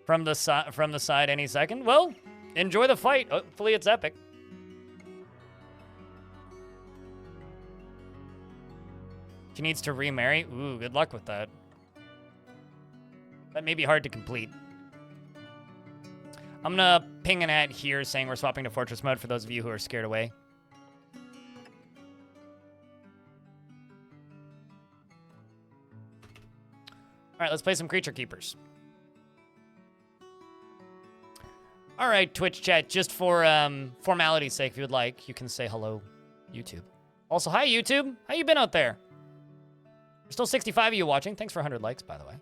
from the side any second. Well, enjoy the fight. Hopefully it's epic. She needs to remarry. Ooh, good luck with that. That may be hard to complete. I'm gonna ping an ad here saying we're swapping to Fortress mode for those of you who are scared away. All right, let's play some Creaturekeepers. All right, Twitch chat, just for formality's sake, if you would like, you can say hello, YouTube. Also, hi, YouTube. How you been out there? There's still 65 of you watching. Thanks for 100 likes, by the way.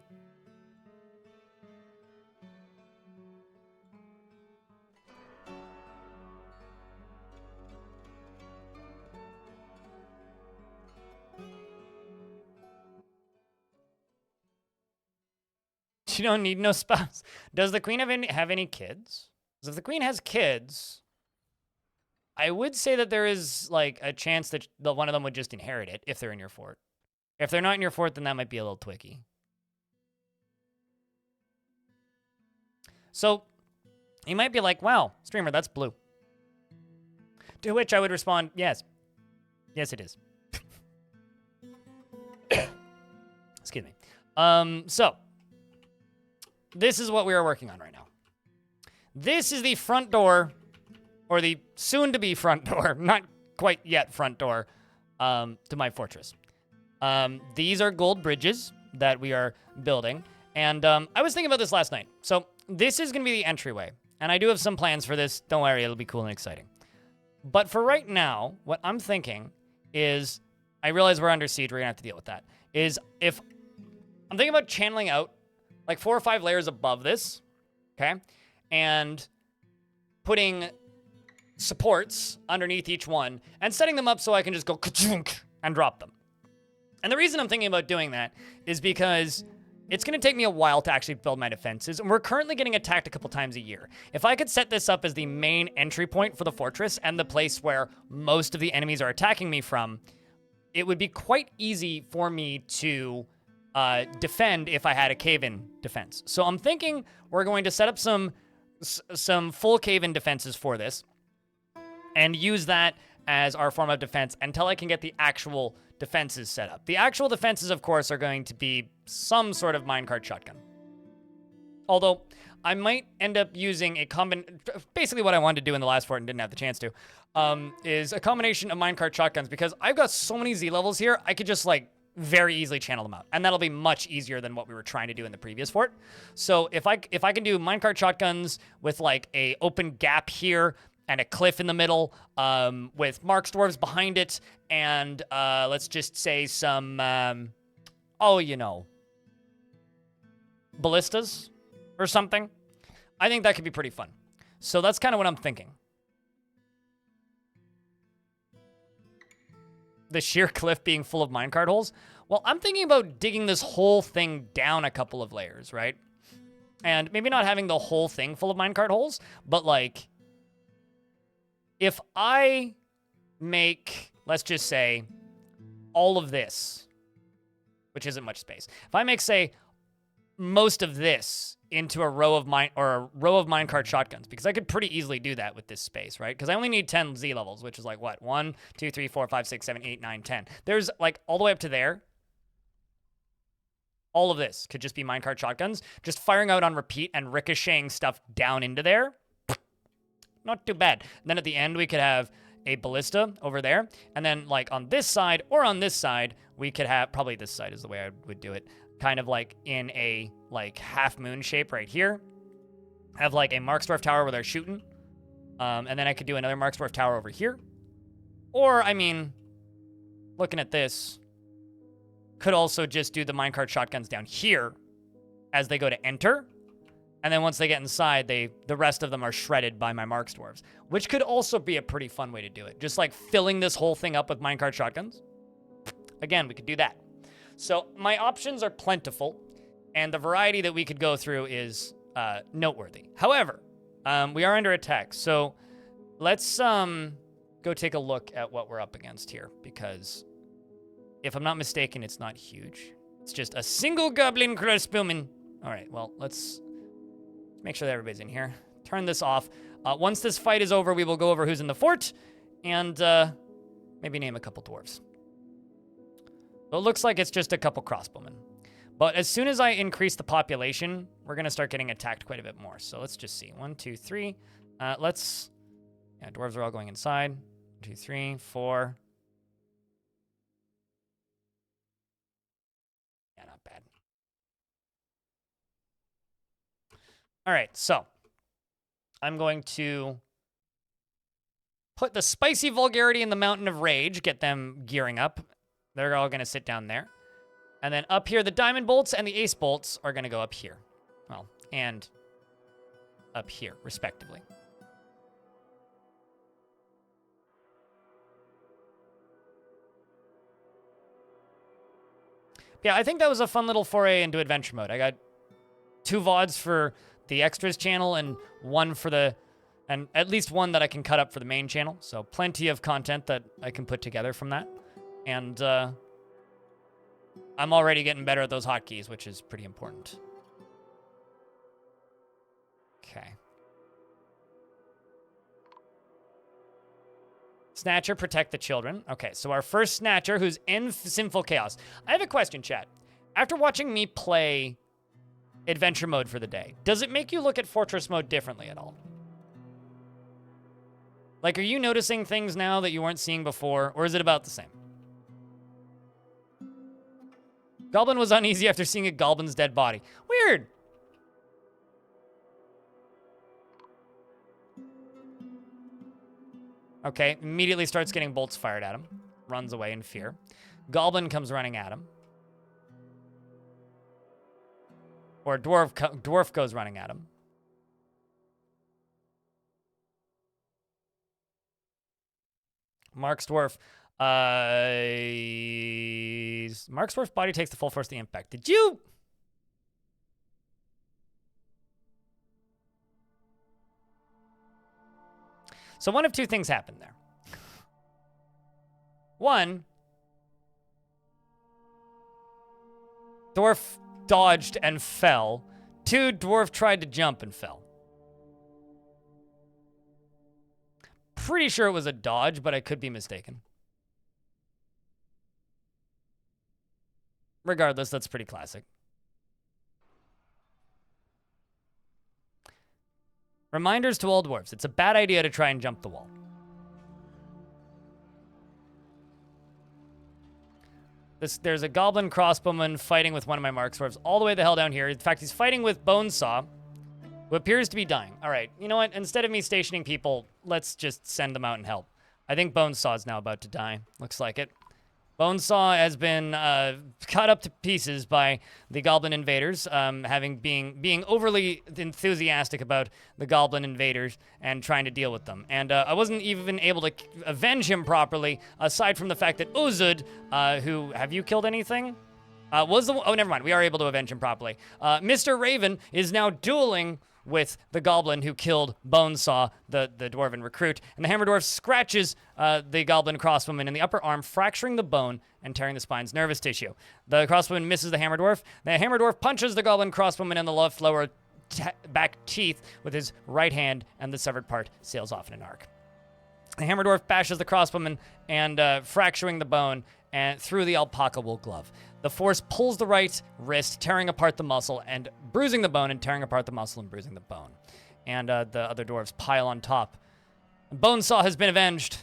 You don't need no spouse. Does the queen have any kids? Because if the queen has kids, I would say that there is like a chance that one of them would just inherit it if they're in your fort. If they're not in your fort, then that might be a little twicky. So you might be like, wow, streamer, that's blue. To which I would respond, yes. Yes, it is. Excuse me. So this is what we are working on right now. This is the front door, or the soon-to-be front door, not quite yet front door, to my fortress. These are gold bridges that we are building, and I was thinking about this last night. So this is going to be the entryway, and I do have some plans for this. Don't worry, it'll be cool and exciting. But for right now, what I'm thinking is, I realize we're under siege, we're going to have to deal with that, is if I'm thinking about channeling out like 4 or 5 layers above this, okay? And putting supports underneath each one and setting them up so I can just go ka-chunk and drop them. And the reason I'm thinking about doing that is because it's going to take me a while to actually build my defenses, and we're currently getting attacked a couple times a year. If I could set this up as the main entry point for the fortress and the place where most of the enemies are attacking me from, it would be quite easy for me to defend if I had a cave-in defense. So I'm thinking we're going to set up some full cave-in defenses for this and use that as our form of defense until I can get the actual defenses set up. The actual defenses, of course, are going to be some sort of minecart shotgun. Although I might end up using basically what I wanted to do in the last fort and didn't have the chance to, is a combination of minecart shotguns, because I've got so many Z levels here, I could just like very easily channel them out, and that'll be much easier than what we were trying to do in the previous fort. So if I can do minecart shotguns with like a open gap here and a cliff in the middle, with marks dwarves behind it, and let's just say some ballistas or something, I think that could be pretty fun. So that's kind of what I'm thinking. The sheer cliff being full of minecart holes. Well, I'm thinking about digging this whole thing down a couple of layers, right? And maybe not having the whole thing full of minecart holes, but like, if I make, let's just say, all of this, which isn't much space. If I make, say, most of this into a row of minecart shotguns, because I could pretty easily do that with this space, right? Because I only need 10 Z levels, which is like what? 1, 2, 3, 4, 5, 6, 7, 8, 9, 10. There's like all the way up to there. All of this could just be minecart shotguns, just firing out on repeat and ricocheting stuff down into there. Not too bad. And then at the end, we could have a ballista over there. And then like on this side or on this side, we could have, probably this side is the way I would do it, kind of like in a like half moon shape right here. Have like a Marksdorf tower where they're shooting. And then I could do another Marksdorf tower over here. Or, I mean, looking at this, could also just do the minecart shotguns down here as they go to enter. And then once they get inside, the rest of them are shredded by my Marksdwarves, which could also be a pretty fun way to do it. Just like filling this whole thing up with minecart shotguns. Again, we could do that. So my options are plentiful, and the variety that we could go through is noteworthy. However, we are under attack, so let's go take a look at what we're up against here, because if I'm not mistaken, it's not huge. It's just a single goblin crossbowman. All right, well, let's Make sure that everybody's in here. Turn this off. Once this fight is over, we will go over who's in the fort and maybe name a couple dwarves. So it looks like it's just a couple crossbowmen. But as soon as I increase the population, we're going to start getting attacked quite a bit more. So let's just see. 1, 2, 3. Yeah, dwarves are all going inside. 1, 2, 3, 4. Yeah, not bad. All right, so I'm going to put the Spicy Vulgarity in the Mountain of Rage, get them gearing up. They're all going to sit down there. And then up here, the Diamond Bolts and the Ace Bolts are going to go up here. Well, and up here, respectively. Yeah, I think that was a fun little foray into adventure mode. I got 2 VODs for the extras channel and and at least one that I can cut up for the main channel. So plenty of content that I can put together from that. And I'm already getting better at those hotkeys, which is pretty important. Okay. Snatcher, protect the children. Okay, so our first Snatcher, who's in Sinful Chaos. I have a question, chat. After watching me play adventure mode for the day, does it make you look at Fortress mode differently at all? Like, are you noticing things now that you weren't seeing before, or is it about the same? Goblin was uneasy after seeing a goblin's dead body. Weird. Okay, immediately starts getting bolts fired at him. Runs away in fear. Goblin comes running at him. Or Dwarf goes running at him. Mark's Dwarf. Mark's Dwarf's body takes the full force of the impact. Did you? So one of 2 things happened there. One, Dwarf dodged and fell. 2, Dwarf tried to jump and fell. Pretty sure it was a dodge, but I could be mistaken. Regardless, that's pretty classic. Reminders to all dwarves. It's a bad idea to try and jump the wall. There's a goblin crossbowman fighting with one of my Mark dwarves all the way the hell down here. In fact, he's fighting with Bonesaw, who appears to be dying. All right, you know what? Instead of me stationing people, let's just send them out and help. I think Bonesaw is now about to die. Looks like it. Bonesaw has been cut up to pieces by the goblin invaders, being overly enthusiastic about the goblin invaders and trying to deal with them. And I wasn't even able to avenge him properly, aside from the fact that Uzud, who, have you killed anything? Oh, never mind. We are able to avenge him properly. Mr. Raven is now dueling with the goblin who killed Bonesaw, the dwarven recruit. And the Hammer Dwarf scratches the goblin crossbowman in the upper arm, fracturing the bone and tearing the spine's nervous tissue. The crossbowman misses the Hammer Dwarf. The Hammer Dwarf punches the goblin crossbowman in the left lower back teeth with his right hand, and the severed part sails off in an arc. The Hammer Dwarf bashes the crossbowman and fracturing the bone and through the alpaca wool glove. The force pulls the right wrist, tearing apart the muscle and bruising the bone, and tearing apart the muscle and bruising the bone. And the other dwarves pile on top. Bonesaw has been avenged.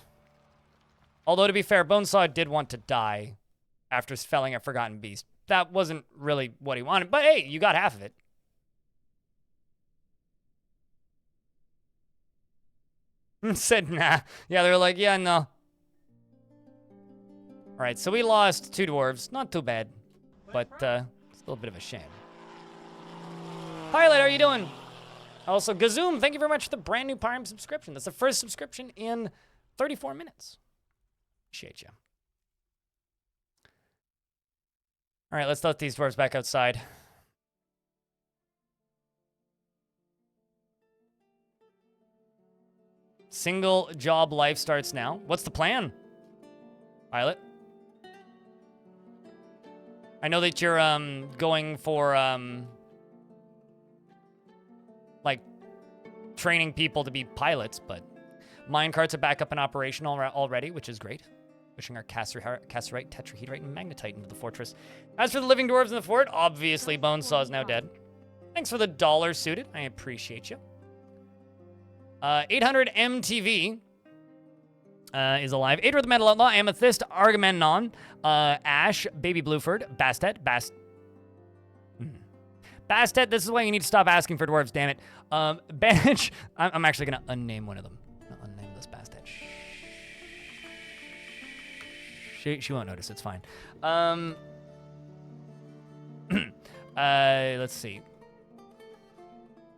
Although, to be fair, Bonesaw did want to die after felling a Forgotten Beast. That wasn't really what he wanted, but hey, you got half of it. Said, nah. Yeah, they were like, yeah, no. All right, so we lost 2 dwarves. Not too bad, but still a bit of a shame. Pilot, how are you doing? Also, Gazoom, thank you very much for the brand new Prime subscription. That's the first subscription in 34 minutes. Appreciate you. All right, let's let these dwarves back outside. Single job life starts now. What's the plan, Pilot? I know that you're going for like, training people to be pilots, but minecarts are back up and operational already, which is great. Pushing our casterite, tetrahedrite, and magnetite into the fortress. As for the living dwarves in the fort, obviously Bonesaw is now dead. Thanks for the dollar suited. I appreciate you. 800 MTV is alive. Adra the Metal Outlaw, Amethyst, Argamemnon, Ash, Baby Blueford, Bastet, Bastet, this is why you need to stop asking for dwarves, damn it. Bench, I'm actually going to unname one of them. I'll unname this Bastet. She won't notice, it's fine. Let's see.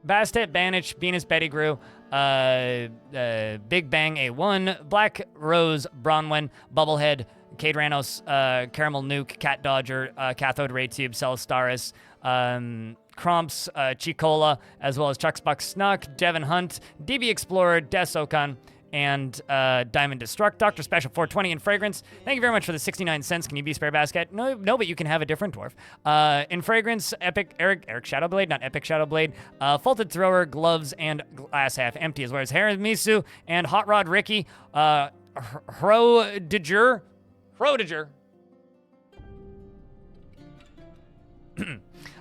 Bastet, Banish, Venus, Betty Grew, Big Bang A1, Black Rose, Bronwyn, Bubblehead, Cade Ranos, Caramel Nuke, Cat Dodger, Cathode Ray Tube, Celastaris, Cromps, Chicola, as well as Chucksbuck Snuck, Devin Hunt, DB Explorer, Desokan, and Diamond Destruct, Dr. Special 420, and Fragrance. Thank you very much for the 69 cents. Can you be spare basket? No, but you can have a different dwarf. In Fragrance, Eric Shadowblade, not Epic Shadowblade, Faulted Thrower, Gloves, and Glass Half Empty, as well as Haramisu and Hot Rod Ricky, Hrodiger,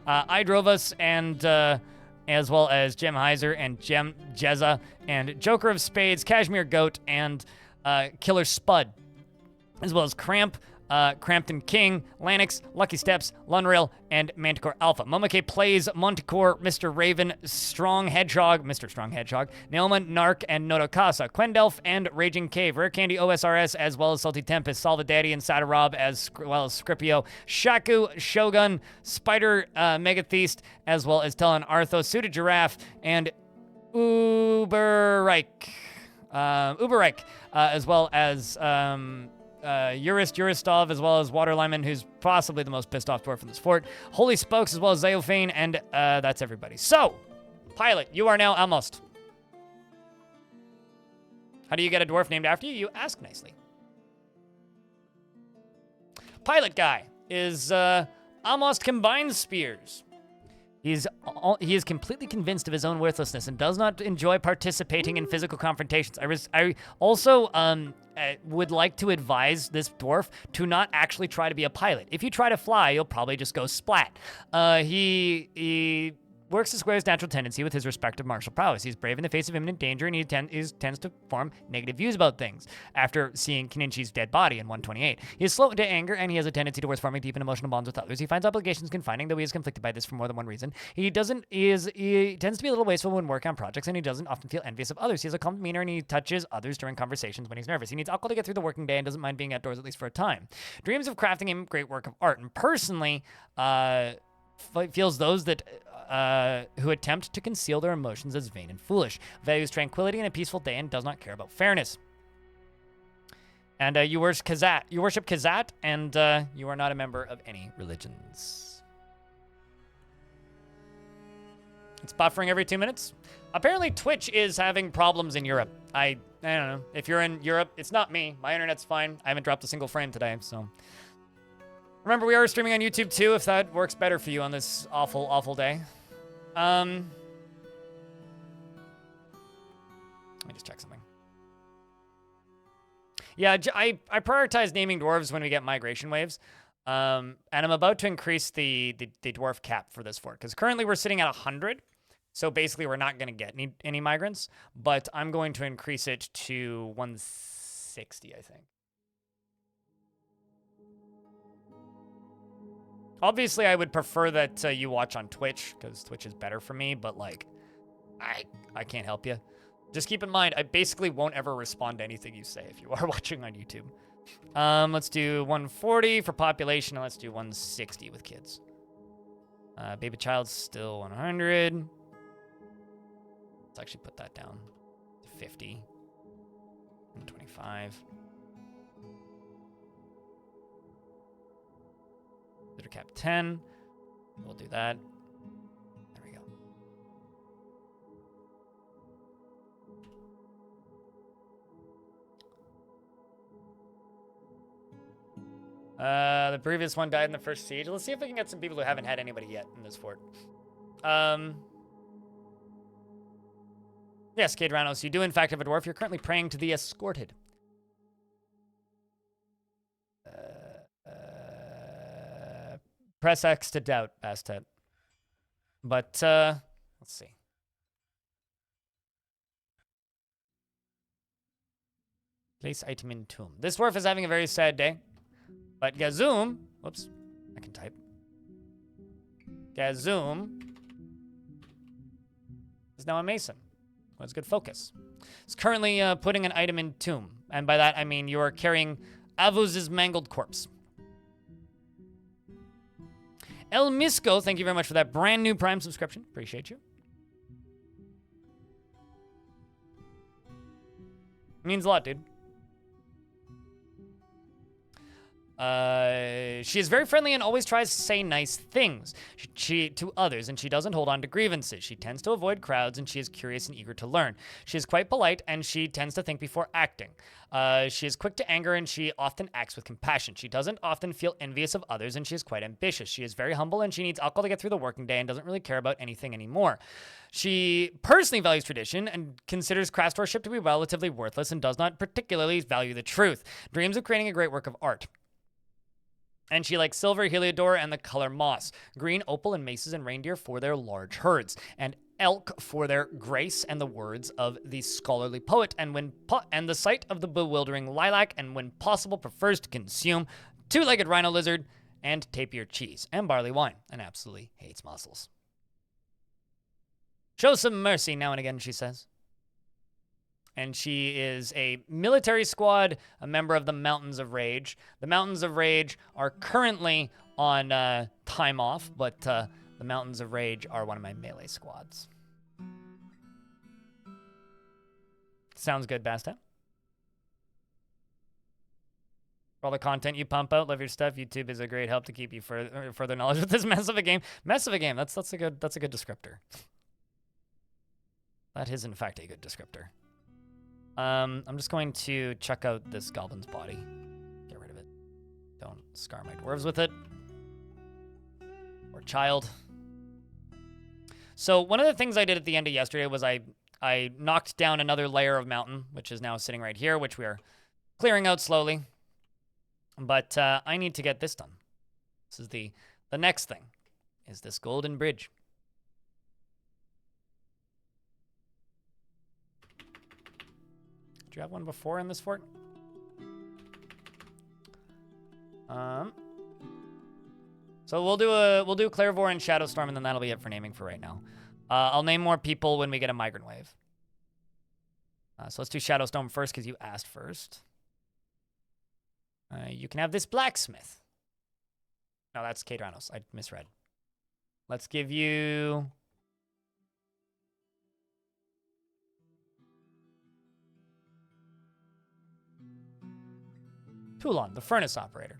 Idrovus, and as well as Jem Heiser and Jem Jezza and Joker of Spades, Cashmere Goat, and Killer Spud, as well as Cramp, Crampton King, Lanix, Lucky Steps, Lunrail, and Manticore Alpha. Momoke plays Monticore, Mr. Raven, Strong Hedgehog, Mr. Strong Hedgehog, Nailman, Narc, and Notokasa, Quendelf, and Raging Cave, Rare Candy OSRS, as well as Salty Tempest, Salvadaddy, and Sadarob, as well as Scripio, Shaku, Shogun, Spider, Megatheist, as well as Tellan Arthos, Suited Giraffe, and Uberreich, as well as Uristov, as well as Waterlyman, who's possibly the most pissed off dwarf in this fort. Holy Spokes, as well as Zeophane, and that's everybody. So, Pilot, you are now almost. How do you get a dwarf named after you? You ask nicely. Pilot guy is almost combined spears. He is completely convinced of his own worthlessness and does not enjoy participating in physical confrontations. I also would like to advise this dwarf to not actually try to be a pilot. If you try to fly, you'll probably just go splat. He works to square his natural tendency with his respective martial prowess. He's brave in the face of imminent danger, and he tends to form negative views about things after seeing Kenichi's dead body in 128. He is slow to anger, and he has a tendency towards forming deep and emotional bonds with others. He finds obligations confining, though he is conflicted by this for more than one reason. He tends to be a little wasteful when working on projects, and he doesn't often feel envious of others. He has a calm demeanor, and he touches others during conversations when he's nervous. He needs alcohol to get through the working day and doesn't mind being outdoors at least for a time. Dreams of crafting a great work of art, and personally feels those that who attempt to conceal their emotions as vain and foolish, values tranquility and a peaceful day, and does not care about fairness. And you worship Kazat, and you are not a member of any religions. It's buffering every 2 minutes. Apparently Twitch is having problems in Europe. I don't know. If you're in Europe, it's not me. My internet's fine. I haven't dropped a single frame today, so. Remember, we are streaming on YouTube too, if that works better for you on this awful, awful day. Let me just check something. Yeah, I prioritize naming dwarves when we get migration waves. And I'm about to increase the dwarf cap for this fort, because currently we're sitting at 100. So basically we're not going to get any migrants, but I'm going to increase it to 160, I think. Obviously, I would prefer that you watch on Twitch, because Twitch is better for me, but, like, I can't help you. Just keep in mind, I basically won't ever respond to anything you say if you are watching on YouTube. Let's do 140 for population, and let's do 160 with kids. Baby child's still 100. Let's actually put that down to 50. 125. Litter cap 10. We'll do that. There we go. The previous one died in the first siege. Let's see if we can get some people who haven't had anybody yet in this fort. Yes, Cadranos, you do in fact have a dwarf. You're currently praying to the escorted. Press X to doubt, Bastet. But, let's see. Place item in tomb. This dwarf is having a very sad day. But Gazoom, whoops, I can type. Gazoom is now a mason. That's good focus. It's currently putting an item in tomb. And by that, I mean you are carrying Avuz's mangled corpse. El Misco, thank you very much for that brand new Prime subscription. Appreciate you. Means a lot, dude. She is very friendly and always tries to say nice things to others, and she doesn't hold on to grievances. She tends to avoid crowds, and she is curious and eager to learn. She is quite polite, and she tends to think before acting. She is quick to anger, and she often acts with compassion. She doesn't often feel envious of others, and she is quite ambitious. She is very humble, and she needs alcohol to get through the working day and doesn't really care about anything anymore. She personally values tradition and considers craftsmanship to be relatively worthless and does not particularly value the truth. Dreams of creating a great work of art. And she likes silver, heliodor, and the color moss. Green, opal, and maces and reindeer for their large herds. And elk for their grace and the words of the scholarly poet. And and the sight of the bewildering lilac. And when possible, prefers to consume two-legged rhino lizard and tapir cheese. And barley wine. And absolutely hates mussels. Show some mercy now and again, she says. And she is a military squad, a member of the Mountains of Rage. The Mountains of Rage are currently on time off, but the Mountains of Rage are one of my melee squads. Sounds good, Basta. For all the content you pump out, love your stuff. YouTube is a great help to keep you further knowledge with this mess of a game. Mess of a game. That's a good descriptor. That is in fact a good descriptor. I'm just going to check out this goblin's body. Get rid of it. Don't scar my dwarves with it. Or child. So one of the things I did at the end of yesterday was I knocked down another layer of mountain, which is now sitting right here, which we are clearing out slowly. But I need to get this done. This is the next thing, is this golden bridge. Do you have one before in this fort? So we'll do Clairvore and Shadowstorm, and then that'll be it for naming for right now. I'll name more people when we get a migrant wave. So let's do Shadowstorm first because you asked first. You can have this blacksmith. No, that's Cadranos. I misread. Let's give you... Toulon, the furnace operator.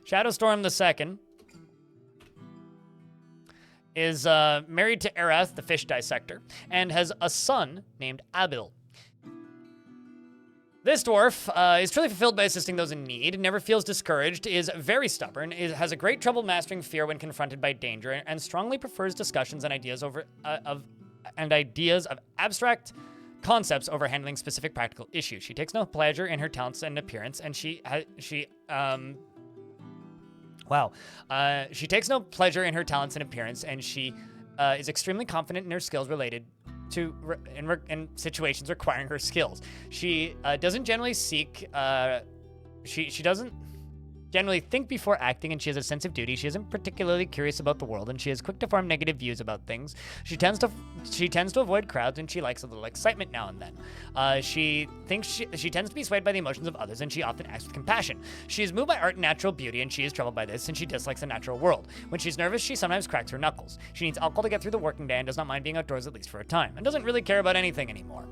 Shadowstorm II is married to Erath, the fish dissector, and has a son named Abil. This dwarf is truly fulfilled by assisting those in need, never feels discouraged, is very stubborn, has a great trouble mastering fear when confronted by danger, and strongly prefers discussions and ideas of abstract concepts over handling specific practical issues. She takes no pleasure in her talents and appearance, and she takes no pleasure in her talents and appearance, and she is extremely confident in her skills related to in situations requiring her skills. She doesn't generally seek. She doesn't generally think before acting, and she has a sense of duty. She isn't particularly curious about the world, and she is quick to form negative views about things. She tends to avoid crowds, and she likes a little excitement now and then. She tends to be swayed by the emotions of others, and she often acts with compassion. She is moved by art and natural beauty, and she is troubled by this, and she dislikes the natural world. When she's nervous, she sometimes cracks her knuckles. She needs alcohol to get through the working day and does not mind being outdoors at least for a time, and doesn't really care about anything anymore.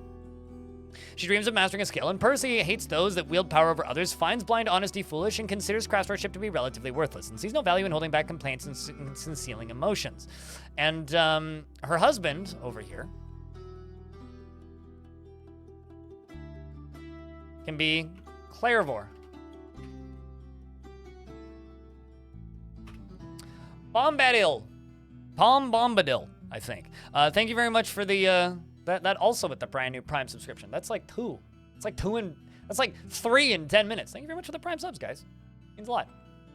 She dreams of mastering a skill, and personally hates those that wield power over others, finds blind honesty foolish, and considers craftsmanship to be relatively worthless, and sees no value in holding back complaints and concealing emotions. And her husband, over here, can be Clairvore. Bombadil. Palm Bombadil, I think. Thank you very much for the, that also with the brand new Prime subscription. That's like 2. It's like 2 and, that's like 3 in 10 minutes. Thank you very much for the Prime subs, guys. Means a lot.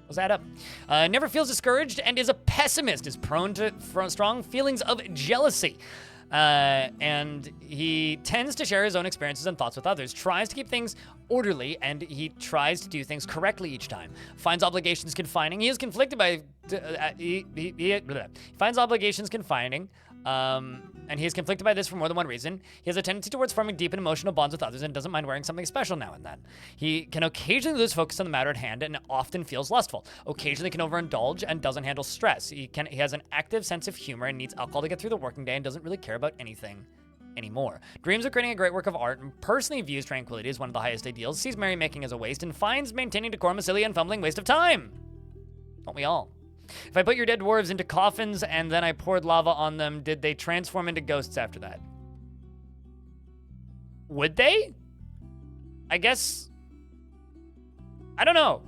Let's add up. Never feels discouraged and is a pessimist, is prone to strong feelings of jealousy. And he tends to share his own experiences and thoughts with others, tries to keep things orderly, and he tries to do things correctly each time. Finds obligations confining. He is conflicted by, he finds obligations confining, and he is conflicted by this for more than one reason. He has a tendency towards forming deep and emotional bonds with others and doesn't mind wearing something special now and then. He can occasionally lose focus on the matter at hand and often feels lustful. Occasionally can overindulge and doesn't handle stress. He has an active sense of humor and needs alcohol to get through the working day and doesn't really care about anything anymore. Dreams of creating a great work of art and personally views tranquility as one of the highest ideals, sees merrymaking as a waste, and finds maintaining decorum a silly and fumbling waste of time. Don't we all? If I put your dead dwarves into coffins and then I poured lava on them, did they transform into ghosts after that? Would they? I guess. I don't know.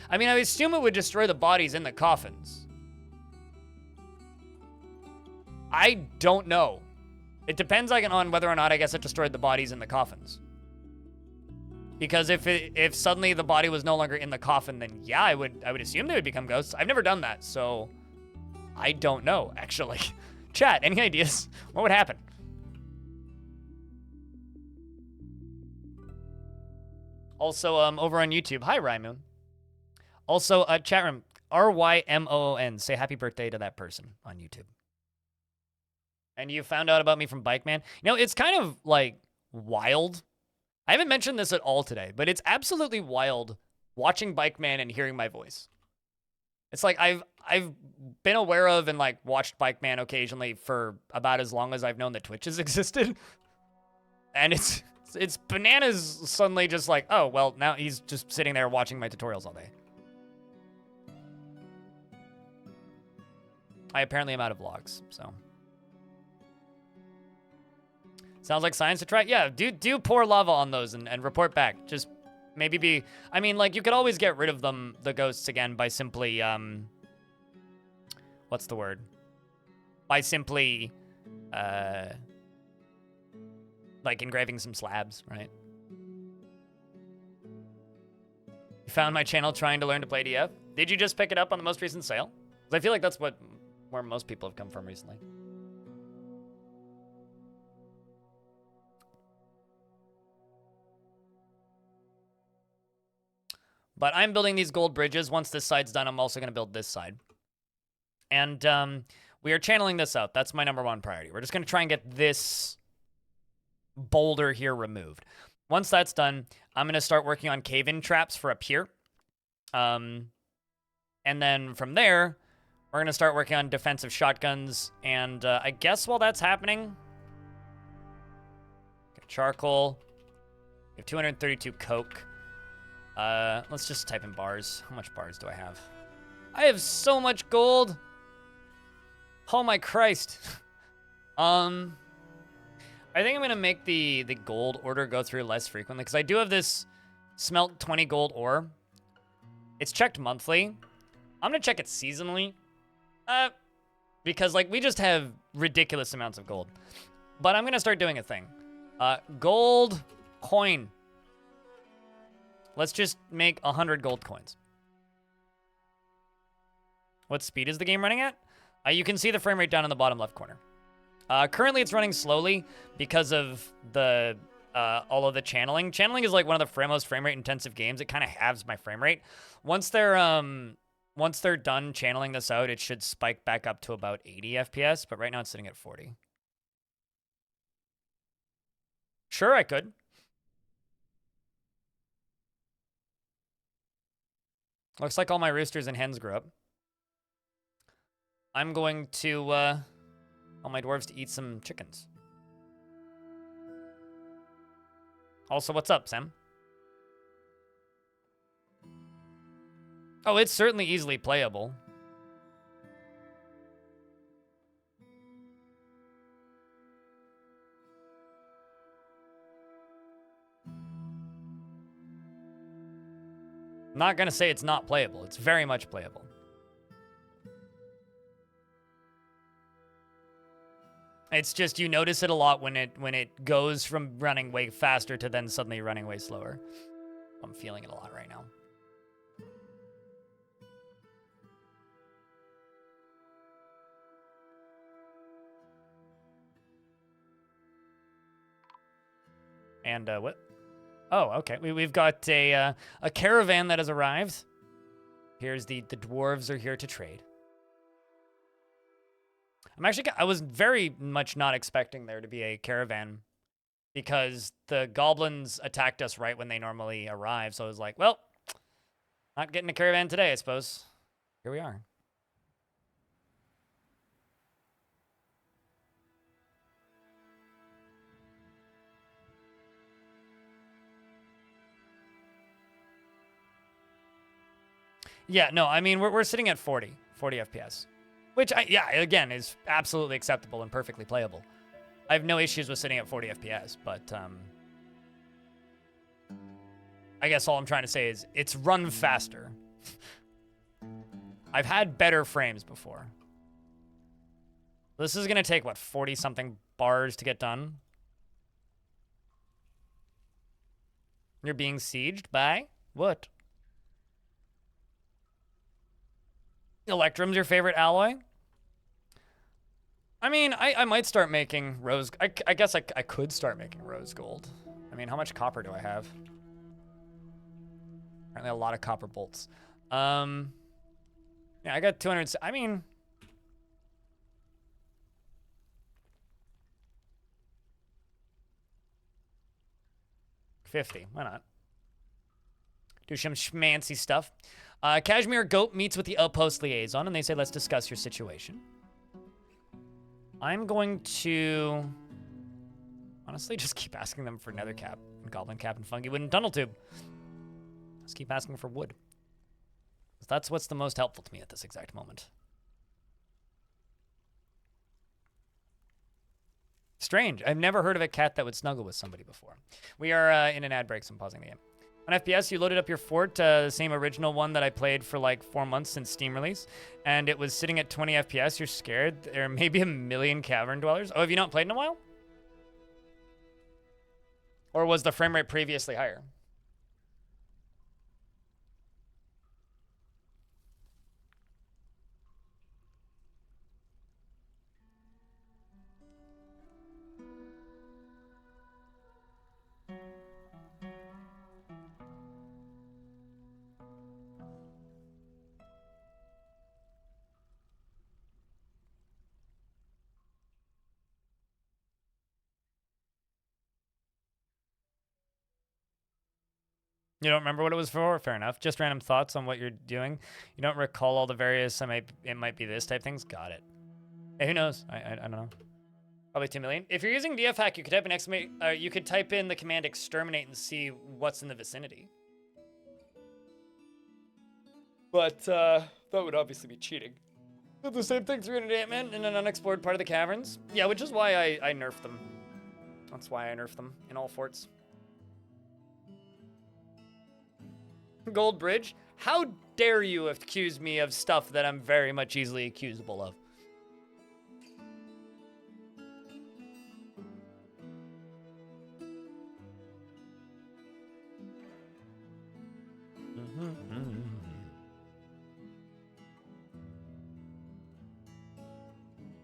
I mean, I would assume it would destroy the bodies in the coffins. I don't know. It depends on whether or not, I guess, it destroyed the bodies in the coffins. Because if suddenly the body was no longer in the coffin, then yeah, I would assume they would become ghosts. I've never done that, so I don't know, actually. Chat, any ideas? What would happen? Also, over on YouTube, hi Rymoon. Also, chat room, RYMOON, say happy birthday to that person on YouTube. And you found out about me from Bike Man. You know, it's kind of like wild. I haven't mentioned this at all today, but it's absolutely wild watching Bike Man and hearing my voice. It's like I've been aware of and like watched Bike Man occasionally for about as long as I've known that Twitch has existed. And it's bananas suddenly just like, oh, well, now he's just sitting there watching my tutorials all day. I apparently am out of vlogs, so. Sounds like science to try. Yeah, do pour lava on those and report back. Just maybe be, I mean, like, you could always get rid of them, the ghosts, again, by simply, what's the word? By simply, like, engraving some slabs, right? You found my channel trying to learn to play DF? Did you just pick it up on the most recent sale? 'Cause I feel like that's where most people have come from recently. But I'm building these gold bridges. Once this side's done, I'm also going to build this side. And we are channeling this out. That's my #1 priority. We're just going to try and get this boulder here removed. Once that's done, I'm going to start working on cave-in traps for up here. And then from there, we're going to start working on defensive shotguns. And I guess while that's happening, get charcoal. We have 232 coke. Let's just type in bars. How much bars do I have? I have so much gold. Oh my Christ. I think I'm gonna make the gold order go through less frequently because I do have this smelt 20 gold ore. It's checked monthly. I'm gonna check it seasonally. Because like we just have ridiculous amounts of gold. But I'm gonna start doing a thing. Gold coin. Let's just make 100 gold coins. What speed is the game running at? You can see the frame rate down in the bottom left corner. Currently, it's running slowly because of the all of the channeling. Channeling is like one of the most frame rate intensive games. It kind of halves my frame rate. Once they're done channeling this out, it should spike back up to about 80 FPS. But right now, it's sitting at 40. Sure, I could. Looks like all my roosters and hens grew up. I'm going to all my dwarves to eat some chickens. Also, what's up, Sam? Oh, it's certainly easily playable. I'm not gonna say it's not playable. It's very much playable. It's just you notice it a lot when it goes from running way faster to then suddenly running way slower. I'm feeling it a lot right now. And what? Oh, okay. We've got a caravan that has arrived. Here's the dwarves are here to trade. I was very much not expecting there to be a caravan because the goblins attacked us right when they normally arrive. So I was like, well, not getting a caravan today, I suppose. Here we are. Yeah, no, I mean, we're sitting at 40 FPS. Which, yeah, again, is absolutely acceptable and perfectly playable. I have no issues with sitting at 40 FPS, but I guess all I'm trying to say is it's run faster. I've had better frames before. This is going to take, what, 40-something bars to get done? You're being sieged by? What? Electrum's your favorite alloy? I mean, I might start making rose... I guess I could start making rose gold. I mean, how much copper do I have? Apparently a lot of copper bolts. Yeah, I got 200... I mean... $50. Why not? Do some schmancy stuff. Cashmere Goat meets with the Outpost Liaison, and they say, let's discuss your situation. I'm going to... honestly, just keep asking them for nether cap, and goblin cap, and fungi wood, and tunnel tube. Just keep asking for wood. That's what's the most helpful to me at this exact moment. Strange. I've never heard of a cat that would snuggle with somebody before. We are in an ad break, so I'm pausing the game. On FPS, you loaded up your fort, the same original one that I played for like 4 months since Steam release, and it was sitting at 20 FPS. You're scared? There may be 1 million cavern dwellers. Oh, have you not played in a while? Or was the frame rate previously higher? You don't remember what it was for? Fair enough. Just random thoughts on what you're doing. You don't recall all the various, it might be this type things? Got it. Hey, who knows? I don't know. Probably 2 million. If you're using DF hack, you could type in you could type in the command exterminate and see what's in the vicinity. But that would obviously be cheating. But the same thing, 308 men in an unexplored part of the caverns. Yeah, which is why I nerfed them. That's why I nerfed them in all forts. Gold Bridge? How dare you accuse me of stuff that I'm very much easily accusable of?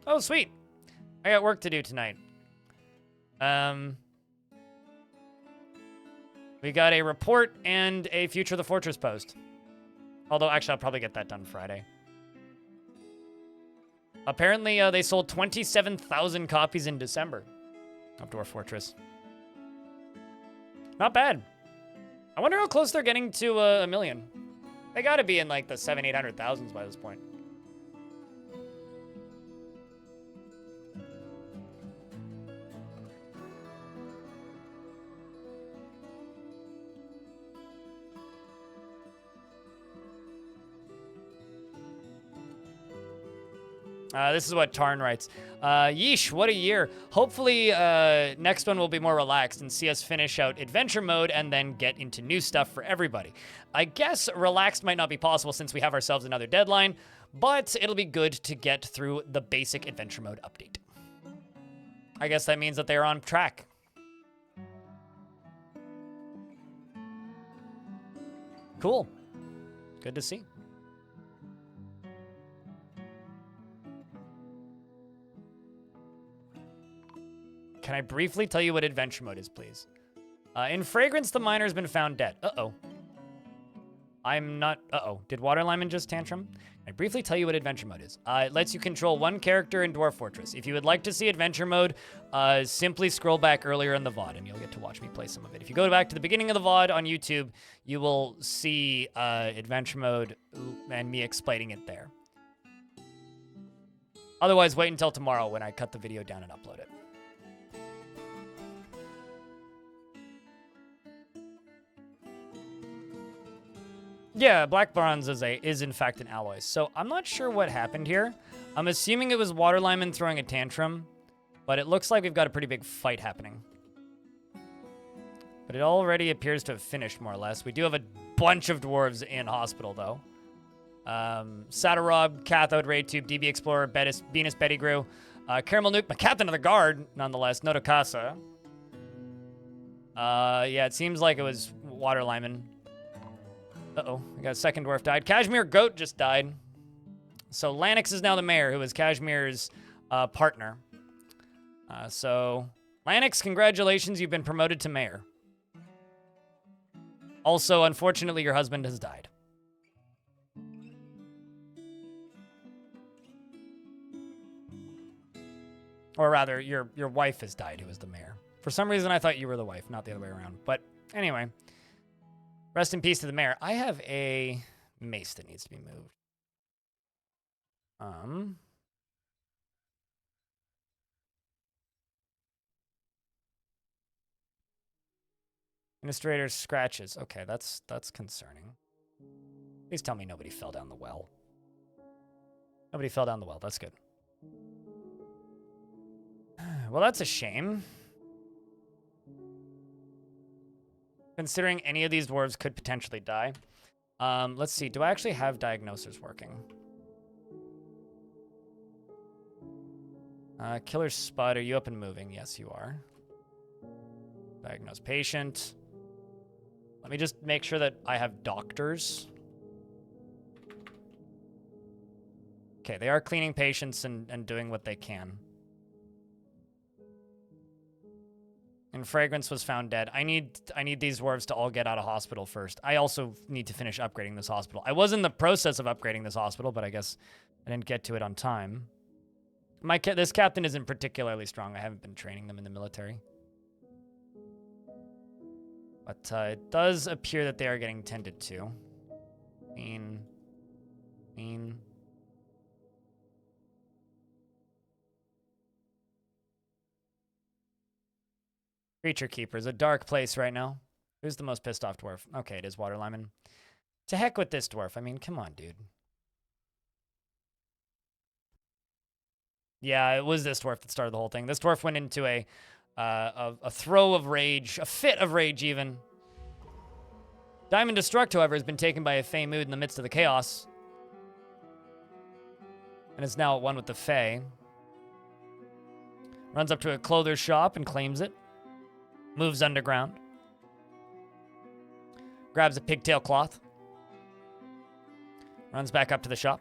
Oh, sweet. I got work to do tonight. We got a report and a Future of the Fortress post. Although, actually, I'll probably get that done Friday. Apparently, they sold 27,000 copies in December of Dwarf Fortress. Not bad. I wonder how close they're getting to 1 million. They gotta be in, like, the 700,000-800,000s by this point. This is what Tarn writes. Yeesh, what a year. Hopefully, next one will be more relaxed and see us finish out adventure mode and then get into new stuff for everybody. I guess relaxed might not be possible since we have ourselves another deadline, but it'll be good to get through the basic adventure mode update. I guess that means that they are on track. Cool. Good to see. Can I briefly tell you what adventure mode is, please? In Fragrance, the miner has been found dead. Uh-oh. I'm not... Uh-oh. Did Water Lyman just tantrum? I briefly tell you what adventure mode is. It lets you control one character in Dwarf Fortress. If you would like to see adventure mode, simply scroll back earlier in the VOD, and you'll get to watch me play some of it. If you go back to the beginning of the VOD on YouTube, you will see adventure mode and me explaining it there. Otherwise, wait until tomorrow when I cut the video down and upload it. Yeah, black bronze is in fact an alloy. So I'm not sure what happened here. I'm assuming it was Water Lyman throwing a tantrum, but it looks like we've got a pretty big fight happening. But it already appears to have finished more or less. We do have a bunch of dwarves in hospital though. Satarob, Cathode, Ray Tube, DB Explorer, Venus Bettigrew, Caramel Nuke, my captain of the guard, nonetheless, Notokasa. Yeah, it seems like it was Water Lyman. Uh-oh, we got a second dwarf died. Kashmir Goat just died. So Lanix is now the mayor, who is Kashmir's partner. So, Lanix, congratulations, you've been promoted to mayor. Also, unfortunately, your husband has died. Or rather, your wife has died, who is the mayor. For some reason, I thought you were the wife, not the other way around. But anyway... Rest in peace to the mayor. I have a mace that needs to be moved. Administrator's scratches. Okay, that's concerning. Please tell me nobody fell down the well. Nobody fell down the well. That's good. Well, that's a shame. Considering any of these dwarves could potentially die. Let's see. Do I actually have diagnosers working? Killer Spud, are you up and moving? Yes, you are. Diagnose patient. Let me just make sure that I have doctors. Okay, they are cleaning patients and doing what they can. And Fragrance was found dead. I need these dwarves to all get out of hospital first. I also need to finish upgrading this hospital. I was in the process of upgrading this hospital, but I guess I didn't get to it on time. This captain isn't particularly strong. I haven't been training them in the military. But it does appear that they are getting tended to. Mean. Creaturekeepers, a dark place right now. Who's the most pissed off dwarf? Okay, it is Water Lyman. To heck with this dwarf. I mean, come on, dude. Yeah, it was this dwarf that started the whole thing. This dwarf went into a throw of rage, a fit of rage even. Diamond Destruct, however, has been taken by a Fey mood in the midst of the chaos. And is now at one with the Fey. Runs up to a clother's shop and claims it. Moves underground. Grabs a pigtail cloth. Runs back up to the shop.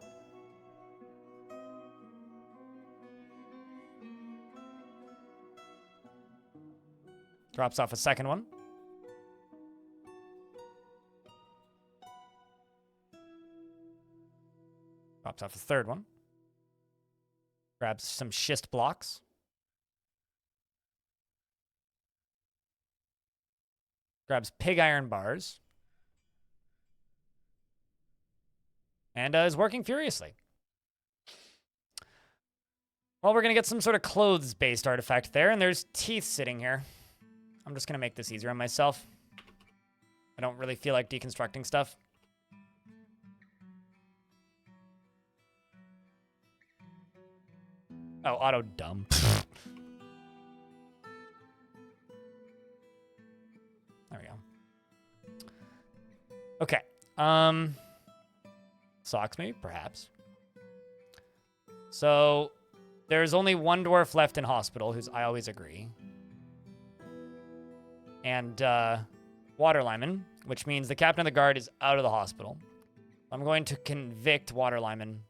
Drops off a second one. Drops off a third one. Grabs some schist blocks. Grabs pig iron bars. And is working furiously. Well, we're going to get some sort of clothes-based artifact there, and there's teeth sitting here. I'm just going to make this easier on myself. I don't really feel like deconstructing stuff. Oh, auto dumb. There we go. Okay. Socks maybe? Perhaps. So, There's only one dwarf left in hospital, who's I always agree. And water lineman, which means the captain of the guard is out of the hospital. I'm going to convict water lineman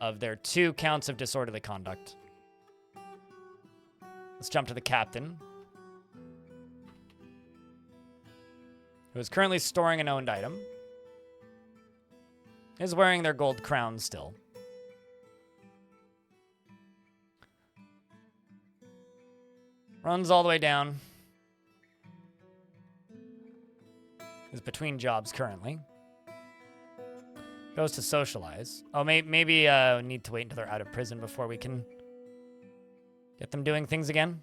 of their 2 counts of disorderly conduct. Let's jump to the captain, who is currently storing an owned item. Is wearing their gold crown still. Runs all the way down. Is between jobs currently. Goes to socialize. Oh, maybe need to wait until they're out of prison before we can get them doing things again.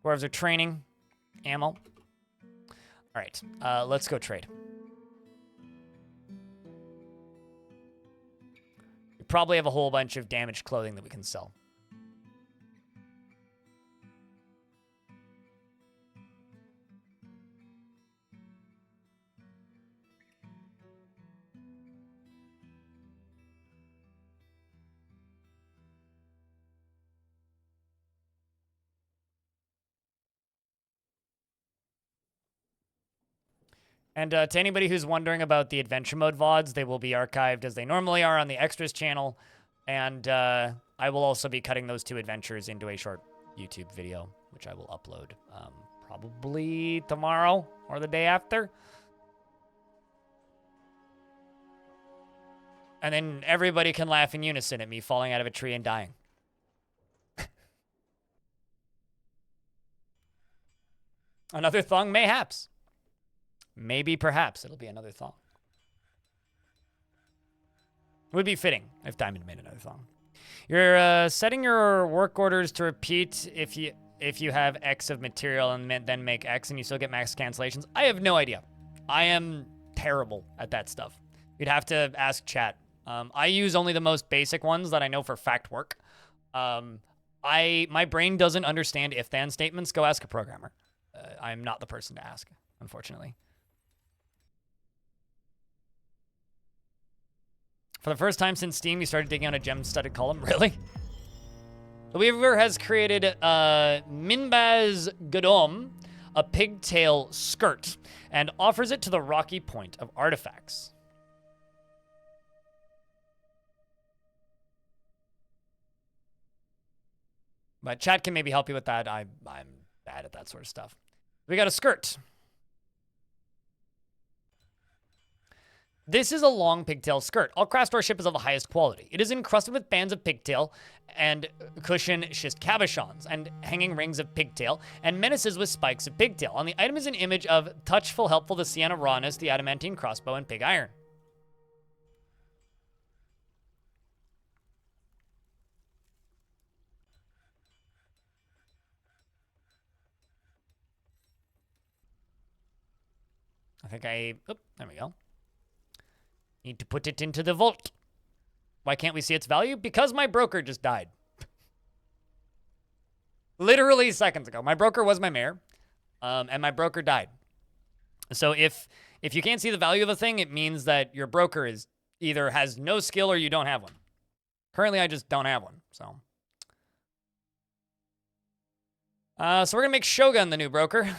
Dwarves are training. Ammo. All right, let's go trade. We probably have a whole bunch of damaged clothing that we can sell. And to anybody who's wondering about the adventure mode VODs, they will be archived as they normally are on the extras channel. And I will also be cutting those 2 adventures into a short YouTube video, which I will upload probably tomorrow or the day after. And then everybody can laugh in unison at me falling out of a tree and dying. Another thong, mayhaps. Maybe, perhaps, it'll be another thong. It would be fitting if Diamond made another thong. You're setting your work orders to repeat if you have X of material and then make X and you still get max cancellations. I have no idea. I am terrible at that stuff. You'd have to ask chat. I use only the most basic ones that I know for fact work. My brain doesn't understand if-then statements. Go ask a programmer. I'm not the person to ask, unfortunately. For the first time since Steam, you started digging out a gem-studded column? Really? The Weaver has created Minbaz Godom, a pigtail skirt, and offers it to the Rocky Point of Artifacts. But chat can maybe help you with that. I'm bad at that sort of stuff. We got a skirt. This is a long pigtail skirt. All craft store ship is of the highest quality. It is encrusted with bands of pigtail and cushion schist cabochons and hanging rings of pigtail and menaces with spikes of pigtail. On the item is an image of touchful, helpful, the sienna rawness, the adamantine crossbow, and pig iron. I think there we go. Need to put it into the vault. Why can't we see its value? Because my broker just died. Literally seconds ago. My broker was my mayor, and my broker died. So if you can't see the value of a thing, it means that your broker is either has no skill or you don't have one. Currently, I just don't have one, so. So we're gonna make Shogun the new broker.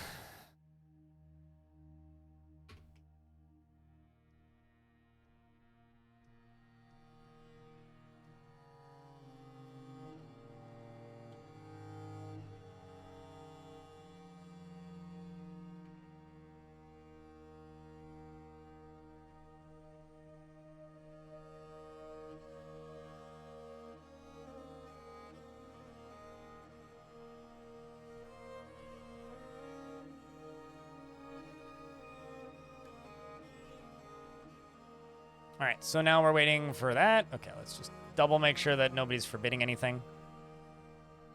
All right, so now we're waiting for that. Okay, let's just double make sure that nobody's forbidding anything.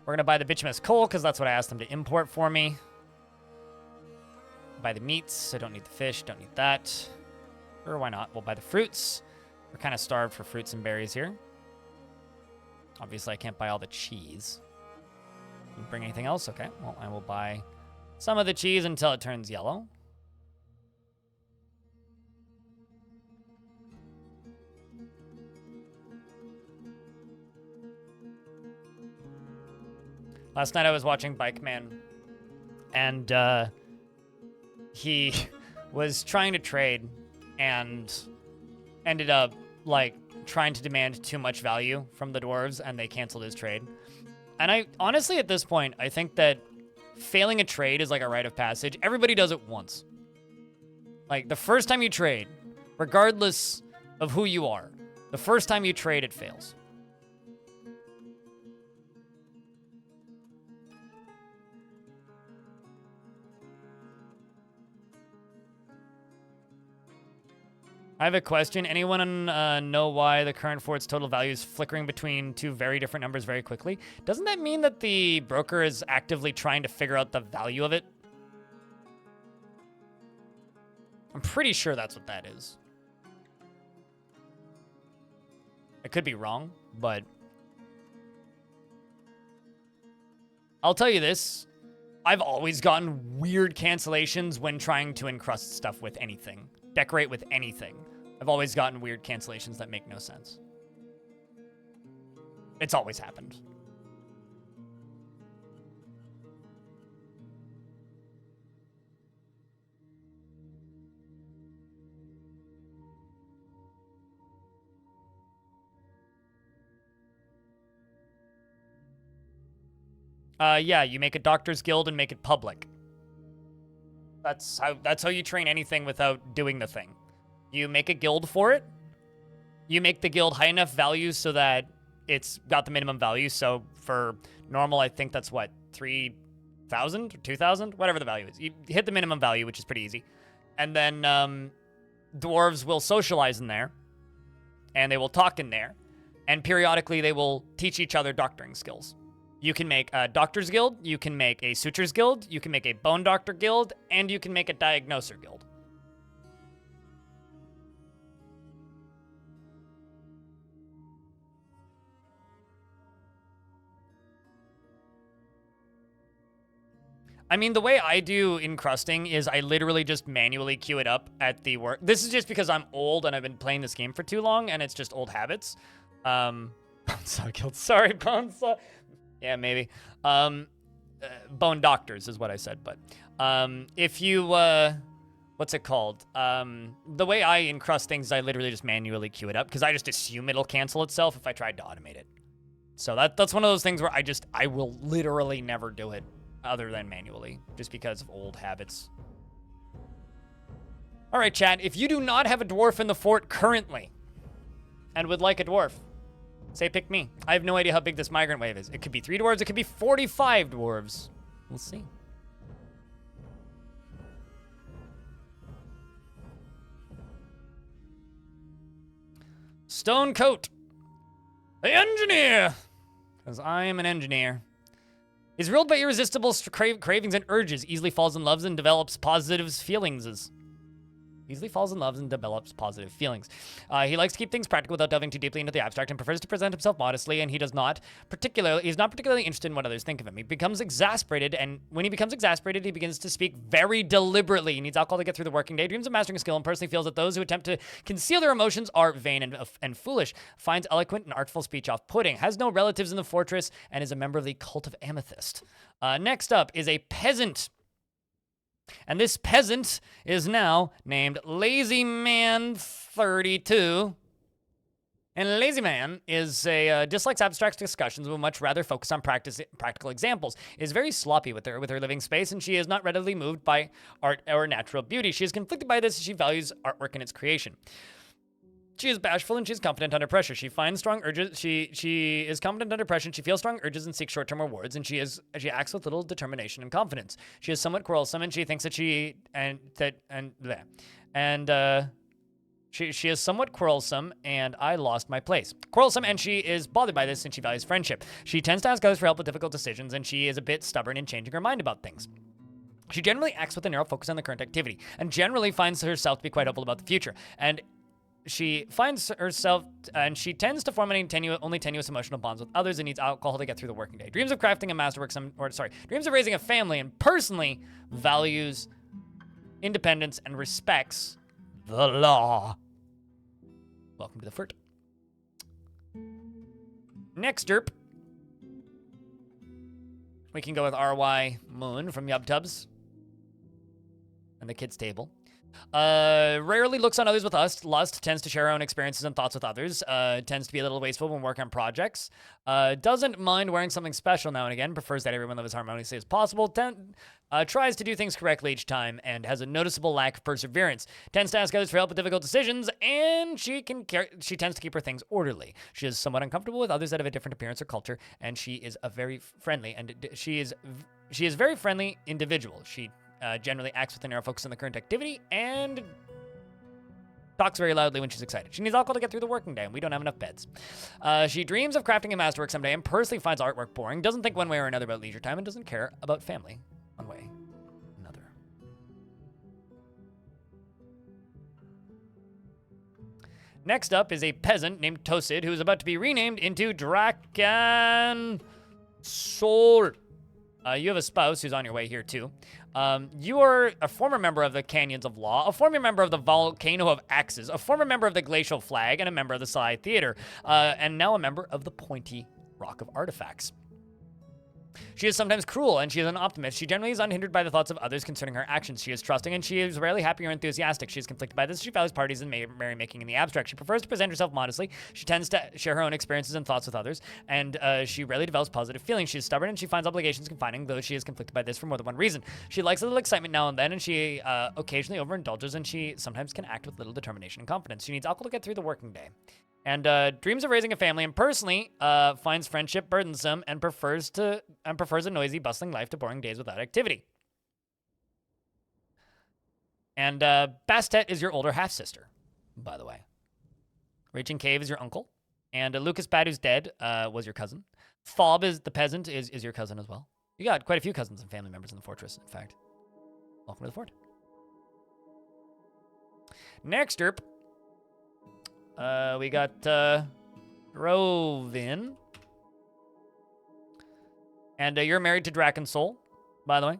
We're gonna buy the bituminous coal because that's what I asked them to import for me. Buy the meats. I don't need the fish. Don't need that. Or why not? We'll buy the fruits. We're kind of starved for fruits and berries here. Obviously, I can't buy all the cheese. Didn't bring anything else? Okay, well, I will buy some of the cheese until it turns yellow. Last night I was watching Bike Man, and he was trying to trade and ended up, like, trying to demand too much value from the dwarves, and they canceled his trade. And I honestly, at this point, I think that failing a trade is like a rite of passage. Everybody does it once. Like, the first time you trade, regardless of who you are, the first time you trade, it fails. I have a question. Anyone know why the current fort's total value is flickering between two very different numbers very quickly? Doesn't that mean that the broker is actively trying to figure out the value of it? I'm pretty sure that's what that is. I could be wrong, but I'll tell you this. I've always gotten weird cancellations when trying to encrust stuff with anything. Decorate with anything. I've always gotten weird cancellations that make no sense. It's always happened. Yeah, you make a doctor's guild and make it public. That's how you train anything without doing the thing. You make a guild for it. You make the guild high enough value so that it's got the minimum value. So for normal, I think that's what, 3,000 or 2,000, whatever the value is. You hit the minimum value, which is pretty easy. And then dwarves will socialize in there, and they will talk in there, and periodically they will teach each other doctoring skills. You can make a doctor's guild, you can make a suture's guild, you can make a bone doctor guild, and you can make a diagnoser guild. I mean, the way I do encrusting is I literally just manually queue it up at the work. This is just because I'm old and I've been playing this game for too long, and it's just old habits. Bonesaw guild. Sorry, Bonesaw. Yeah, maybe. Bone doctors is what I said, but if you, what's it called? The way I encrust things is I literally just manually queue it up because I just assume it'll cancel itself if I tried to automate it. So that's one of those things where I will literally never do it other than manually, just because of old habits. All right, chat, if you do not have a dwarf in the fort currently and would like a dwarf, say pick me. I have no idea how big this migrant wave is. It could be 3 dwarves, it could be 45 dwarves. We'll see. Stone coat. The engineer. Because I am an engineer. Is ruled by irresistible cravings and urges, easily falls in love and develops positive feelings. He likes to keep things practical without delving too deeply into the abstract and prefers to present himself modestly, and he's not particularly interested in what others think of him. He becomes exasperated, and when he becomes exasperated, he begins to speak very deliberately. He needs alcohol to get through the working day, dreams of mastering a skill, and personally feels that those who attempt to conceal their emotions are vain and foolish. Finds eloquent and artful speech off-putting. Has no relatives in the fortress, and is a member of the cult of Amethyst. Next up is a peasant. And this peasant is now named Lazy Man 32. And Lazy Man is dislikes abstract discussions and would much rather focus on practical examples. Is very sloppy with her living space, and she is not readily moved by art or natural beauty. She is conflicted by this, and she values artwork and its creation. She is bashful and she is confident under pressure. She finds strong urges. She is confident under pressure. And she feels strong urges and seeks short-term rewards. And she acts with little determination and confidence. She is somewhat quarrelsome, and she thinks that she is somewhat quarrelsome. And I lost my place. Quarrelsome, and she is bothered by this, and she values friendship. She tends to ask others for help with difficult decisions, and she is a bit stubborn in changing her mind about things. She generally acts with a narrow focus on the current activity, and generally finds herself to be quite hopeful about the future. And she finds herself, and she tends to form only tenuous emotional bonds with others, and needs alcohol to get through the working day. Dreams of crafting a masterwork, dreams of raising a family, and personally values independence and respects the law. Welcome to the fort. Next derp. We can go with RY Moon from YubTubs and the kids' table. Rarely looks on others with lust, tends to share her own experiences and thoughts with others, tends to be a little wasteful when working on projects, doesn't mind wearing something special now and again, prefers that everyone live as harmoniously as possible, tries to do things correctly each time, and has a noticeable lack of perseverance, tends to ask others for help with difficult decisions, and she tends to keep her things orderly. She is somewhat uncomfortable with others that have a different appearance or culture, and she is a very friendly, she is very friendly individual. She generally acts with a narrow focus on the current activity and talks very loudly when she's excited. She needs alcohol to get through the working day, and we don't have enough beds. She dreams of crafting a masterwork someday and personally finds artwork boring, doesn't think one way or another about leisure time, and doesn't care about family one way or another. Next up is a peasant named Tosid, who is about to be renamed into Draken Soul. You have a spouse who's on your way here, too. You are a former member of the Canyons of Law, a former member of the Volcano of Axes, a former member of the Glacial Flag, and a member of the Psy Theater, and now a member of the Pointy Rock of Artifacts. She is sometimes cruel, and she is an optimist. She generally is unhindered by the thoughts of others concerning her actions. She is trusting, and she is rarely happy or enthusiastic. She is conflicted by this. She values parties and merrymaking in the abstract. She prefers to present herself modestly. She tends to share her own experiences and thoughts with others, and she rarely develops positive feelings. She is stubborn, and she finds obligations confining, though she is conflicted by this for more than one reason. She likes a little excitement now and then, and she occasionally overindulges, and she sometimes can act with little determination and confidence. She needs alcohol to get through the working day. And dreams of raising a family, and personally finds friendship burdensome and prefers a noisy, bustling life to boring days without activity. And Bastet is your older half-sister, by the way. Raging Cave is your uncle. And Lucas Bad, who's dead, was your cousin. Fob is the peasant, is your cousin as well. You got quite a few cousins and family members in the fortress, in fact. Welcome to the fort. Next up, we got Rovin. And you're married to Drakensoul, by the way.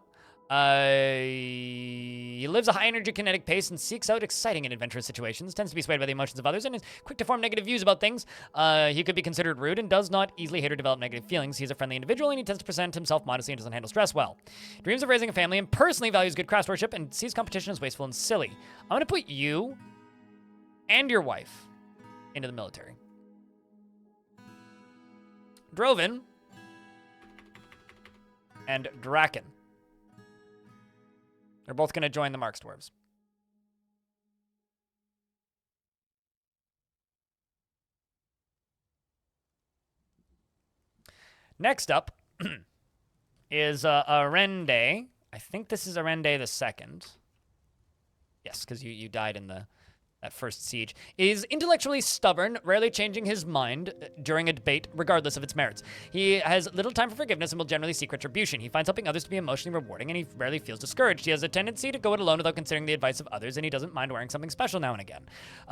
He lives a high-energy kinetic pace and seeks out exciting and adventurous situations, tends to be swayed by the emotions of others, and is quick to form negative views about things. He could be considered rude and does not easily hate or develop negative feelings. He's a friendly individual, and he tends to present himself modestly and doesn't handle stress well. Dreams of raising a family and personally values good craftsmanship and sees competition as wasteful and silly. I'm going to put you and your wife into the military. Drovin and Draken. They're both going to join the Marks Dwarves. Next up is Arende. I think this is Arende the Second. Yes, because you died in that first siege, is intellectually stubborn, rarely changing his mind during a debate, regardless of its merits. He has little time for forgiveness and will generally seek retribution. He finds helping others to be emotionally rewarding, and he rarely feels discouraged. He has a tendency to go it alone without considering the advice of others, and he doesn't mind wearing something special now and again.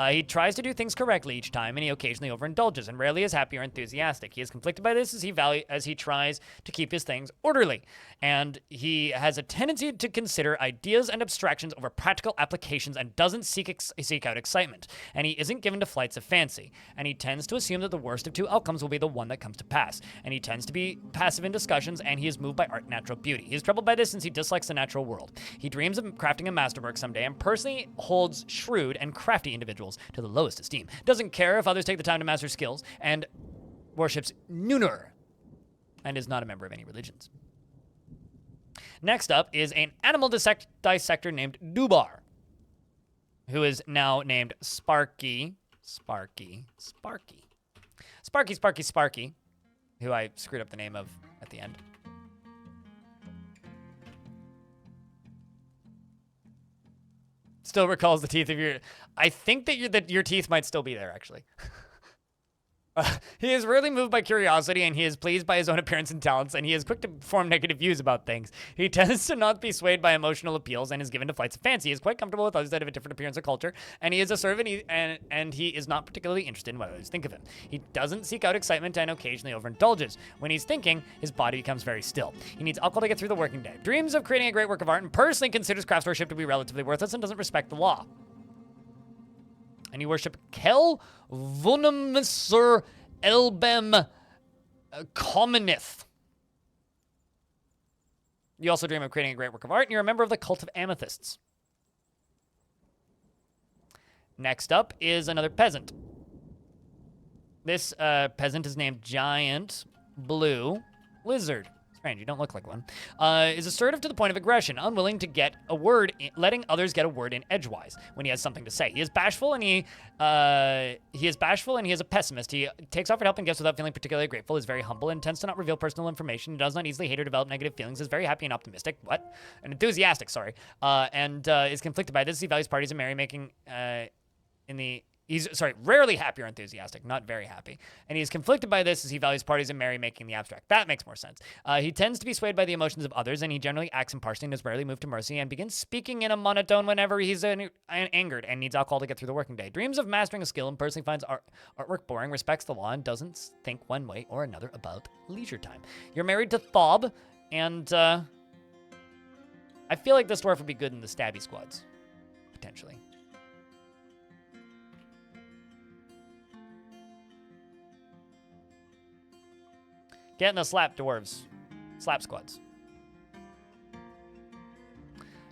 He tries to do things correctly each time, and he occasionally overindulges, and rarely is happy or enthusiastic. He is conflicted by this as he tries to keep his things orderly, and he has a tendency to consider ideas and abstractions over practical applications and doesn't seek out excitement, and he isn't given to flights of fancy, and he tends to assume that the worst of two outcomes will be the one that comes to pass, and he tends to be passive in discussions, and he is moved by art and natural beauty. He is troubled by this since he dislikes the natural world. He dreams of crafting a masterwork someday and personally holds shrewd and crafty individuals to the lowest esteem, doesn't care if others take the time to master skills, and worships Nunur, and is not a member of any religions. Next up is an animal dissector named Dubar, who is now named Sparky, who I screwed up the name of at the end. Still recalls the teeth of your... I think that your teeth might still be there, actually. He is rarely moved by curiosity, and he is pleased by his own appearance and talents, and he is quick to form negative views about things. He tends to not be swayed by emotional appeals and is given to flights of fancy. He is quite comfortable with others that have a different appearance or culture, and he is a servant, and he is not particularly interested in what others think of him. He doesn't seek out excitement and occasionally overindulges. When he's thinking, his body becomes very still. He needs alcohol to get through the working day. Dreams of creating a great work of art and personally considers craftsmanship to be relatively worthless and doesn't respect the law. And you worship Kel Vunamsur Elbem Commonith. You also dream of creating a great work of art, and you're a member of the Cult of Amethysts. Next up is another peasant. This peasant is named Giant Blue Lizard. Strange, you don't look like one. Is assertive to the point of aggression, unwilling to get a word in, letting others get a word in edgewise when he has something to say. He is bashful and he is a pessimist. He takes offered help and gifts without feeling particularly grateful. Is very humble and tends to not reveal personal information. Does not easily hate or develop negative feelings. Is very happy and optimistic. And enthusiastic. Sorry. Is conflicted by this. He values parties and merrymaking. Rarely happy or enthusiastic, not very happy. And he's conflicted by this as he values parties and merrymaking the abstract. That makes more sense. He tends to be swayed by the emotions of others, and he generally acts impartially and is rarely moved to mercy and begins speaking in a monotone whenever he's angered and needs alcohol to get through the working day. Dreams of mastering a skill and personally finds artwork boring, respects the law, and doesn't think one way or another about leisure time. You're married to Thob, and I feel like this dwarf would be good in the stabby squads, potentially. Get in the slap dwarves. Slap squads.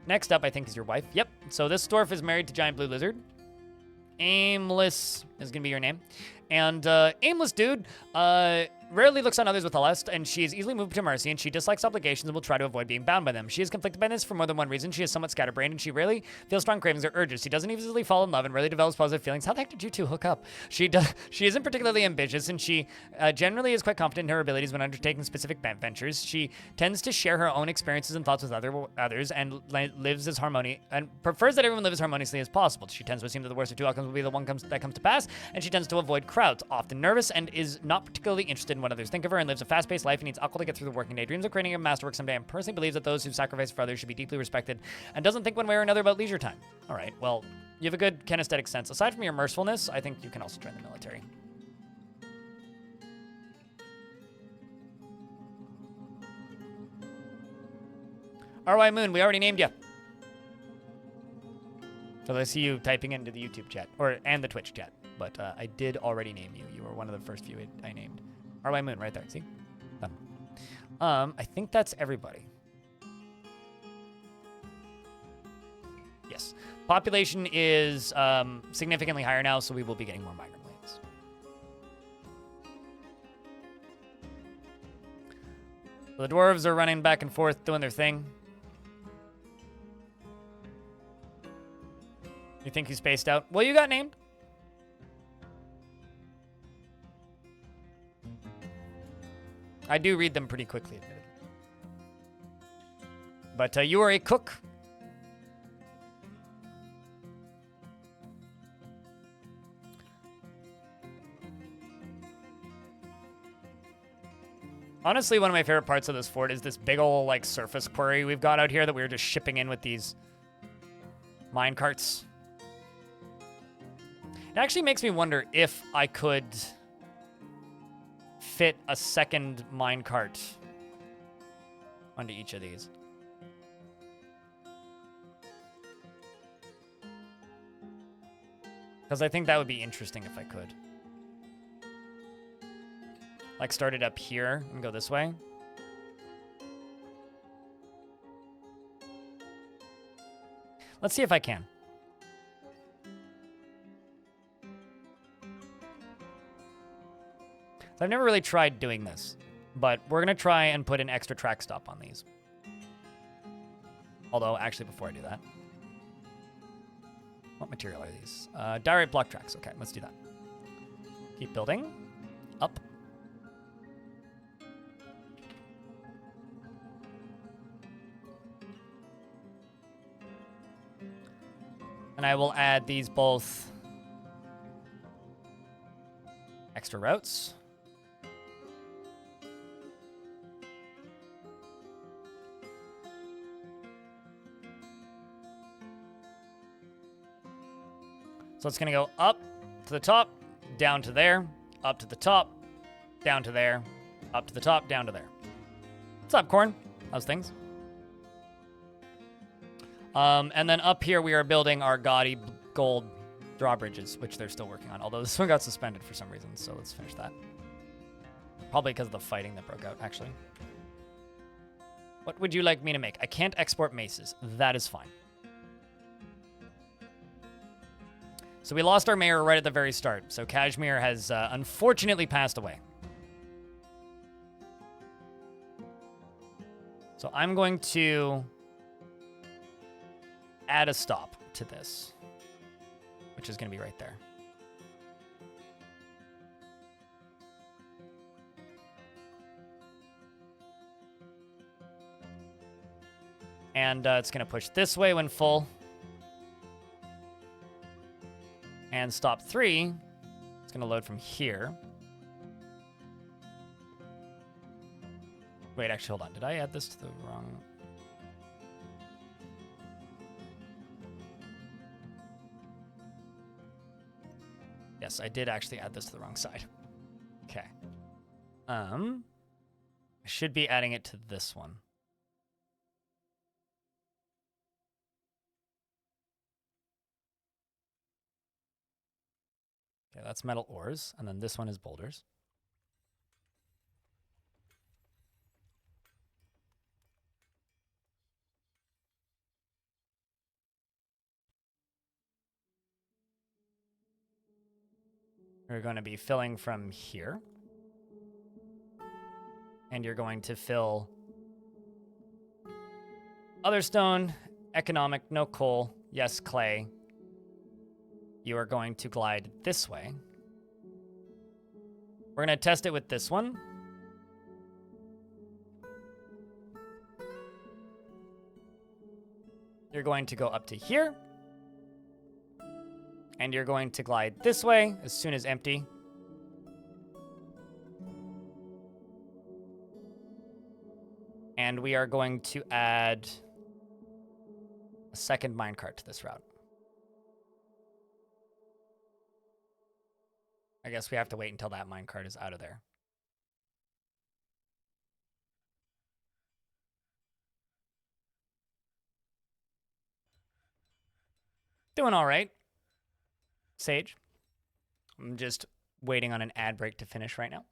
Next up, I think, is your wife. Yep. So this dwarf is married to Giant Blue Lizard. Aimless is going to be your name. And aimless dude rarely looks on others with a lust, and she is easily moved to mercy, and she dislikes obligations and will try to avoid being bound by them. She is conflicted by this for more than one reason. She is somewhat scatterbrained, and she rarely feels strong cravings or urges. She doesn't easily fall in love and rarely develops positive feelings. How the heck did you two hook up? She isn't particularly ambitious, and she generally is quite confident in her abilities when undertaking specific ventures. She tends to share her own experiences and thoughts with others, and lives as prefers that everyone live as harmoniously as possible. She tends to assume that the worst of two outcomes will be the one that comes to pass, and she tends to avoid crowds, often nervous, and is not particularly interested in what others think of her, and lives a fast-paced life and needs alcohol to get through the working day. Dreams of creating a masterwork someday, and personally believes that those who sacrifice for others should be deeply respected, and doesn't think one way or another about leisure time. All right, well, you have a good kinesthetic sense. Aside from your mercifulness, I think you can also join the military. RY Moon, we already named you. So I see you typing into the YouTube chat, and the Twitch chat. But I did already name you. You were one of the first few I named. RY Moon, right there. See? Done. I think that's everybody. Yes. Population is significantly higher now, so we will be getting more migrant lanes. So the dwarves are running back and forth, doing their thing. You think you spaced out? Well, you got named. I do read them pretty quickly, admittedly. But you are a cook. Honestly, one of my favorite parts of this fort is this big ol' like surface quarry we've got out here that we were just shipping in with these minecarts. It actually makes me wonder if I could fit a second minecart onto each of these. Because I think that would be interesting if I could. Like start it up here and go this way. Let's see if I can. So I've never really tried doing this, but we're going to try and put an extra track stop on these. Although, actually, before I do that, what material are these? Diorite block tracks. Okay, let's do that. Keep building. Up. And I will add these both extra routes. So it's going to go up to the top, down to there, up to the top, down to there, up to the top, down to there. What's up, Corn? How's things? And then up here, we are building our gaudy gold drawbridges, which they're still working on, although this one got suspended for some reason, so let's finish that. Probably because of the fighting that broke out, actually. What would you like me to make? I can't export maces. That is fine. So we lost our mayor right at the very start. So Kashmir has unfortunately passed away. So I'm going to add a stop to this, which is going to be right there. And it's going to push this way when full. And stop 3, it's going to load from here. Wait, actually, hold on. Did I add this to the wrong... Yes, I did actually add this to the wrong side. Okay. I should be adding it to this one. Okay, that's metal ores, and then this one is boulders. We're going to be filling from here. And you're going to fill other stone, economic, no coal, yes, clay. You are going to glide this way. We're going to test it with this one. You're going to go up to here. And you're going to glide this way as soon as empty. And we are going to add a second minecart to this route. I guess we have to wait until that minecart is out of there. Doing all right. Sage. I'm just waiting on an ad break to finish right now.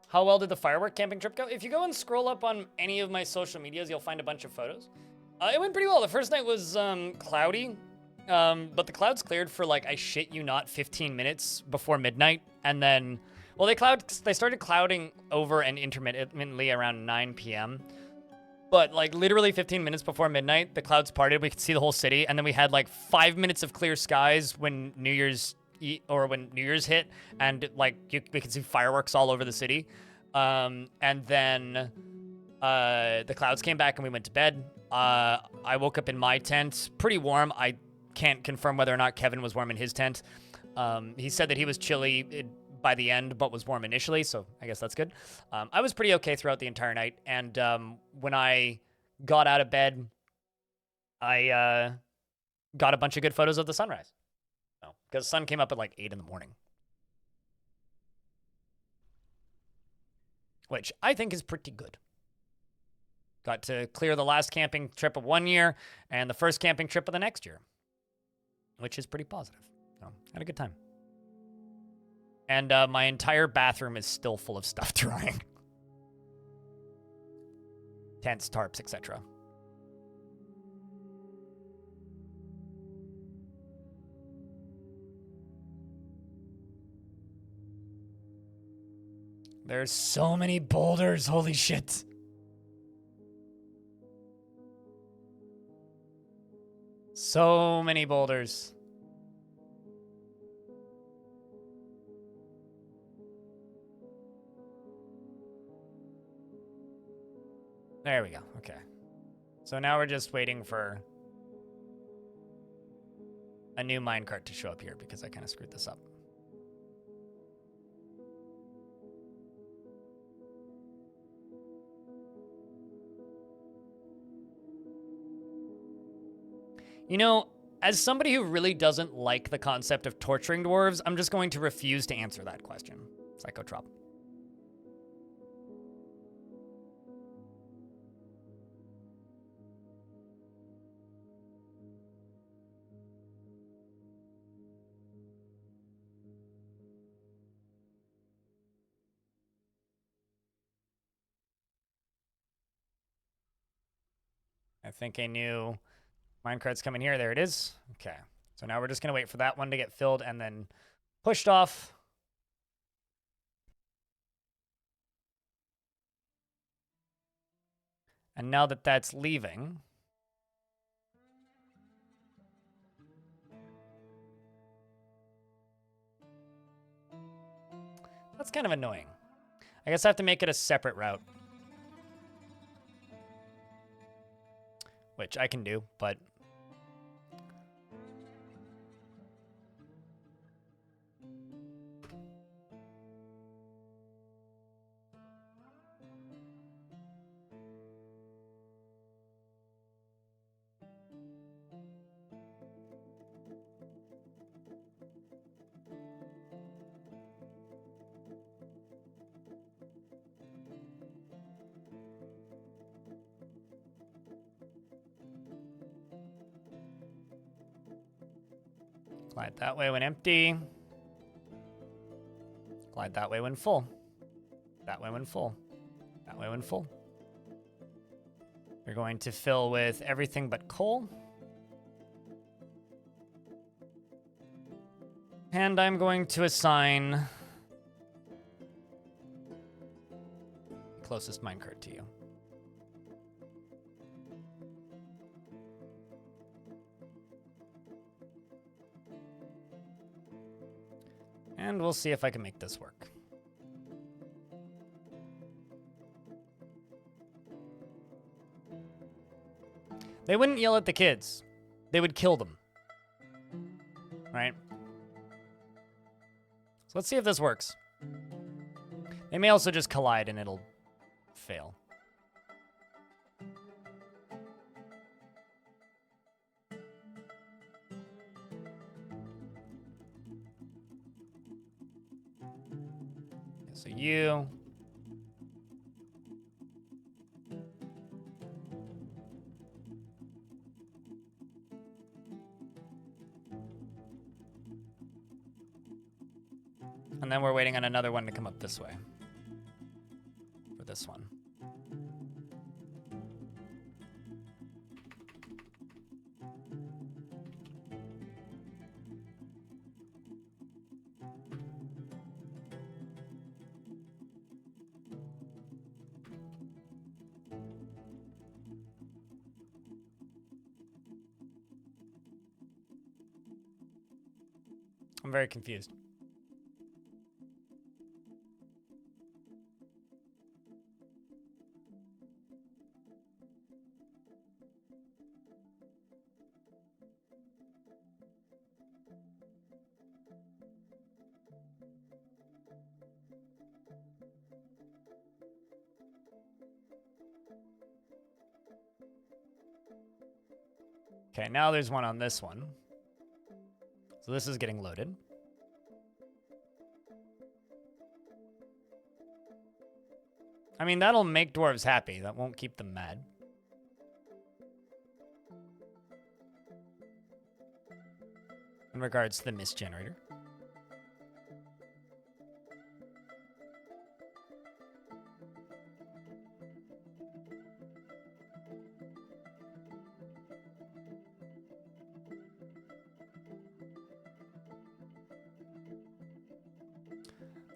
How well did the firework camping trip go? If you go and scroll up on any of my social medias, you'll find a bunch of photos. It went pretty well. The first night was cloudy, but the clouds cleared for, like, I shit you not, 15 minutes before midnight. And then, well, they started clouding over and intermittently around 9 p.m. But, like, literally 15 minutes before midnight, the clouds parted. We could see the whole city. And then we had, like, 5 minutes of clear skies when New Year's hit. And, like, we could see fireworks all over the city. And then the clouds came back and we went to bed. I woke up in my tent, pretty warm. I can't confirm whether or not Kevin was warm in his tent. He said that he was chilly by the end, but was warm initially, so I guess that's good. I was pretty okay throughout the entire night, and when I got out of bed, I got a bunch of good photos of the sunrise. Because the sun came up at like 8 in the morning. Which I think is pretty good. Got to clear the last camping trip of 1 year and the first camping trip of the next year. Which is pretty positive. So, had a good time. And my entire bathroom is still full of stuff drying. Tents, tarps, etc. There's so many boulders, holy shit. So many boulders. There we go, okay. So now we're just waiting for a new minecart to show up here because I kind of screwed this up. You know, as somebody who really doesn't like the concept of torturing dwarves, I'm just going to refuse to answer that question. Psychotrop. I think a new minecart's coming here. There it is. Okay. So now we're just going to wait for that one to get filled and then pushed off. And now that that's leaving, that's kind of annoying. I guess I have to make it a separate route. Which I can do, but... Glide that way when empty. Glide that way when full. That way when full. That way when full. We're going to fill with everything but coal. And I'm going to assign closest minecart to you. And we'll see if I can make this work. They wouldn't yell at the kids. They would kill them. Right? So let's see if this works. They may also just collide and it'll fail. So you... And then we're waiting on another one to come up this way. For this one. I'm very confused. Okay, now there's one on this one. So this is getting loaded. I mean, that'll make dwarves happy. That won't keep them mad. In regards to the mist generator.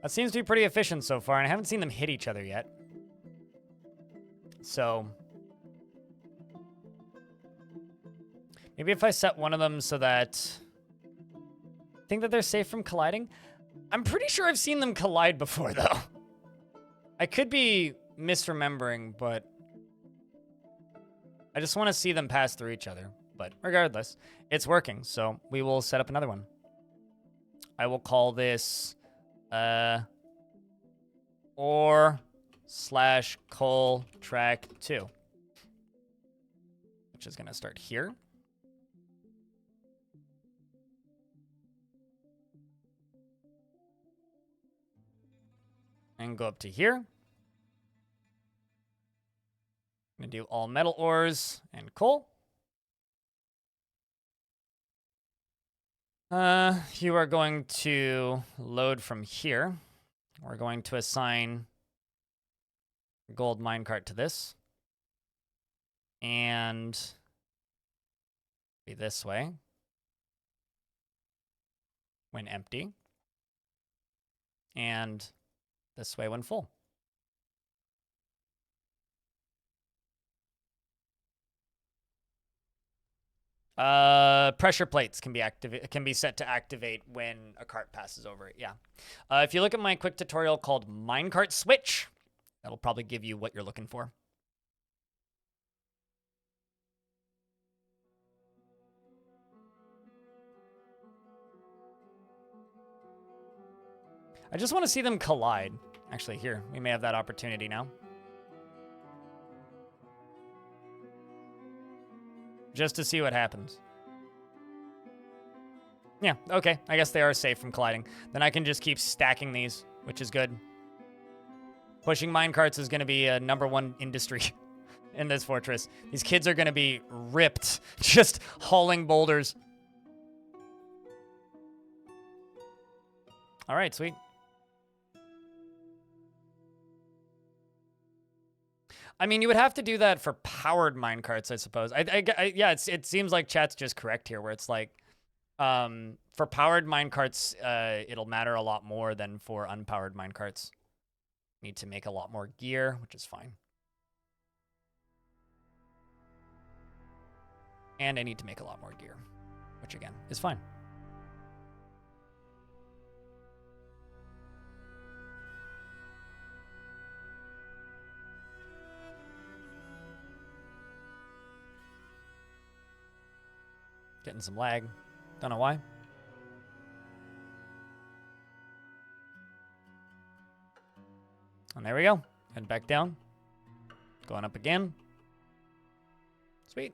That seems to be pretty efficient so far, and I haven't seen them hit each other yet. So... maybe if I set one of them so that... I think that they're safe from colliding. I'm pretty sure I've seen them collide before, though. I could be misremembering, but... I just want to see them pass through each other. But regardless, it's working, so we will set up another one. I will call this... /coal track 2, which is going to start here. And go up to here. I'm going to do all metal ores and coal. You are going to load from here. We're going to assign gold minecart to this. And be this way when empty. And this way when full. Pressure plates can be set to activate when a cart passes over it. Yeah. If you look at my quick tutorial called Minecart Switch, that'll probably give you what you're looking for. I just want to see them collide. Actually, here, we may have that opportunity now. Just to see what happens. Yeah, okay. I guess they are safe from colliding. Then I can just keep stacking these, which is good. Pushing minecarts is going to be a #1 industry in this fortress. These kids are going to be ripped, just hauling boulders. All right, sweet. I mean, you would have to do that for powered minecarts, I suppose. Yeah, it seems like chat's just correct here, where it's like, for powered minecarts, it'll matter a lot more than for unpowered minecarts. Need to make a lot more gear, which is fine. And I need to make a lot more gear, which again is fine. Getting some lag. Don't know why. And there we go. Head back down. Going up again. Sweet.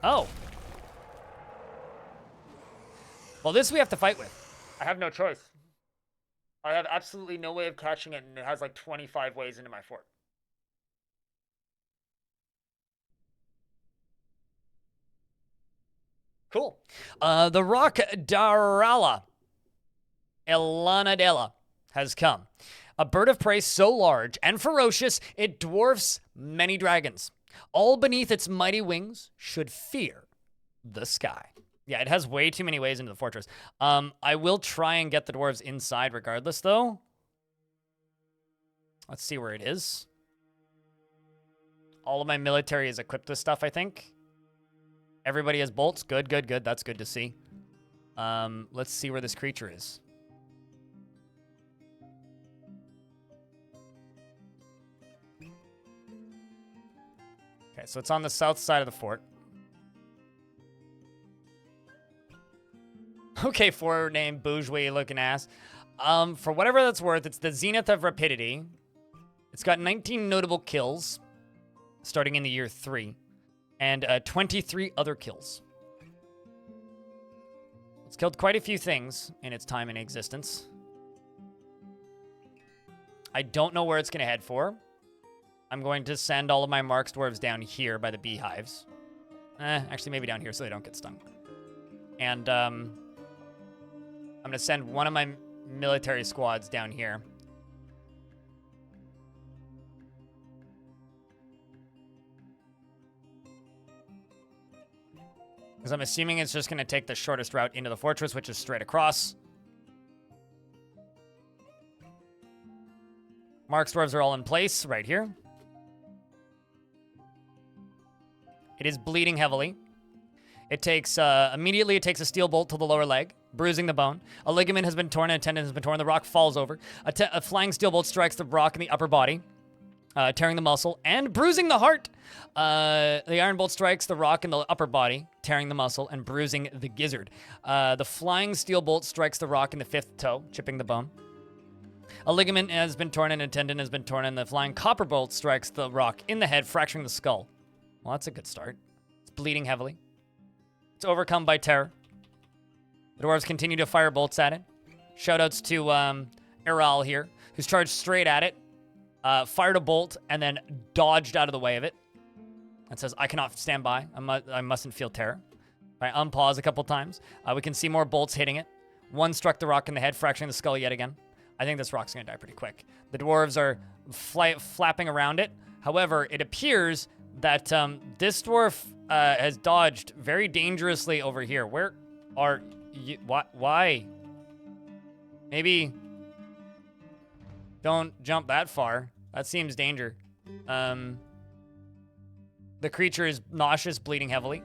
Oh. Well, this we have to fight with. I have no choice. I have absolutely no way of catching it, and it has like 25 ways into my fort. Cool. The rock Darala Elanadella has come. A bird of prey so large and ferocious, it dwarfs many dragons. All beneath its mighty wings should fear the sky. Yeah, it has way too many ways into the fortress. I will try and get the dwarves inside regardless, though. Let's see where it is. All of my military is equipped with stuff, I think. Everybody has bolts. Good, good, good. That's good to see. Let's see where this creature is. Okay, so it's on the south side of the fort. Okay, forward name, bourgeois looking ass. For whatever that's worth, it's the Zenith of Rapidity. It's got 19 notable kills, starting in the year 3. And 23 other kills. It's killed quite a few things in its time in existence. I don't know where it's going to head for. I'm going to send all of my Marks dwarves down here by the beehives. Actually, maybe down here so they don't get stung. And I'm going to send one of my military squads down here. Because I'm assuming it's just going to take the shortest route into the fortress, which is straight across. Marks dwarves are all in place right here. It is bleeding heavily. It takes, immediately it takes a steel bolt to the lower leg, bruising the bone. A ligament has been torn and a tendon has been torn. The rock falls over. A flying steel bolt strikes the rock in the upper body, tearing the muscle and bruising the heart. The iron bolt strikes the rock in the upper body, tearing the muscle and bruising the gizzard. The flying steel bolt strikes the rock in the 5th toe, chipping the bone. A ligament has been torn and a tendon has been torn, and the flying copper bolt strikes the rock in the head, fracturing the skull. Well, that's a good start. It's bleeding heavily. It's overcome by terror. The dwarves continue to fire bolts at it. Shoutouts to Eral here, who's charged straight at it, fired a bolt, and then dodged out of the way of it. And says, I cannot stand by. I mustn't feel terror. I unpause a couple times. We can see more bolts hitting it. One struck the rock in the head, fracturing the skull yet again. I think this rock's going to die pretty quick. The dwarves are flapping around it, However, it appears that this dwarf has dodged very dangerously over here. Where are you? Why? Maybe don't jump that far. That seems danger. The creature is nauseous, bleeding heavily.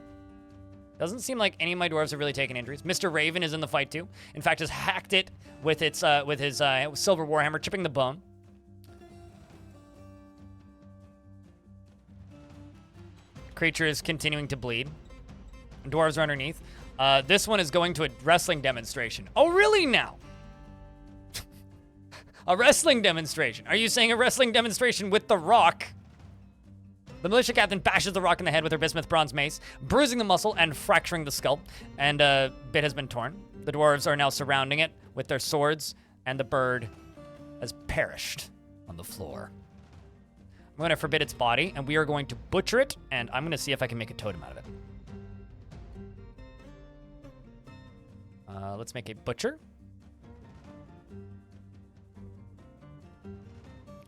Doesn't seem like any of my dwarves have really taken injuries. Mr. Raven is in the fight too. In fact, has hacked it with its with his silver warhammer, chipping the bone. Creature is continuing to bleed. Dwarves are underneath. This one is going to a wrestling demonstration. Oh, really now? A wrestling demonstration. Are you saying a wrestling demonstration with the rock? The militia captain bashes the rock in the head with her bismuth bronze mace, bruising the muscle and fracturing the skull, and a bit has been torn. The dwarves are now surrounding it with their swords, and the bird has perished on the floor. I'm going to forbid its body, and we are going to butcher it, and I'm going to see if I can make a totem out of it. Let's make a butcher.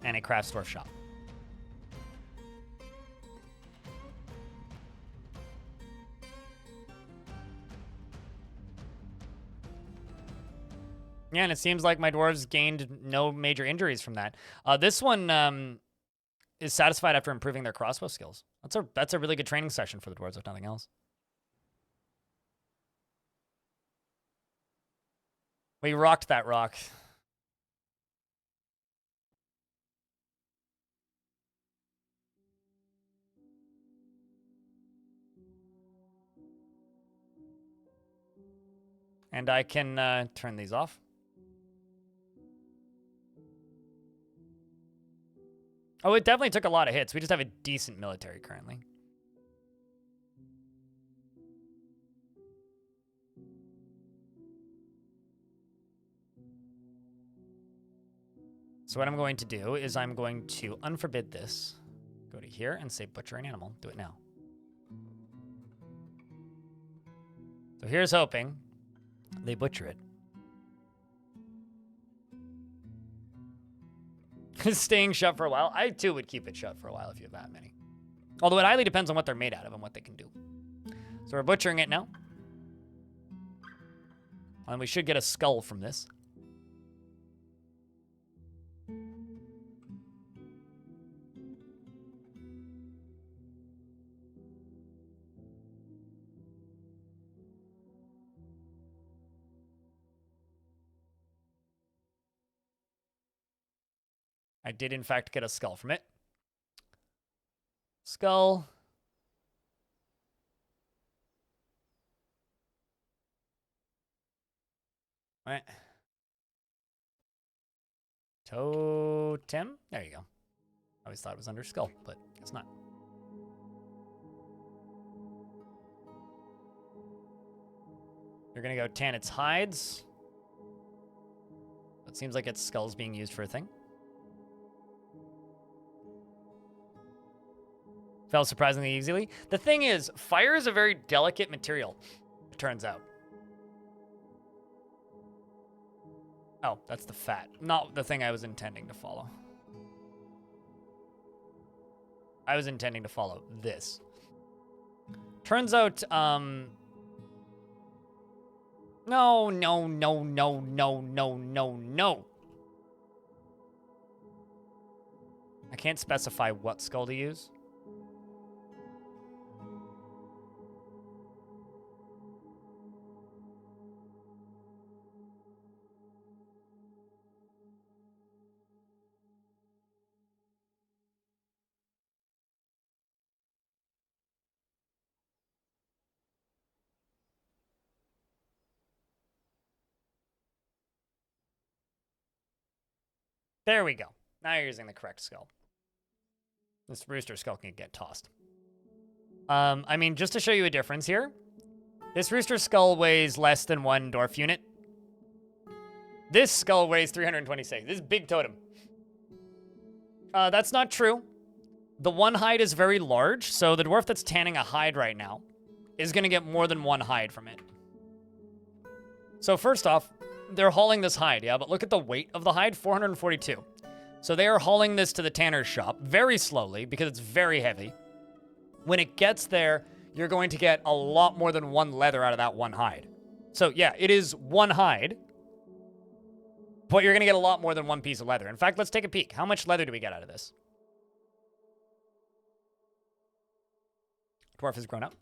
And a craft store shop. Yeah, and it seems like my dwarves gained no major injuries from that. This one is satisfied after improving their crossbow skills. That's a really good training session for the dwarves, if nothing else. We rocked that rock. And I can turn these off. Oh, it definitely took a lot of hits. We just have a decent military currently. So what I'm going to do is I'm going to unforbid this. Go to here and say butcher an animal. Do it now. So here's hoping they butcher it. Staying shut for a while. I too would keep it shut for a while if you have that many. Although it highly depends on what they're made out of and what they can do. So we're butchering it now. And we should get a skull from this. I did, in fact, get a skull from it. Skull. All right. Totem. There you go. I always thought it was under skull, but it's not. You're going to go tan its hides. It seems like its skull's being used for a thing. Fell surprisingly easily. The thing is, fire is a very delicate material, it turns out. Oh, that's the fat. Not the thing I was intending to follow. I was intending to follow this. Turns out, no. I can't specify what skull to use. There we go. Now you're using the correct skull. This rooster skull can get tossed. I mean, just to show you a difference here, this rooster skull weighs less than 1 dwarf unit. This skull weighs 326. This is big totem. That's not true. The one hide is very large, so the dwarf that's tanning a hide right now is going to get more than 1 hide from it. So first off, they're hauling this hide, yeah, but look at the weight of the hide, 442. So they are hauling this to the tanner's shop very slowly because it's very heavy. When it gets there, you're going to get a lot more than one leather out of that one hide. So yeah, it is one hide, but you're going to get a lot more than one piece of leather. In fact, let's take a peek. How much leather do we get out of this? Dwarf has grown up.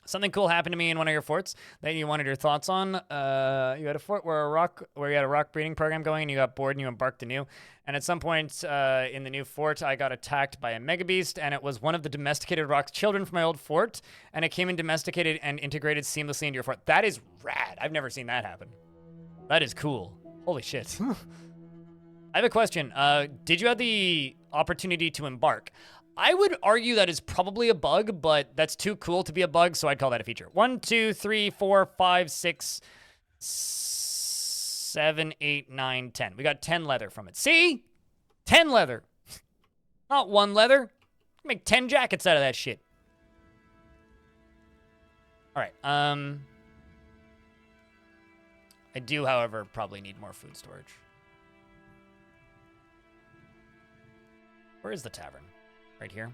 Something cool happened to me in one of your forts that you wanted your thoughts on. You had a fort where you had a rock breeding program going, and you got bored and you embarked anew. And at some point in the new fort, I got attacked by a mega beast, and it was one of the domesticated rock children from my old fort, and it came and domesticated and integrated seamlessly into your fort. That is rad. I've never seen that happen. That is cool. Holy shit. I have a question. Did you have the opportunity to embark? I would argue that is probably a bug, but that's too cool to be a bug, so I'd call that a feature. 1, 2, 3, 4, 5, 6, 7, 8, 9, 10. We got 10 leather from it. See? 10 leather. Not 1 leather. Make 10 jackets out of that shit. All right. I do, however, probably need more food storage. Where is the tavern? Right here.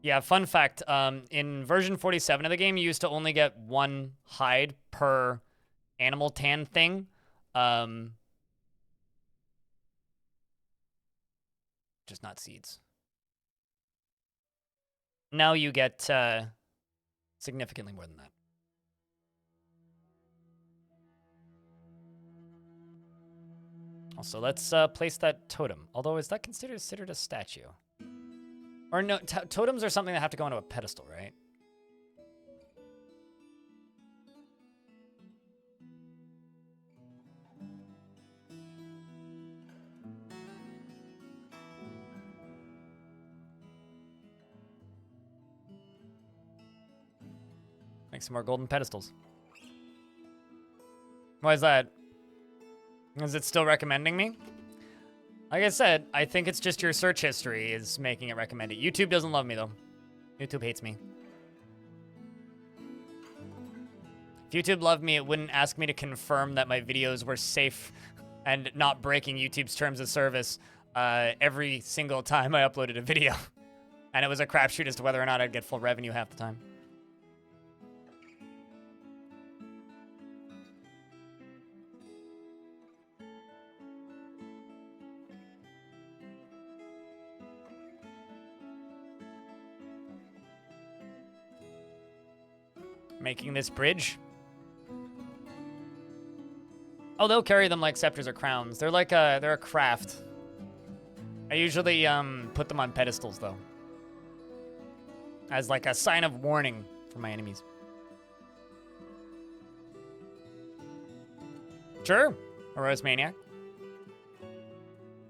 Yeah, fun fact, in version 47 of the game, you used to only get 1 hide per animal tan thing. Just not seeds. Now you get significantly more than that. Also, let's place that totem. Although, is that considered a statue? Or no, totems are something that have to go onto a pedestal, right? Make some more golden pedestals. Why is that? Is it still recommending me? Like I said, I think it's just your search history is making it recommend it. YouTube doesn't love me, though. YouTube hates me. If YouTube loved me, it wouldn't ask me to confirm that my videos were safe and not breaking YouTube's terms of service every single time I uploaded a video. And it was a crapshoot as to whether or not I'd get full revenue half the time. Making this bridge. Oh, they'll carry them like scepters or crowns. They're like they're a craft. I usually put them on pedestals though, as like a sign of warning for my enemies. Sure, Aurora Maniac.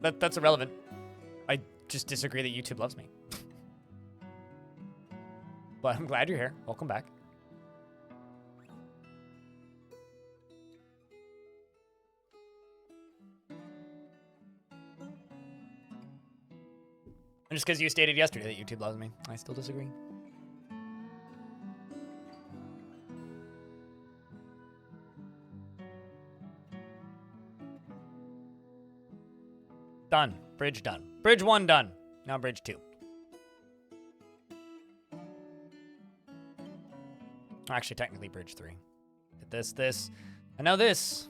That's irrelevant. I just disagree that YouTube loves me. But I'm glad you're here. Welcome back. And just because you stated yesterday that YouTube loves me, I still disagree. Done. Bridge done. Bridge 1 done. Now bridge 2. Actually, technically bridge 3. Did this, and now this.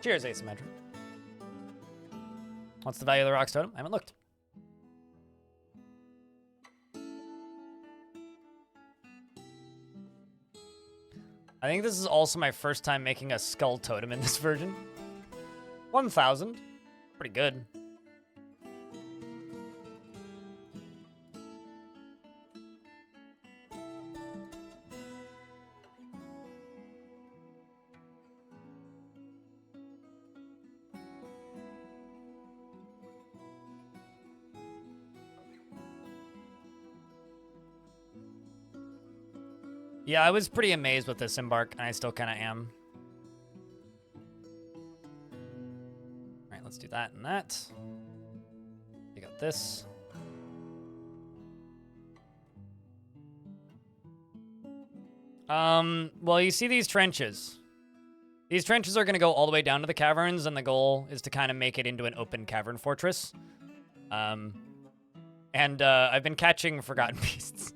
Cheers, asymmetric. What's the value of the rocks totem? I haven't looked. I think this is also my first time making a skull totem in this version. 1,000. Pretty good. Yeah, I was pretty amazed with this embark, and I still kind of am. let's do that and that. We got this. Well, you see these trenches. These trenches are going to go all the way down to the caverns, and the goal is to kind of make it into an open cavern fortress. I've been catching forgotten beasts.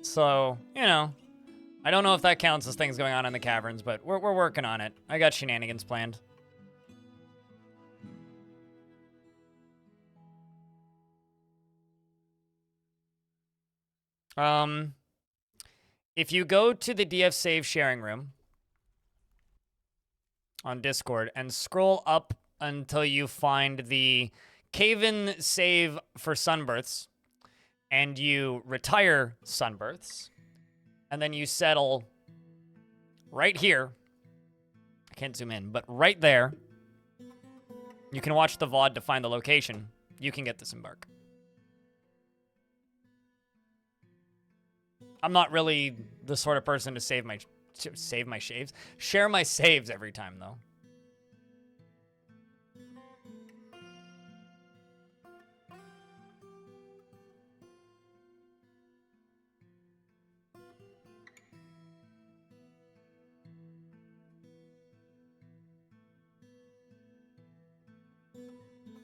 So, you know, I don't know if that counts as things going on in the caverns, but we're working on it. I got shenanigans planned. If you go to the DF Save sharing room on Discord and scroll up until you find the Cave-in save for Sunbirths, and you retire Sunbirths, and then you settle right here. I can't zoom in, but right there, you can watch the VOD to find the location. You can get this embark. I'm not really the sort of person to share my saves every time, though.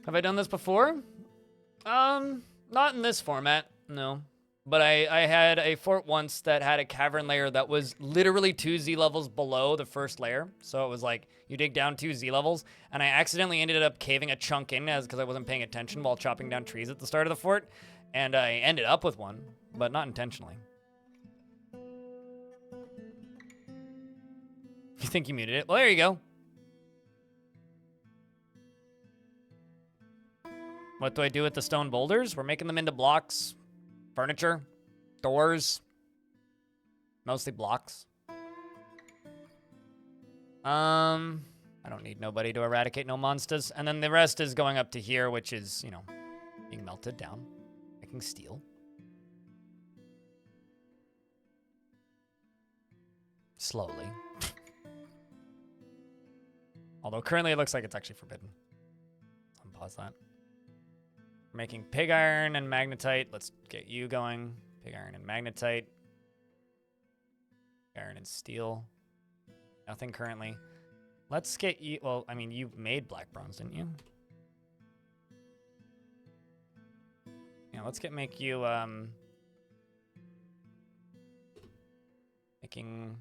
Have I done this before? Not in this format, no. But I had a fort once that had a cavern layer that was literally 2 Z levels below the first layer. So it was like, you dig down 2 Z levels, and I accidentally ended up caving a chunk in because I wasn't paying attention while chopping down trees at the start of the fort. And I ended up with one, but not intentionally. You think you muted it? Well, there you go. What do I do with the stone boulders? We're making them into blocks. Furniture, doors, mostly blocks. I don't need nobody to eradicate no monsters. And then the rest is going up to here, which is, you know, being melted down, making steel. Slowly. Although currently it looks like it's actually forbidden. Unpause that. Making pig iron and magnetite. Let's get you going. Pig iron and magnetite. Iron and steel. Nothing currently. Let's get you... Well, I mean, you made black bronze, didn't you? Yeah, let's make you, making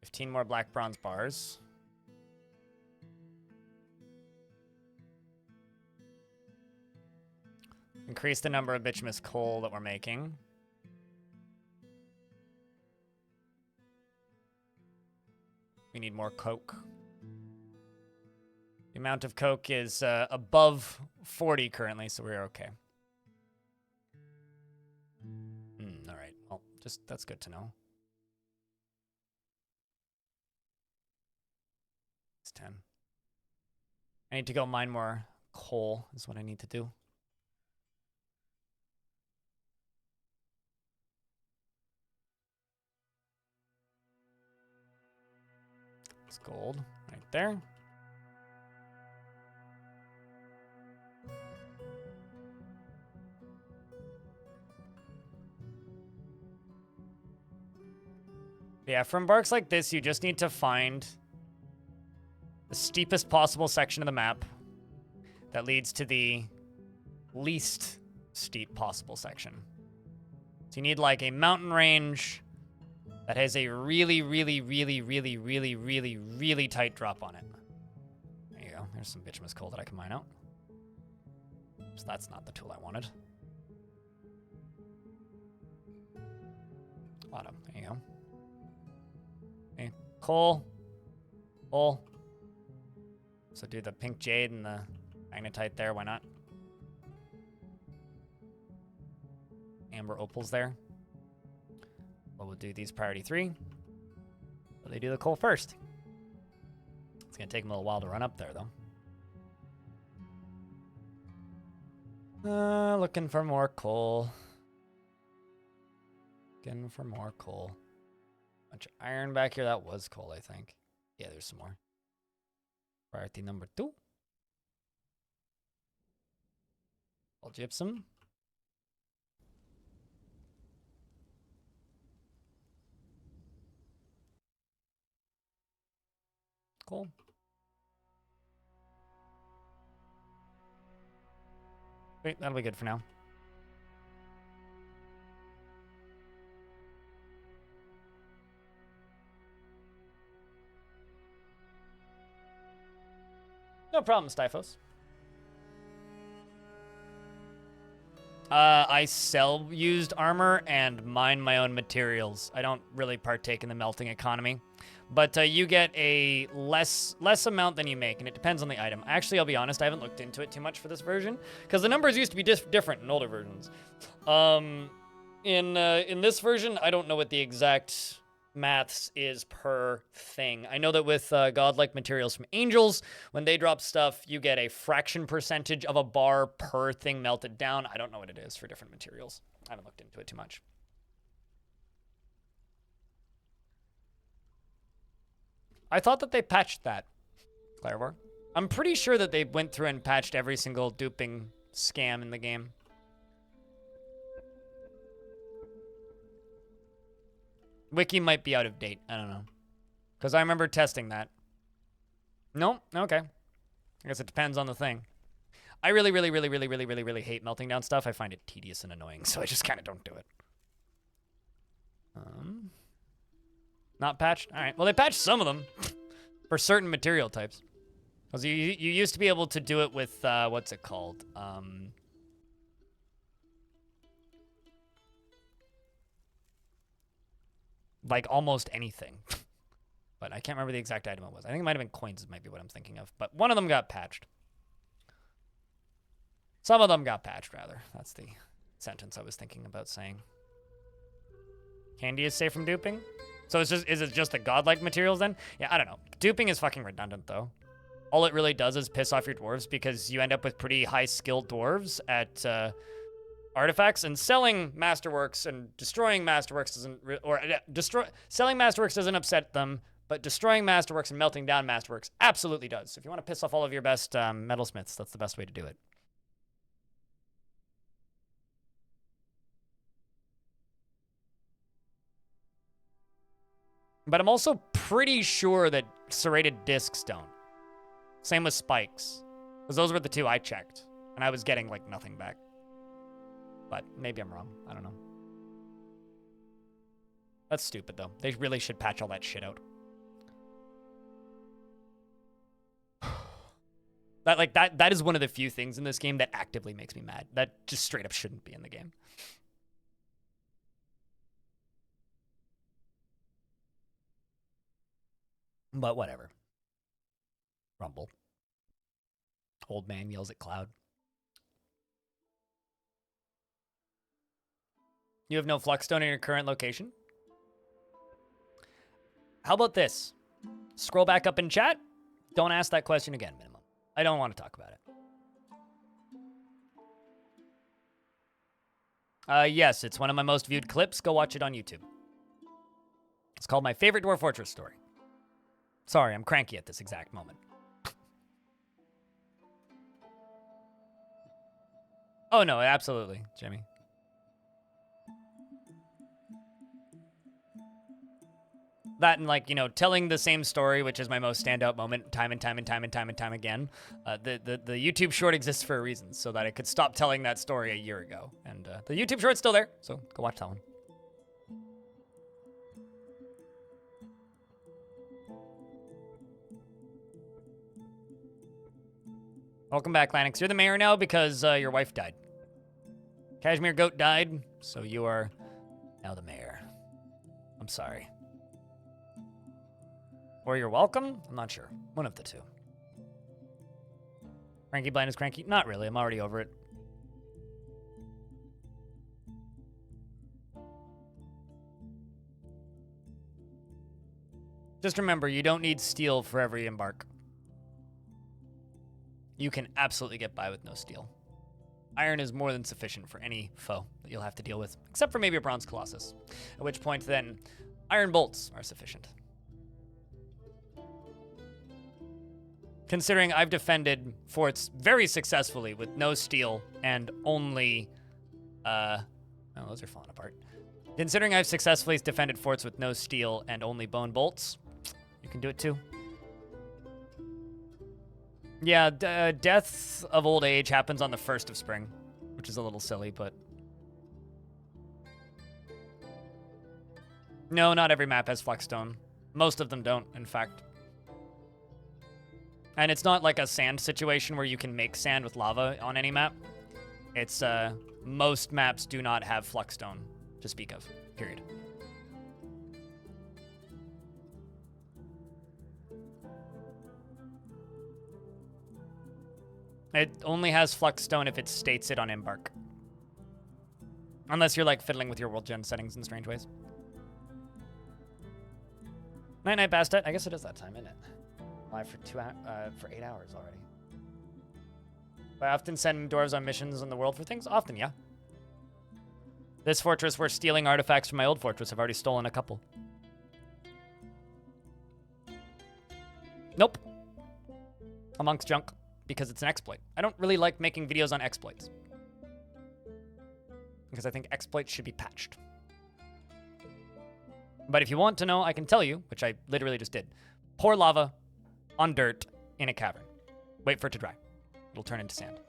15 more black bronze bars. Increase the number of bituminous coal that we're making. We need more coke. The amount of coke is above 40 currently, so we're okay. All right. Well, that's good to know. It's 10. I need to go mine more coal is what I need to do. Gold right there. Yeah, from barks like this, you just need to find the steepest possible section of the map that leads to the least steep possible section. So you need like a mountain range that has a really, really, really, really, really, really, really tight drop on it. There you go. There's some bituminous coal that I can mine out. So that's not the tool I wanted. Autumn. There you go. Okay. Coal. Coal. So do the pink jade and the magnetite there. Why not? Amber opals there. Well, we'll do these priority 3. But they do the coal first. It's going to take them a little while to run up there, though. Looking for more coal. Looking for more coal. Bunch of iron back here. That was coal, I think. Yeah, there's some more. Priority number 2. All gypsum. Cool. Wait, that'll be good for now. No problem, Stifos. I sell used armor and mine my own materials. I don't really partake in the melting economy. But you get a less amount than you make, and it depends on the item. Actually, I'll be honest, I haven't looked into it too much for this version, because the numbers used to be different in older versions. In this version, I don't know what the exact maths is per thing. I know that with godlike materials from angels, when they drop stuff, you get a fraction percentage of a bar per thing melted down. I don't know what it is for different materials. I haven't looked into it too much. I thought that they patched that, Clarivore. I'm pretty sure that they went through and patched every single duping scam in the game. Wiki might be out of date. I don't know. Because I remember testing that. Nope. Okay. I guess it depends on the thing. I really hate melting down stuff. I find it tedious and annoying, so I just kind of don't do it. Not patched? All right. Well, they patched some of them for certain material types. Because you used to be able to do it with, what's it called? Like almost anything. But I can't remember the exact item it was. I think it might have been coins, might be what I'm thinking of. But one of them got patched. Some of them got patched, rather. That's the sentence I was thinking about saying. Candy is safe from duping? So is it just the godlike materials then? Yeah, I don't know. Duping is fucking redundant, though. All it really does is piss off your dwarves because you end up with pretty high-skilled dwarves at artifacts, and selling masterworks and destroying masterworks selling masterworks doesn't upset them, but destroying masterworks and melting down masterworks absolutely does. So if you want to piss off all of your best metalsmiths, that's the best way to do it. But I'm also pretty sure that serrated discs don't. Same with spikes. Because those were the two I checked. And I was getting, like, nothing back. But maybe I'm wrong. I don't know. That's stupid, though. They really should patch all that shit out. That is one of the few things in this game that actively makes me mad. That just straight up shouldn't be in the game. But whatever. Rumble. Old man yells at cloud. You have no fluxstone in your current location? How about this? Scroll back up in chat. Don't ask that question again, minimum. I don't want to talk about it. Yes, it's one of my most viewed clips. Go watch it on YouTube. It's called My Favorite Dwarf Fortress Story. Sorry, I'm cranky at this exact moment. Oh, no, absolutely, Jimmy. That and, like, you know, telling the same story, which is my most standout moment time and time again. The YouTube short exists for a reason, so that I could stop telling that story a year ago. And the YouTube short's still there, so go watch that one. Welcome back, Lanix. You're the mayor now because your wife died. Cashmere Goat died, so you are now the mayor. I'm sorry. Or you're welcome? I'm not sure. One of the two. Cranky Blind is cranky? Not really. I'm already over it. Just remember, you don't need steel for every embark. You can absolutely get by with no steel. Iron is more than sufficient for any foe that you'll have to deal with, except for maybe a bronze colossus, at which point then iron bolts are sufficient. Considering I've defended forts very successfully with no steel and only, oh, those are falling apart. Considering I've successfully defended forts with no steel and only bone bolts, you can do it too. Yeah, death of old age happens on the 1st of spring, which is a little silly, but... No, not every map has flexstone. Most of them don't, in fact. And it's not like a sand situation where you can make sand with lava on any map. It's, most maps do not have flexstone to speak of, period. It only has flexstone if it states it on Embark. Unless you're, like, fiddling with your world gen settings in strange ways. Night-night, Bastet. I guess it is that time, isn't it? Live for 8 hours already. I often send dwarves on missions in the world for things? Often, yeah. This fortress, we're stealing artifacts from my old fortress. I've already stolen a couple. Nope. Amongst junk, because it's an exploit. I don't really like making videos on exploits. Because I think exploits should be patched. But if you want to know, I can tell you, which I literally just did. Pour lava on dirt in a cavern. Wait for it to dry. It'll turn into sand.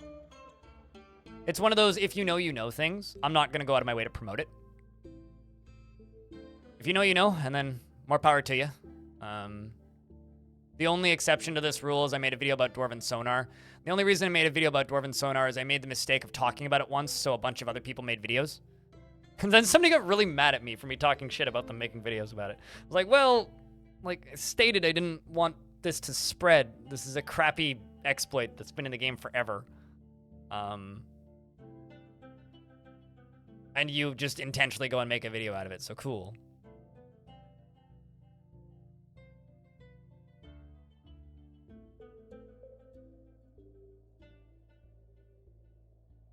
It's one of those if you know things. I'm not going to go out of my way to promote it. If you know, you know, and then more power to you. The only exception to this rule is I made a video about Dwarven Sonar. The only reason I made a video about Dwarven Sonar is I made the mistake of talking about it once, so a bunch of other people made videos. And then somebody got really mad at me for me talking shit about them making videos about it. I was like, well, like stated, I didn't want this to spread. This is a crappy exploit that's been in the game forever. And you just intentionally go and make a video out of it, so cool.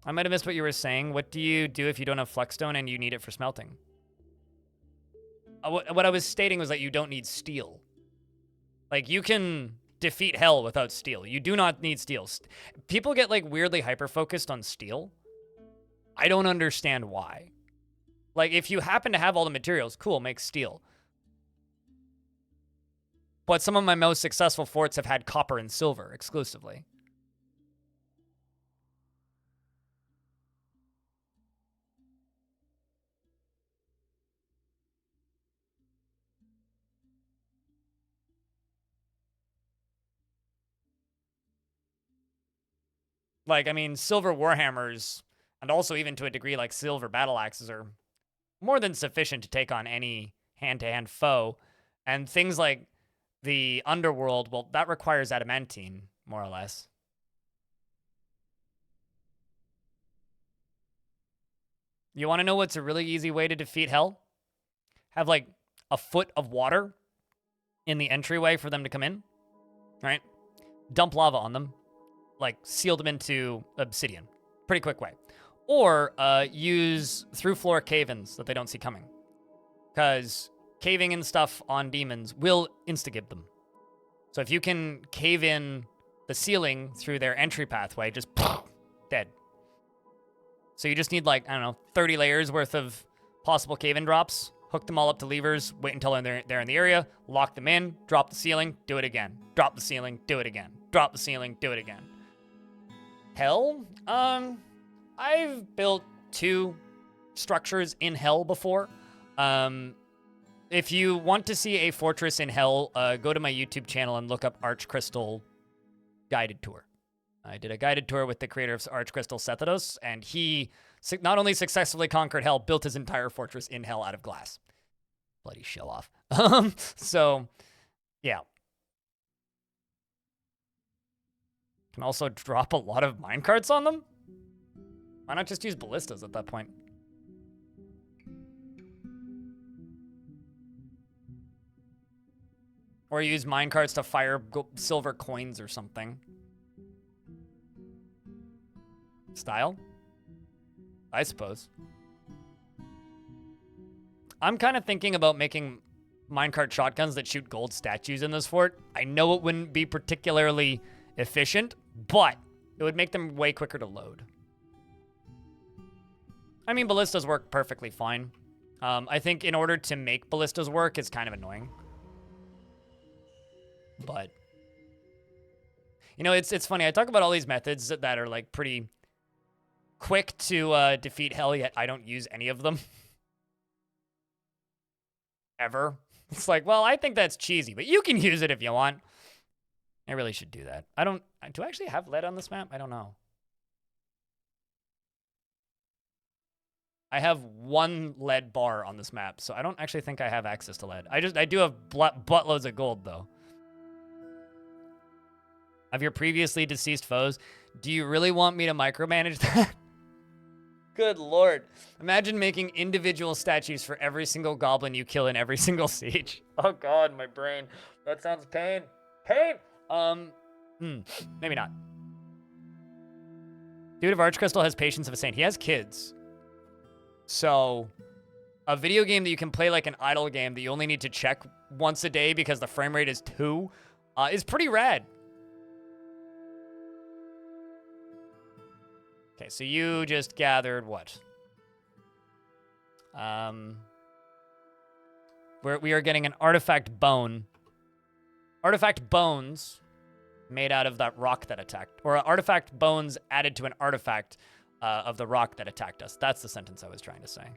I might have missed what you were saying. What do you do if you don't have flexstone and you need it for smelting? What I was stating was that you don't need steel. Like, you can defeat hell without steel. You do not need steel. People get, like, weirdly hyper-focused on steel. I don't understand why. Like, if you happen to have all the materials, cool, make steel. But some of my most successful forts have had copper and silver exclusively. Like, I mean, silver warhammers, and also even to a degree like silver battle axes, are more than sufficient to take on any hand-to-hand foe. And things like the underworld, well, that requires adamantine, more or less. You want to know what's a really easy way to defeat hell? Have, like, a foot of water in the entryway for them to come in, right? Dump lava on them. Like, seal them into obsidian. Pretty quick way. Or use through-floor cave-ins that they don't see coming. Because caving in stuff on demons will insta-gib them. So if you can cave in the ceiling through their entry pathway, just dead. So you just need, like, I don't know, 30 layers worth of possible cave-in drops. Hook them all up to levers, wait until they're in the area, lock them in, drop the ceiling, do it again. Drop the ceiling, do it again. Drop the ceiling, do it again. Hell? I've built 2 structures in Hell before. If you want to see a fortress in Hell, go to my YouTube channel and look up Arch Crystal guided tour. I did a guided tour with the creator of Arch Crystal, Sethados, and he not only successfully conquered Hell, built his entire fortress in Hell out of glass. Bloody show off. So, yeah. Can also drop a lot of minecarts on them? Why not just use ballistas at that point? Or use minecarts to fire silver coins or something. Style? I suppose. I'm kind of thinking about making minecart shotguns that shoot gold statues in this fort. I know it wouldn't be particularly efficient, but it would make them way quicker to load. I mean, ballistas work perfectly fine. I think in order to make ballistas work, it's kind of annoying. But, you know, it's funny. I talk about all these methods that are, like, pretty quick to defeat hell, yet I don't use any of them. Ever. It's like, well, I think that's cheesy, but you can use it if you want. I really should do that. Do I actually have lead on this map? I don't know. I have 1 lead bar on this map, so I don't actually think I have access to lead. I do have buttloads of gold, though. Of your previously deceased foes, do you really want me to micromanage that? Good lord. Imagine making individual statues for every single goblin you kill in every single siege. Oh god, my brain. That sounds pain. Pain! Maybe not. Dude of Archcrystal has patience of a saint. He has kids. So, a video game that you can play like an idle game that you only need to check once a day because the frame rate is 2 is pretty rad. Okay, so you just gathered what? We are getting an artifact bone. Artifact bones made out of that rock that attacked. Or artifact bones added to an artifact of the rock that attacked us. That's the sentence I was trying to say.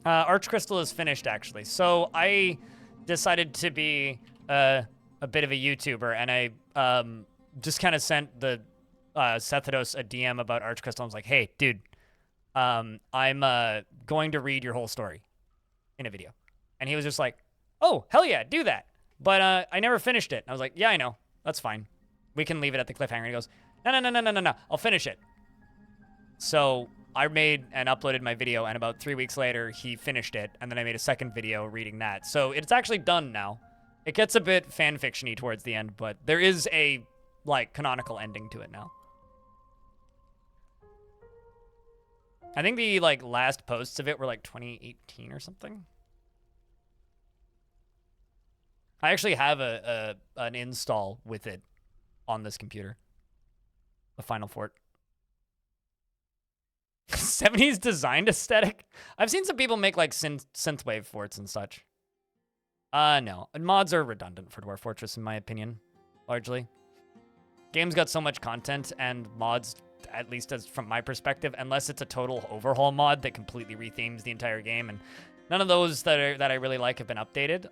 Archcrystal is finished, actually. So I decided to be a bit of a YouTuber, and I just kind of sent the Sethados a DM about Archcrystal. I was like, hey, dude, I'm going to read your whole story in a video. And he was just like, oh, hell yeah, do that. But I never finished it. And I was like, yeah, I know. That's fine. We can leave it at the cliffhanger. And he goes, no. I'll finish it. So I made and uploaded my video, and about 3 weeks later, he finished it, and then I made a second video reading that. So it's actually done now. It gets a bit fan-fiction-y towards the end, but there is a, like, canonical ending to it now. I think the, like, last posts of it were, like, 2018 or something. I actually have an install with it on this computer. The Final Fort. 70s designed aesthetic? I've seen some people make like synthwave forts and such. No. Mods are redundant for Dwarf Fortress in my opinion, largely. Game's got so much content and mods, at least as from my perspective, unless it's a total overhaul mod that completely rethemes the entire game, and none of those that I really like have been updated.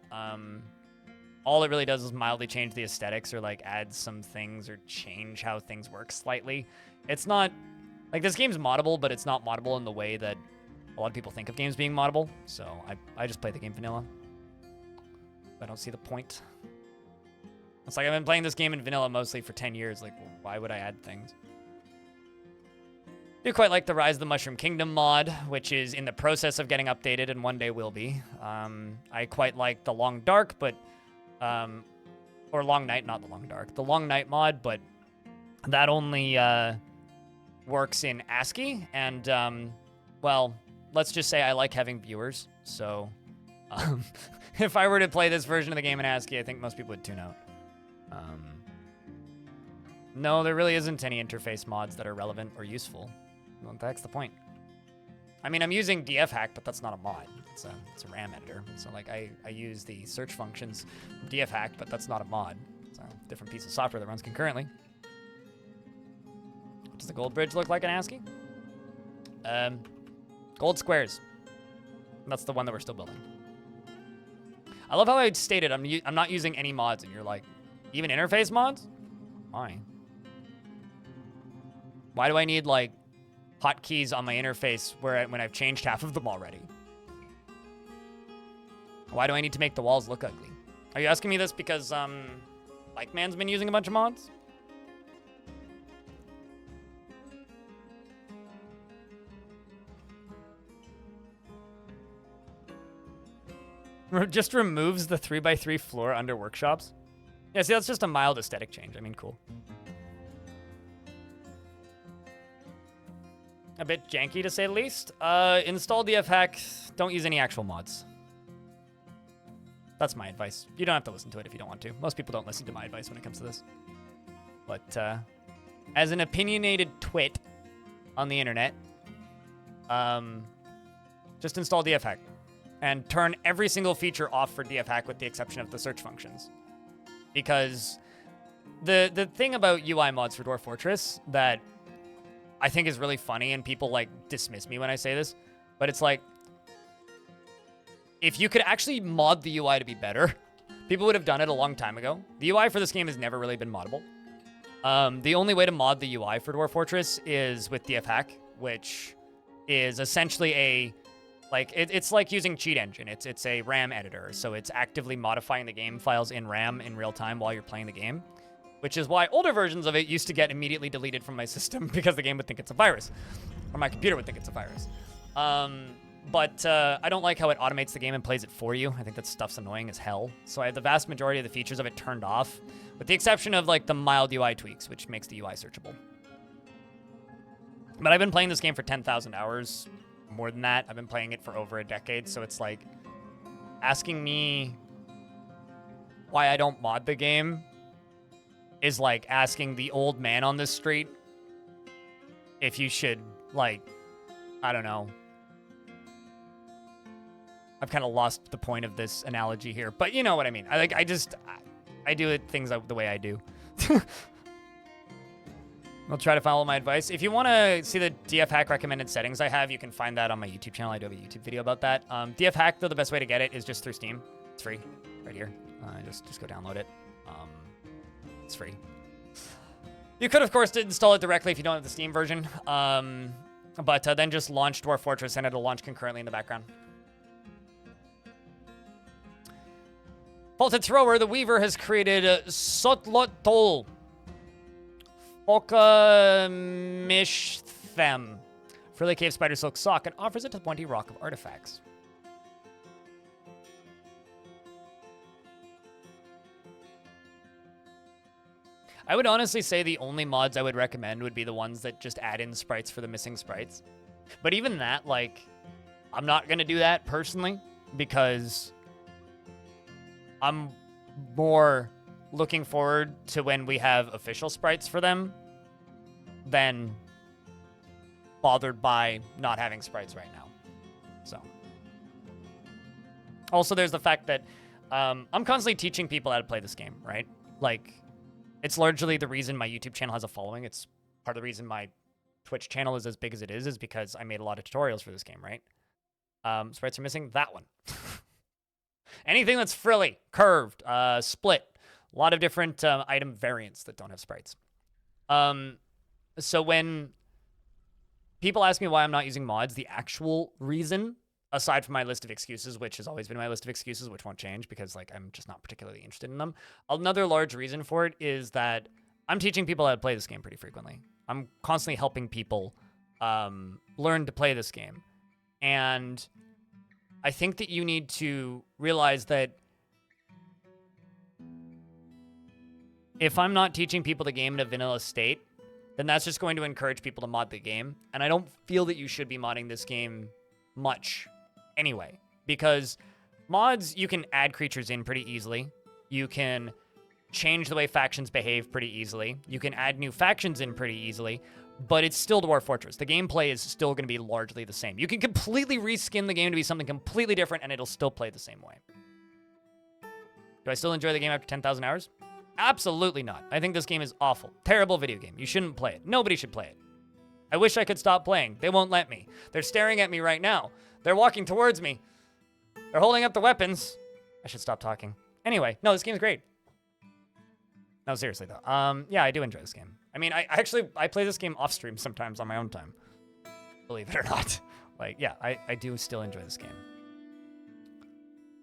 All it really does is mildly change the aesthetics or like add some things or change how things work slightly. It's not like this game's moddable, but it's not moddable in the way that a lot of people think of games being moddable. So I just play the game vanilla. I don't see the point. It's like I've been playing this game in vanilla mostly for 10 years. Like, well, why would I add things? I do quite like the Rise of the Mushroom Kingdom mod, which is in the process of getting updated and one day will be. I quite like the Long Dark, but or Long Night, not the Long Dark. The Long Night mod, but that only works in ASCII, and, well, let's just say I like having viewers, so if I were to play this version of the game in ASCII, I think most people would tune out. No, there really isn't any interface mods that are relevant or useful. Well, that's the point. I mean, I'm using DF hack, but that's not a mod. It's a RAM editor. So, like, I use the search functions from DF hack, but that's not a mod. It's a different piece of software that runs concurrently. What does the gold bridge look like in ASCII? Gold squares. That's the one that we're still building. I love how I stated I'm not using any mods, and you're like, even interface mods? Why? Why do I need, like, hotkeys on my interface when I've changed half of them already? Why do I need to make the walls look ugly? Are you asking me this because, Like Man's been using a bunch of mods? Just removes the 3x3 floor under workshops. Yeah, see, that's just a mild aesthetic change. I mean, cool. A bit janky, to say the least. Install DF hack. Don't use any actual mods. That's my advice. You don't have to listen to it if you don't want to. Most people don't listen to my advice when it comes to this. But as an opinionated twit on the internet, just install DF hack and turn every single feature off for DF hack with the exception of the search functions. Because the thing about UI mods for Dwarf Fortress that I think is really funny, and people like dismiss me when I say this, but it's like, if you could actually mod the UI to be better, people would have done it a long time ago. The UI for this game has never really been moddable. The only way to mod the UI for Dwarf Fortress is with DF hack, which is essentially it's like using Cheat Engine. It's a RAM editor, so it's actively modifying the game files in RAM in real time while you're playing the game, which is why older versions of it used to get immediately deleted from my system because the game would think it's a virus, or my computer would think it's a virus. But I don't like how it automates the game and plays it for you. I think that stuff's annoying as hell. So I have the vast majority of the features of it turned off, with the exception of like the mild UI tweaks, which makes the UI searchable. But I've been playing this game for 10,000 hours. More than that, I've been playing it for over a decade, so it's like asking me why I don't mod the game is like asking the old man on the street if you should, like, I don't know. I've kind of lost the point of this analogy here, but you know what I mean. I do things the way I do. I'll try to follow my advice. If you want to see the DF hack recommended settings I have, you can find that on my YouTube channel. I do have a YouTube video about that. DF hack, though, the best way to get it is just through Steam. It's free, right here. Just go download it. It's free. You could, of course, install it directly if you don't have the Steam version. But then just launch Dwarf Fortress and it'll launch concurrently in the background. Faulted Thrower, the Weaver, has created Sotlotol Okamishtem Frilly Cave Spider Silk Sock and offers it to 20 Rock of Artifacts. I would honestly say the only mods I would recommend would be the ones that just add in sprites for the missing sprites. But even that, like, I'm not going to do that personally because I'm more looking forward to when we have official sprites for them than bothered by not having sprites right now. So, also there's the fact that I'm constantly teaching people how to play this game, right? Like, it's largely the reason my YouTube channel has a following. It's part of the reason my Twitch channel is as big as it is because I made a lot of tutorials for this game, right? Sprites are missing. That one. Anything that's frilly, curved, split. A lot of different item variants that don't have sprites. So when people ask me why I'm not using mods, the actual reason, aside from my list of excuses, which has always been my list of excuses, which won't change because, like, I'm just not particularly interested in them. Another large reason for it is that I'm teaching people how to play this game pretty frequently. I'm constantly helping people learn to play this game. And I think that you need to realize that if I'm not teaching people the game in a vanilla state, then that's just going to encourage people to mod the game. And I don't feel that you should be modding this game much anyway, because mods, you can add creatures in pretty easily. You can change the way factions behave pretty easily. You can add new factions in pretty easily, but it's still Dwarf Fortress. The gameplay is still going to be largely the same. You can completely reskin the game to be something completely different, and it'll still play the same way. Do I still enjoy the game after 10,000 hours? Absolutely not. I think this game is awful. Terrible video game. You shouldn't play it. Nobody should play it. I wish I could stop playing. They won't let me. They're staring at me right now. They're walking towards me. They're holding up the weapons. I should stop talking. Anyway, no, this game's great. No, seriously though. Yeah, I do enjoy this game. I mean, I play this game off stream sometimes on my own time. Believe it or not. Like, yeah, I do still enjoy this game.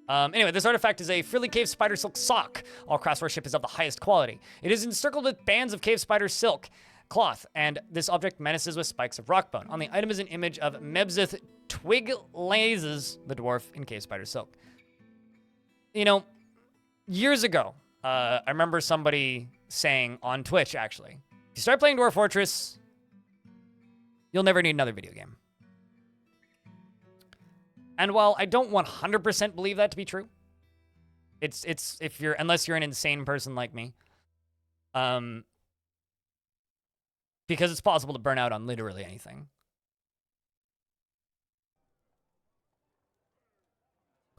Anyway, this artifact is a Frilly Cave Spider Silk Sock. All craftsmanship is of the highest quality. It is encircled with bands of cave spider silk cloth, and this object menaces with spikes of rockbone. On the item is an image of Mebzith Twiglazes, the dwarf in cave spider silk. you know, years ago, I remember somebody saying on Twitch, actually, if you start playing Dwarf Fortress, you'll never need another video game. And while I don't 100% believe that to be true, it's if you're, unless you're an insane person like me, because it's possible to burn out on literally anything.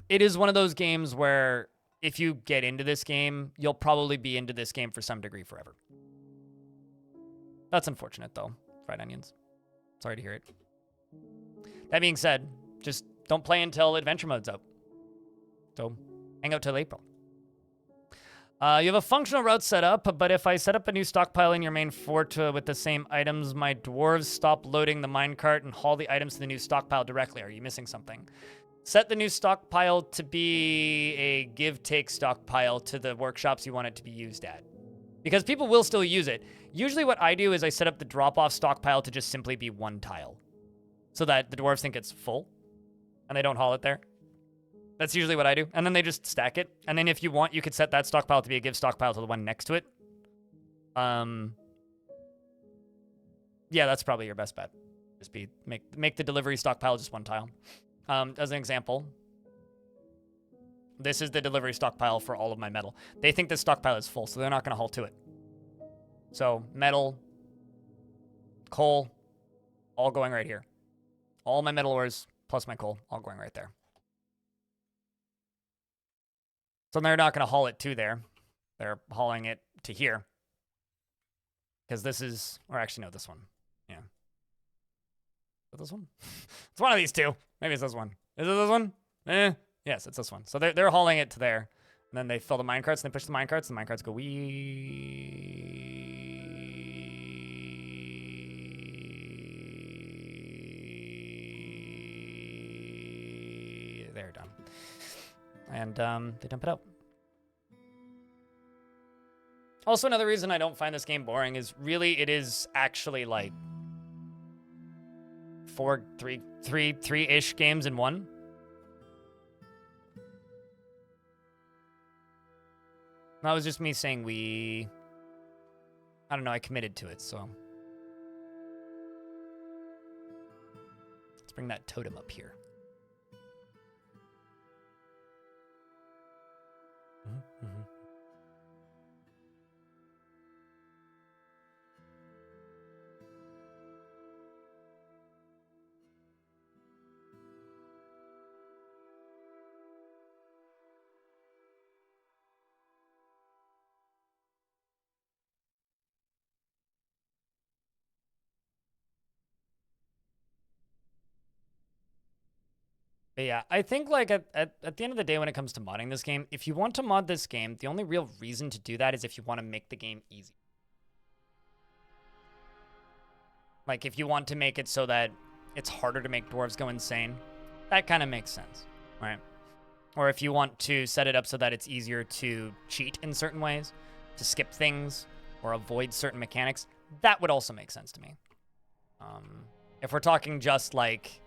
It is one of those games where if you get into this game, you'll probably be into this game for some degree forever. That's unfortunate, though. Fried onions. Sorry to hear it. That being said, just don't play until adventure mode's out. So hang out till April. You have a functional route set up, but if I set up a new stockpile in your main fort with the same items, my dwarves stop loading the minecart and haul the items to the new stockpile directly. Are you missing something? Set the new stockpile to be a give-take stockpile to the workshops you want it to be used at. Because people will still use it. Usually what I do is I set up the drop-off stockpile to just simply be one tile. So that the dwarves think it's full, and they don't haul it there. That's usually what I do. And then they just stack it. And then if you want, you could set that stockpile to be a give stockpile to the one next to it. Yeah, that's probably your best bet. Just make the delivery stockpile just one tile. As an example, this is the delivery stockpile for all of my metal. They think this stockpile is full, so they're not going to haul to it. So metal, coal, all going right here. All my metal ores plus my coal, all going right there. So they're not going to haul it to there. They're hauling it to here. Because this is, or actually, no, this one. Yeah. Is it this one? It's one of these two. Maybe it's this one. Is it this one? Yes, it's this one. So they're hauling it to there. And then they fill the minecarts, and they push the minecarts, and the minecarts go wee. They're done. And they dump it out. Also, another reason I don't find this game boring is really it is actually like three-ish games in one. That was just me saying I don't know, I committed to it, so. Let's bring that totem up here. Mm-hmm. But yeah, I think like at the end of the day when it comes to modding this game, if you want to mod this game, the only real reason to do that is if you want to make the game easy. Like if you want to make it so that it's harder to make dwarves go insane, that kind of makes sense, right? Or if you want to set it up so that it's easier to cheat in certain ways, to skip things, or avoid certain mechanics, that would also make sense to me. If we're talking just like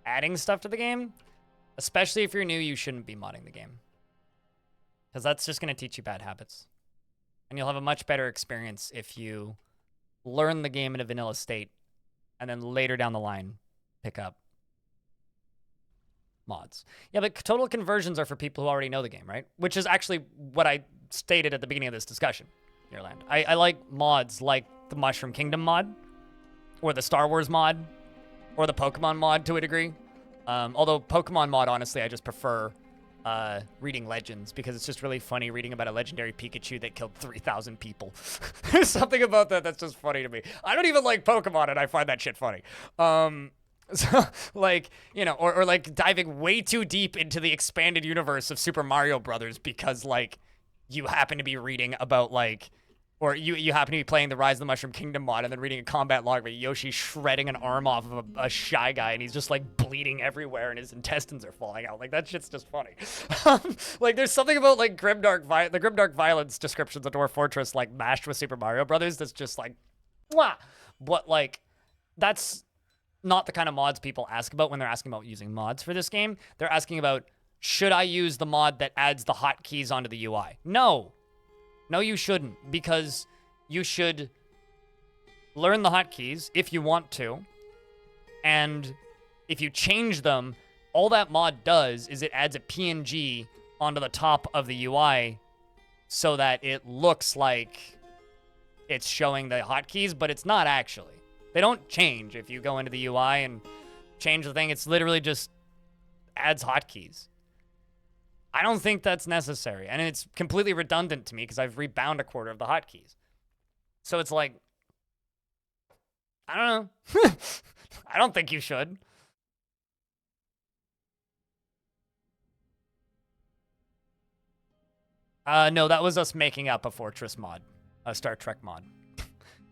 adding stuff to the game, especially if you're new, you shouldn't be modding the game. Because that's just going to teach you bad habits. And you'll have a much better experience if you learn the game in a vanilla state and then later down the line pick up mods. Yeah, but total conversions are for people who already know the game, right? Which is actually what I stated at the beginning of this discussion, Nearland. I like mods like the Mushroom Kingdom mod, or the Star Wars mod, or the Pokemon mod to a degree. Although Pokemon mod, honestly, I just prefer reading Legends because it's just really funny reading about a legendary Pikachu that killed 3,000 people. There's something about that that's just funny to me. I don't even like Pokemon and I find that shit funny. So, like, you know, or like diving way too deep into the expanded universe of Super Mario Brothers because, like, you happen to be reading about, like, or you happen to be playing the Rise of the Mushroom Kingdom mod and then reading a combat log where Yoshi's shredding an arm off of a Shy Guy and he's just, like, bleeding everywhere and his intestines are falling out. Like, that shit's just funny. Like, there's something about, like, the Grimdark Violence descriptions of Dwarf Fortress, like, mashed with Super Mario Brothers that's just, like, mwah! But, like, that's not the kind of mods people ask about when they're asking about using mods for this game. They're asking about, should I use the mod that adds the hotkeys onto the UI? No. No, you shouldn't, because you should learn the hotkeys if you want to, and if you change them, all that mod does is it adds a PNG onto the top of the UI so that it looks like it's showing the hotkeys, but it's not actually. They don't change if you go into the UI and change the thing. It's literally just adds hotkeys. I don't think that's necessary, and it's completely redundant to me because I've rebound a quarter of the hotkeys. So it's like, I don't know. I don't think you should. No, that was us making up a Fortress mod, a Star Trek mod.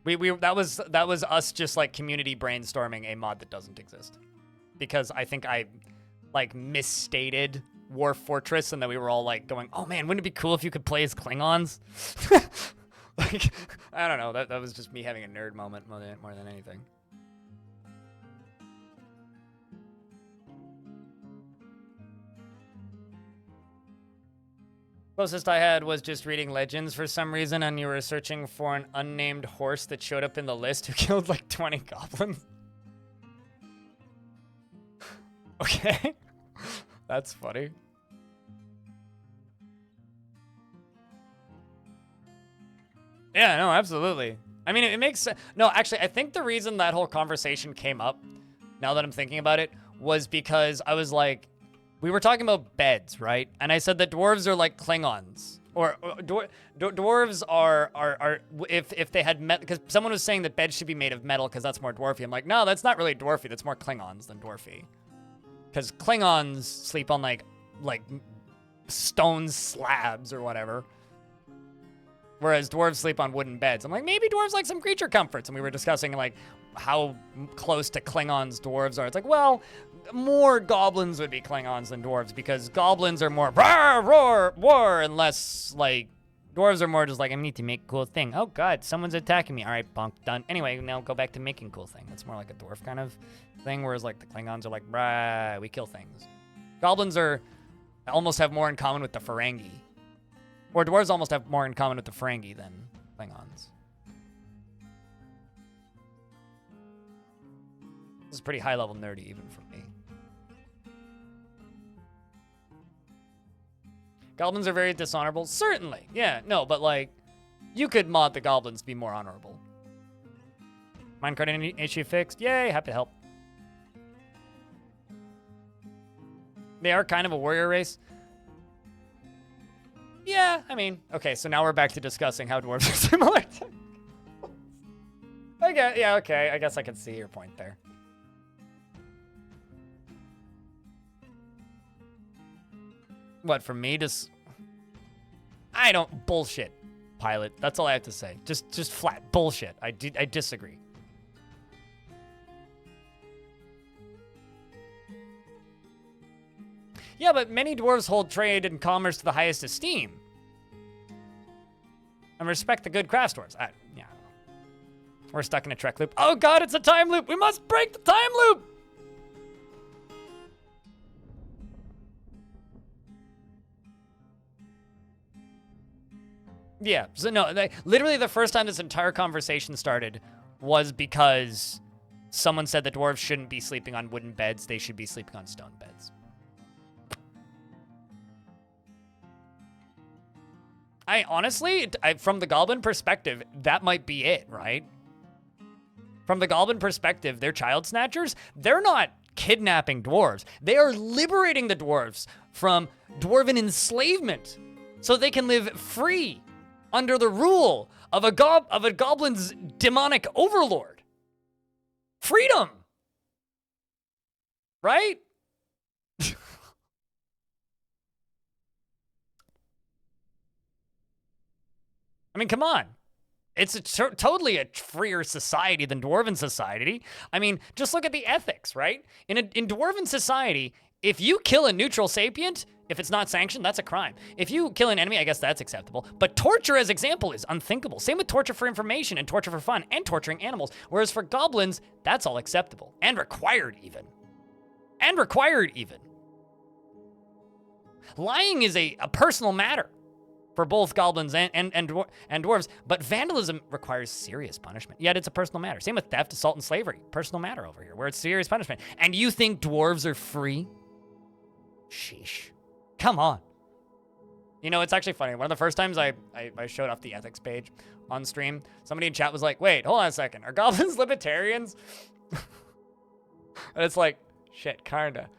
That was us just like community brainstorming a mod that doesn't exist, because I think I like misstated Dwarf Fortress, and then we were all like going, "Oh man, wouldn't it be cool if you could play as Klingons?" Like, I don't know. That was just me having a nerd moment more than anything. Closest I had was just reading Legends for some reason, and you were searching for an unnamed horse that showed up in the list who killed like 20 goblins. Okay. That's funny. Yeah, no, absolutely. I mean, it makes sense. No, actually, I think the reason that whole conversation came up, now that I'm thinking about it, was because I was like, we were talking about beds, right? And I said that dwarves are like Klingons. Or dwarves are if they had met, because someone was saying that beds should be made of metal because that's more dwarfy. I'm like, no, that's not really dwarfy. That's more Klingons than dwarfy. Because Klingons sleep on like stone slabs or whatever. Whereas dwarves sleep on wooden beds. I'm like, maybe dwarves like some creature comforts. And we were discussing like how close to Klingons dwarves are. It's like, well, more goblins would be Klingons than dwarves, because goblins are more roar, roar, war, and less like dwarves are more just like, I need to make a cool thing. Oh god, someone's attacking me. All right, bonk, done. Anyway, now go back to making cool thing. That's more like a dwarf kind of thing, whereas like the Klingons are like, brah, we kill things. Goblins almost have more in common with the Ferengi. Or dwarves almost have more in common with the Ferengi than Klingons. This is pretty high level nerdy even for me. Goblins are very dishonorable? Certainly, yeah, no, but like, you could mod the goblins to be more honorable. Minecart issue fixed? Yay, happy to help. They are kind of a warrior race. Yeah, I mean, okay, so now we're back to discussing how dwarves are similar to... Yeah, okay, I guess I can see your point there. What, for me to... I don't... Bullshit, Pilot. That's all I have to say. Just flat bullshit. I disagree. Yeah, but many dwarves hold trade and commerce to the highest esteem. And respect the good craft stores. Yeah. We're stuck in a Trek loop. Oh god, it's a time loop! We must break the time loop! Yeah, so no, literally the first time this entire conversation started was because someone said that dwarves shouldn't be sleeping on wooden beds, they should be sleeping on stone beds. I honestly, from the goblin perspective, that might be it, right? From the goblin perspective, they're child snatchers. They're not kidnapping dwarves. They are liberating the dwarves from dwarven enslavement so they can live free under the rule of a goblin's demonic overlord. Freedom! Right? I mean, come on. It's totally a freer society than Dwarven society. I mean, just look at the ethics, right? In Dwarven society, If you kill a neutral sapient, if it's not sanctioned, that's a crime. If you kill an enemy, I guess that's acceptable. But torture as example is unthinkable. Same with torture for information and torture for fun and torturing animals. Whereas for goblins, that's all acceptable and required even. And required even. Lying is a personal matter for both goblins and dwarves, but vandalism requires serious punishment. Yet it's a personal matter. Same with theft, assault, and slavery. Personal matter over here, where it's serious punishment. And you think dwarves are free? Sheesh. Come on. You know, it's actually funny. One of the first times I showed off the ethics page on stream, somebody in chat was like, wait, hold on a second. Are goblins libertarians? And it's like, shit, kinda.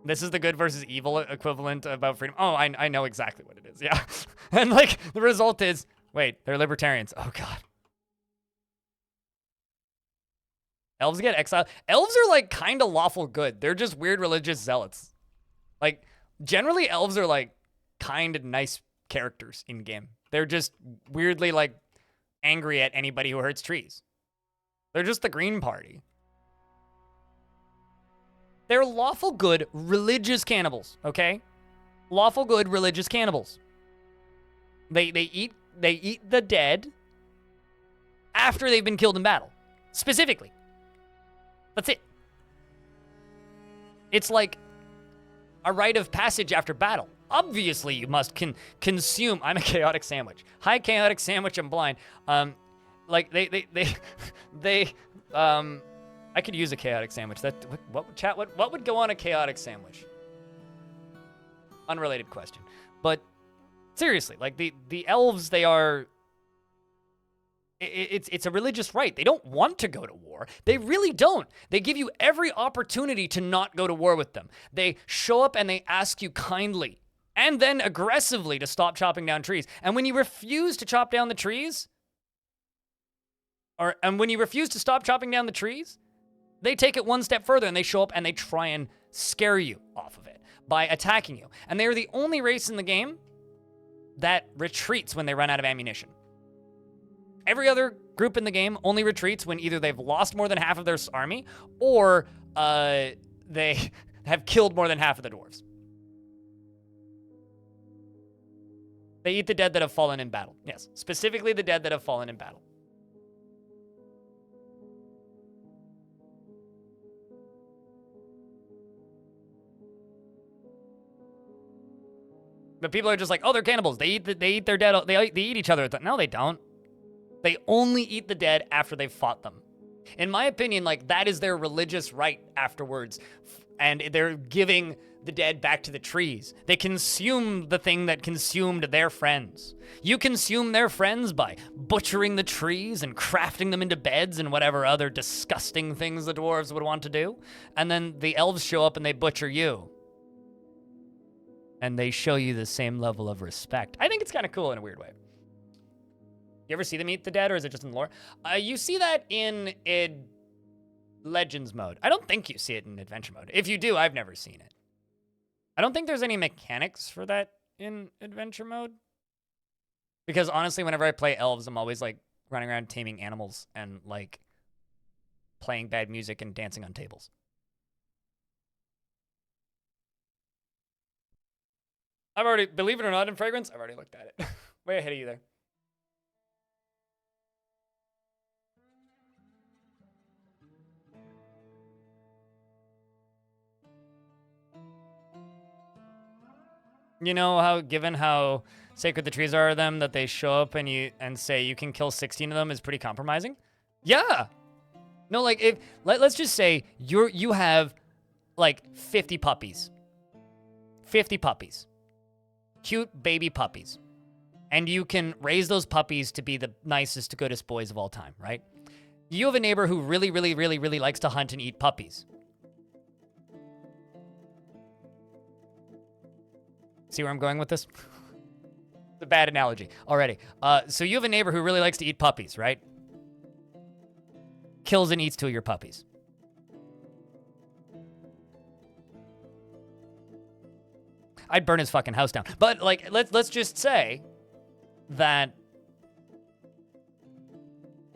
This is the good versus evil equivalent about freedom. Oh, I know exactly what it is, yeah. And like, the result is, wait, they're libertarians. Oh God. Elves get exiled. Elves are like kind of lawful good. They're just weird religious zealots. Like, generally elves are like kind and nice characters in game. They're just weirdly like angry at anybody who hurts trees. They're just the Green Party. They're lawful good religious cannibals, okay? Lawful good religious cannibals. They eat the dead after they've been killed in battle. Specifically. That's it. It's like a rite of passage after battle. Obviously, you must consume. I'm a chaotic sandwich. Hi, chaotic sandwich. I'm blind. Like I could use a chaotic sandwich. What would go on a chaotic sandwich? Unrelated question. But seriously, like the elves, they are. It's a religious rite. They don't want to go to war. They really don't. They give you every opportunity to not go to war with them. They show up and they ask you kindly and then aggressively to stop chopping down trees. And when you refuse to chop down the trees, they take it one step further and they show up and they try and scare you off of it by attacking you. And they are the only race in the game that retreats when they run out of ammunition. Every other group in the game only retreats when either they've lost more than half of their army or they have killed more than half of the dwarves. They eat the dead that have fallen in battle. Yes, specifically the dead that have fallen in battle. But people are just like, oh, they're cannibals. They eat their dead. They eat each other. No, they don't. They only eat the dead after they've fought them. In my opinion, like, that is their religious right afterwards. And they're giving the dead back to the trees. They consume the thing that consumed their friends. You consume their friends by butchering the trees and crafting them into beds and whatever other disgusting things the dwarves would want to do. And then the elves show up and they butcher you. And they show you the same level of respect. I think it's kind of cool in a weird way. You ever see them eat the dead, or is it just in lore? You see that in Legends mode. I don't think you see it in Adventure mode. If you do, I've never seen it. I don't think there's any mechanics for that in Adventure mode. Because honestly, whenever I play elves, I'm always like running around taming animals and like playing bad music and dancing on tables. I've already, believe it or not, in Fragrance, I've already looked at it. Way ahead of you there. You know how, given how sacred the trees are to them, that they show up and say you can kill 16 of them is pretty compromising? Yeah. No, like, if let's just say you have like 50 puppies. 50 puppies. Cute baby puppies. And you can raise those puppies to be the nicest, goodest boys of all time, right? You have a neighbor who really, really, really, really likes to hunt and eat puppies. See where I'm going with this? It's a bad analogy already. So you have a neighbor who really likes to eat puppies, right? Kills and eats 2 of your puppies. I'd burn his fucking house down. But like, let's just say that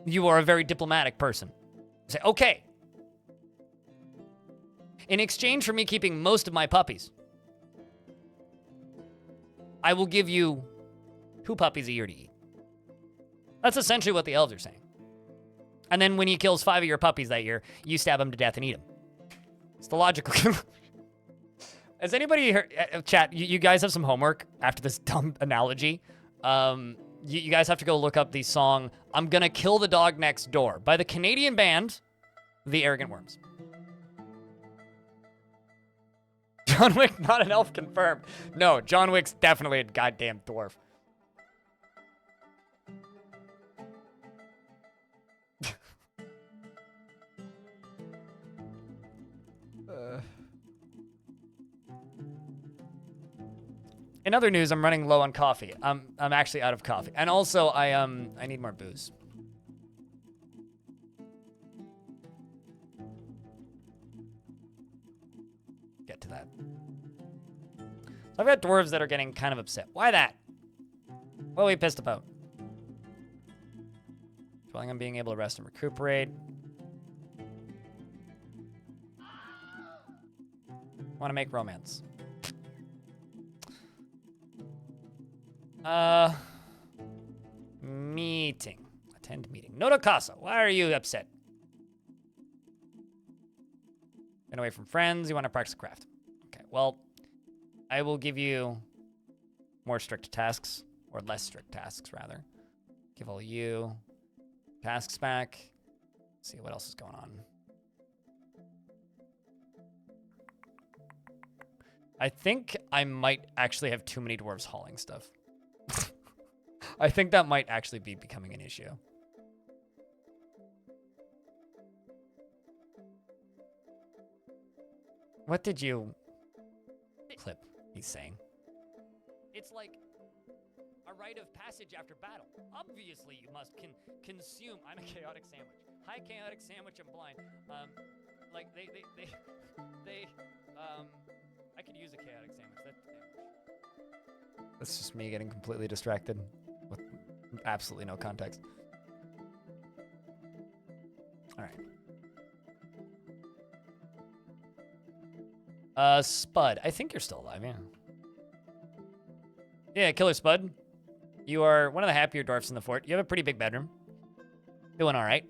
You are a very diplomatic person. Say, okay. In exchange for me keeping most of my puppies, I will give you 2 puppies a year to eat. That's essentially what the elves are saying. And then when he kills 5 of your puppies that year, you stab him to death and eat him. It's the logical. Has anybody heard, chat, you guys have some homework after this dumb analogy. You guys have to go look up the song, I'm Gonna Kill the Dog Next Door by the Canadian band, The Arrogant Worms. John Wick, not an elf confirmed. No, John Wick's definitely a goddamn dwarf. In other news, I'm running low on coffee. I'm actually out of coffee. And also, I need more booze. Get to that. So I've got dwarves that are getting kind of upset. Why that? What are we pissed about? Dwelling on being able to rest and recuperate. Want to make romance. Meeting. Attend meeting. Nota casa. Why are you upset? Been away from friends. You want to practice craft. Okay, well, I will give you more strict tasks, or less strict tasks, rather. Give all you tasks back. Let's see what else is going on. I think I might actually have too many dwarves hauling stuff. I think that might actually be becoming an issue. What did you clip? He's saying. It's like a rite of passage after battle. Obviously, you must consume. I'm a chaotic sandwich. Hi, chaotic sandwich. I'm blind. Like I could use a chaotic sandwich. That's just me getting completely distracted with absolutely no context. All right. Spud. I think you're still alive, yeah. Yeah, Killer Spud. You are one of the happier dwarfs in the fort. You have a pretty big bedroom. Doing all right.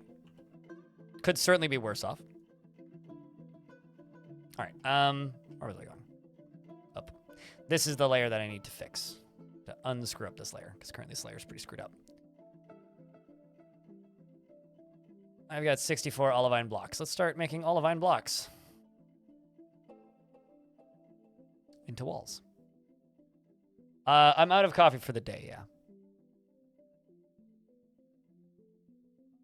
Could certainly be worse off. All right. Where was I going? Up. This is the layer that I need to fix. To unscrew up this layer, because currently this layer is pretty screwed up. I've got 64 olivine blocks. Let's start making olivine blocks. Into walls. I'm out of coffee for the day, yeah.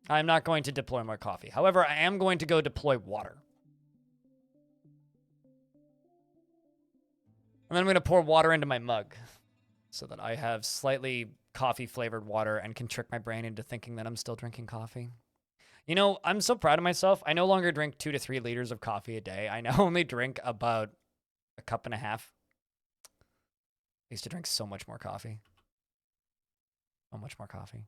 I'm not going to deploy more coffee. However, I am going to go deploy water. And then I'm going to pour water into my mug so that I have slightly coffee-flavored water and can trick my brain into thinking that I'm still drinking coffee. You know, I'm so proud of myself. I no longer drink 2 to 3 liters of coffee a day. I now only drink about a cup and a half. I used to drink so much more coffee. So much more coffee.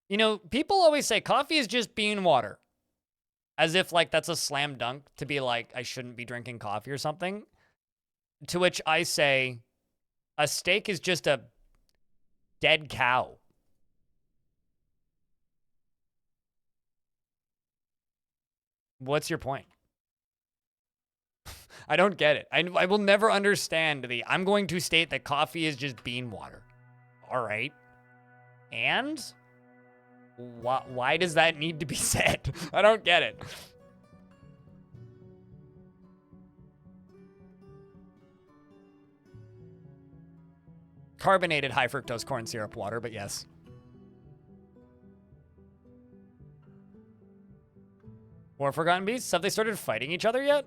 You know, people always say coffee is just bean water. As if, like, that's a slam dunk to be like, I shouldn't be drinking coffee or something. To which I say, a steak is just a dead cow. What's your point? I don't get it. I will never understand I'm going to state that coffee is just bean water. All right. And why does that need to be said? I don't get it. Carbonated high fructose corn syrup water, but yes. More Forgotten Beasts? Have they started fighting each other yet?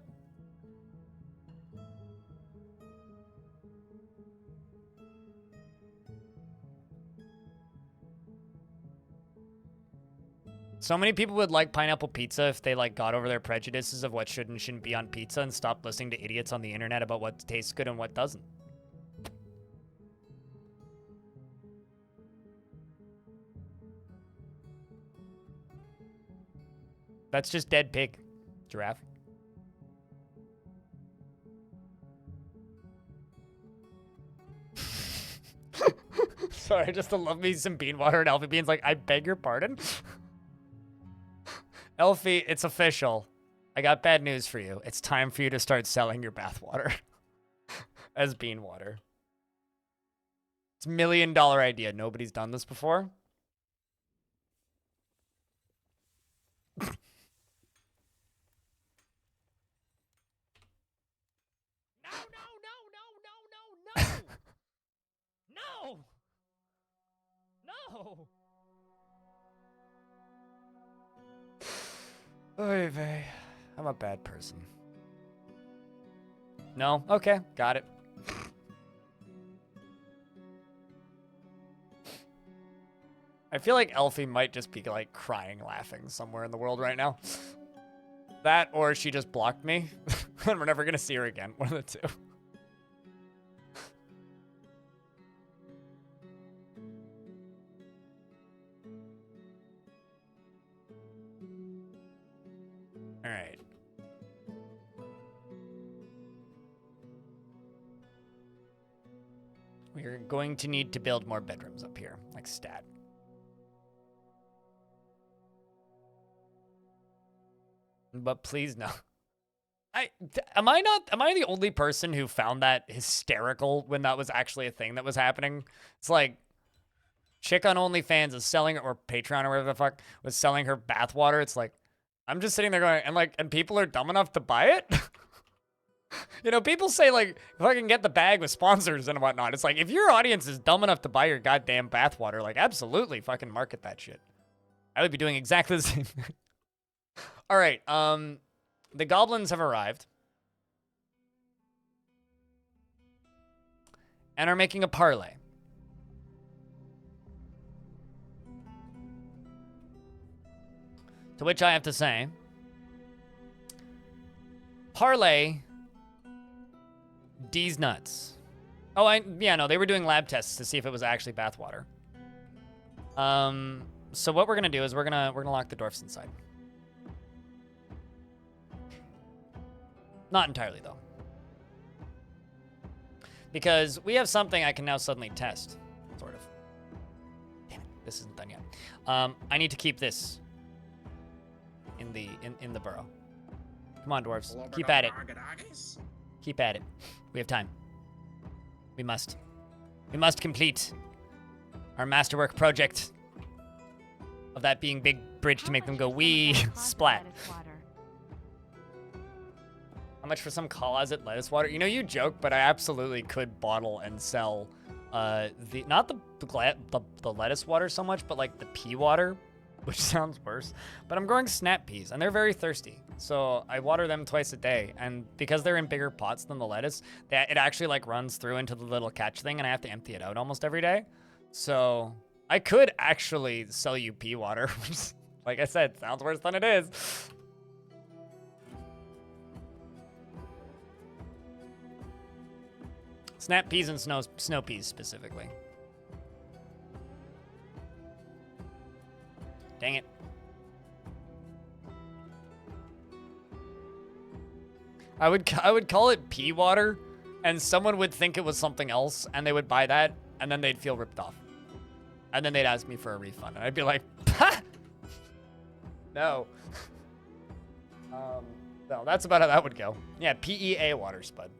So many people would like pineapple pizza if they like got over their prejudices of what should and shouldn't be on pizza and stopped listening to idiots on the internet about what tastes good and what doesn't. That's just dead pig, giraffe. Sorry, I just love me some bean water, and Elfie Bean's like, I beg your pardon? Elfie, it's official. I got bad news for you. It's time for you to start selling your bathwater as bean water. It's $1 million idea. Nobody's done this before. No, no, no, no, no, no, no! No! Oy vey. I'm a bad person. No? Okay, got it. I feel like Elfie might just be like crying, laughing somewhere in the world right now. That or she just blocked me and we're never gonna see her again. One of the two. All right. We're going to need to build more bedrooms up here, like stat. But please no. Am I the only person who found that hysterical when that was actually a thing that was happening? It's like chick on OnlyFans is selling, or Patreon or whatever the fuck, was selling her bathwater. It's like, I'm just sitting there going, and people are dumb enough to buy it? You know, people say, like, if I can get the bag with sponsors and whatnot, it's like, if your audience is dumb enough to buy your goddamn bathwater, like, absolutely fucking market that shit. I would be doing exactly the same thing. All right, the goblins have arrived. And are making a parlay. To which I have to say, parlay D's nuts. Oh, yeah, no, they were doing lab tests to see if it was actually bathwater. So what we're gonna do is we're gonna lock the dwarfs inside. Not entirely though, because we have something I can now suddenly test, sort of. Damn it, this isn't done yet. I need to keep this in the burrow. Come on, dwarves, keep at it. Keep at it. We have time. We must complete our masterwork project of that being big bridge to make them go wee splat. How much for some closet lettuce water? You know, you joke, but I absolutely could bottle and sell not the lettuce water so much, but like the pea water, which sounds worse. But I'm growing snap peas, and they're very thirsty. So I water them twice a day, and because they're in bigger pots than the lettuce, it actually like runs through into the little catch thing, and I have to empty it out almost every day. So I could actually sell you pea water, which, like I said, sounds worse than it is. Snap peas and snow peas specifically. Dang it. I would call it pea water, and someone would think it was something else, and they would buy that, and then they'd feel ripped off. And then they'd ask me for a refund, and I'd be like, ha! No. No, that's about how that would go. Yeah, PEA water, Spud.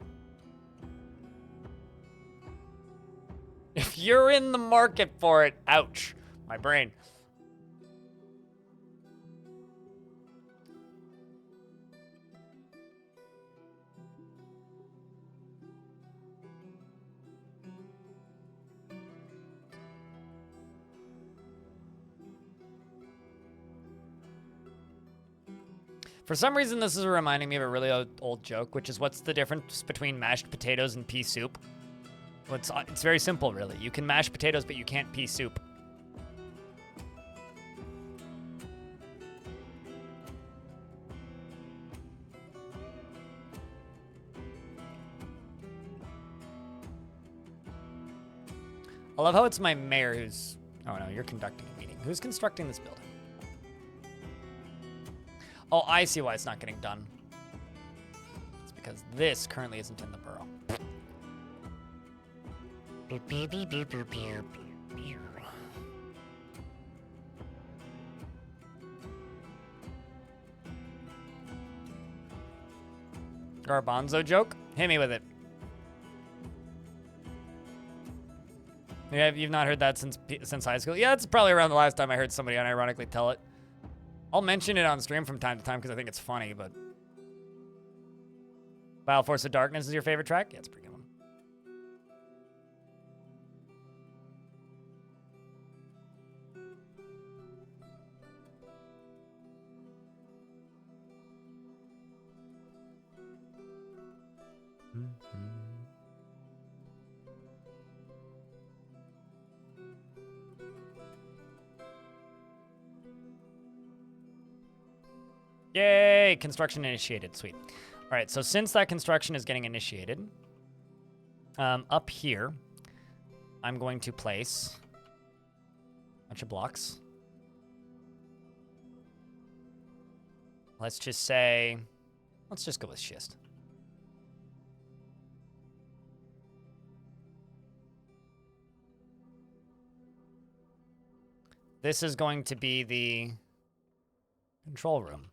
If you're in the market for it, ouch. My brain. For some reason, this is reminding me of a really old joke, which is, what's the difference between mashed potatoes and pea soup? Well, it's very simple, really. You can mash potatoes, but you can't pea soup. I love how it's my mayor who's... Oh, no, you're conducting a meeting. Who's constructing this building? Oh, I see why it's not getting done. It's because this currently isn't in the borough. Garbanzo joke? Hit me with it. Yeah, you've not heard that since high school? Yeah, it's probably around the last time I heard somebody unironically tell it. I'll mention it on stream from time to time because I think it's funny, but... Vile Force of Darkness is your favorite track? Yeah, it's a pretty good one. Yay! Construction initiated. Sweet. All right, so since that construction is getting initiated, up here, I'm going to place a bunch of blocks. Let's just say, let's just go with schist. This is going to be the control room.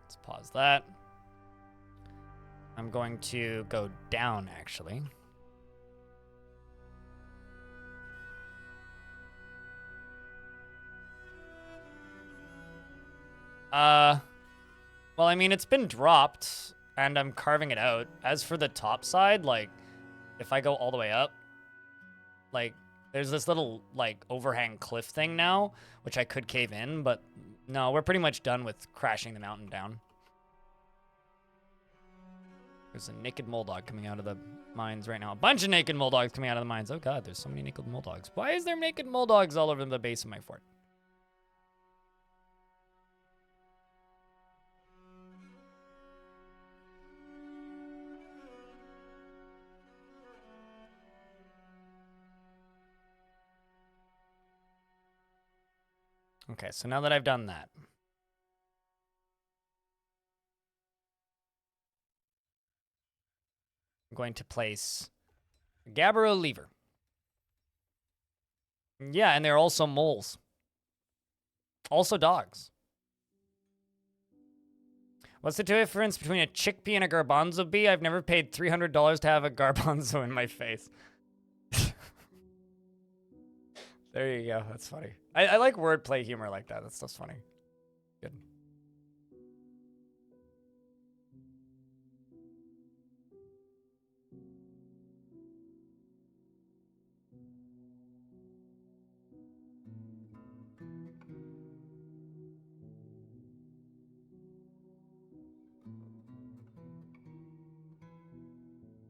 Let's pause that. I'm going to go down, actually. Well, I mean, it's been dropped, and I'm carving it out. As for the top side, like, if I go all the way up, like, there's this little, like, overhang cliff thing now, which I could cave in, but no, we're pretty much done with crashing the mountain down. There's a naked moldog coming out of the mines right now. A bunch of naked moldogs coming out of the mines. Oh god, there's so many naked moldogs. Why is there naked moldogs all over the base of my fort? Okay, so now that I've done that, I'm going to place a Gabbro lever. Yeah, and they're also moles. Also dogs. What's the difference between a chickpea and a garbanzo bee? I've never paid $300 to have a garbanzo in my face. There you go. That's funny. I like wordplay humor like that. That stuff's funny. Good.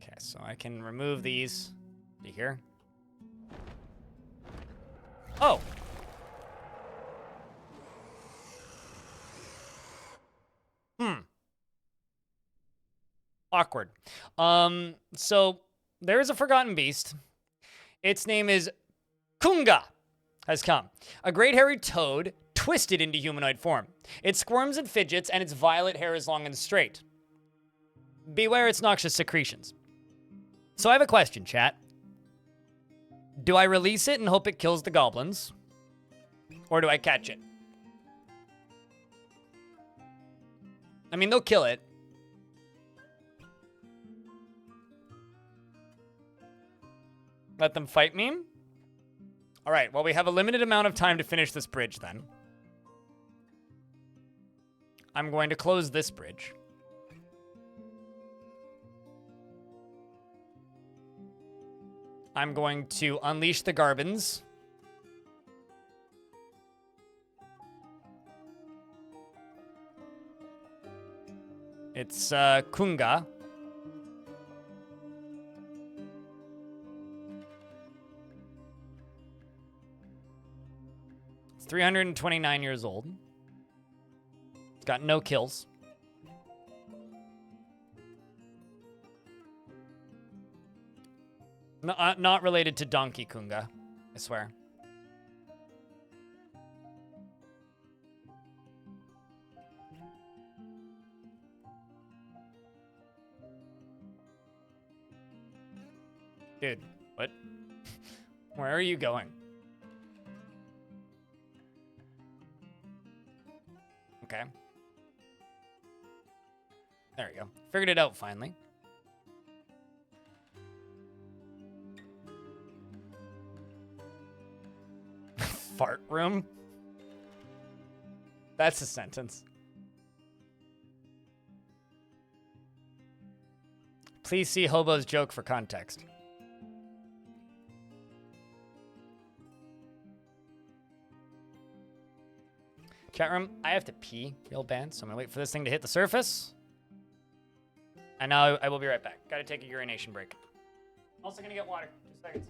Okay, so I can remove these. You hear? Oh! Awkward. So there is a forgotten beast. Its name is Kunga has come. A great hairy toad twisted into humanoid form. It squirms and fidgets, and its violet hair is long and straight. Beware its noxious secretions. So I have a question, chat. Do I release it and hope it kills the goblins? Or do I catch it? I mean, they'll kill it. Let them fight me? All right, well, we have a limited amount of time to finish this bridge then. I'm going to close this bridge. I'm going to unleash the Garbins. It's Kunga. 329 years old. It's got no kills. Not related to Donkey Kunga, I swear. Dude, what? Where are you going? Okay. There we go. Figured it out finally. Fart room? That's a sentence. Please see Hobo's joke for context. Chat room, I have to pee real bad, so I'm gonna wait for this thing to hit the surface. And now I will be right back. Gotta take a urination break. Also gonna get water. 2 seconds.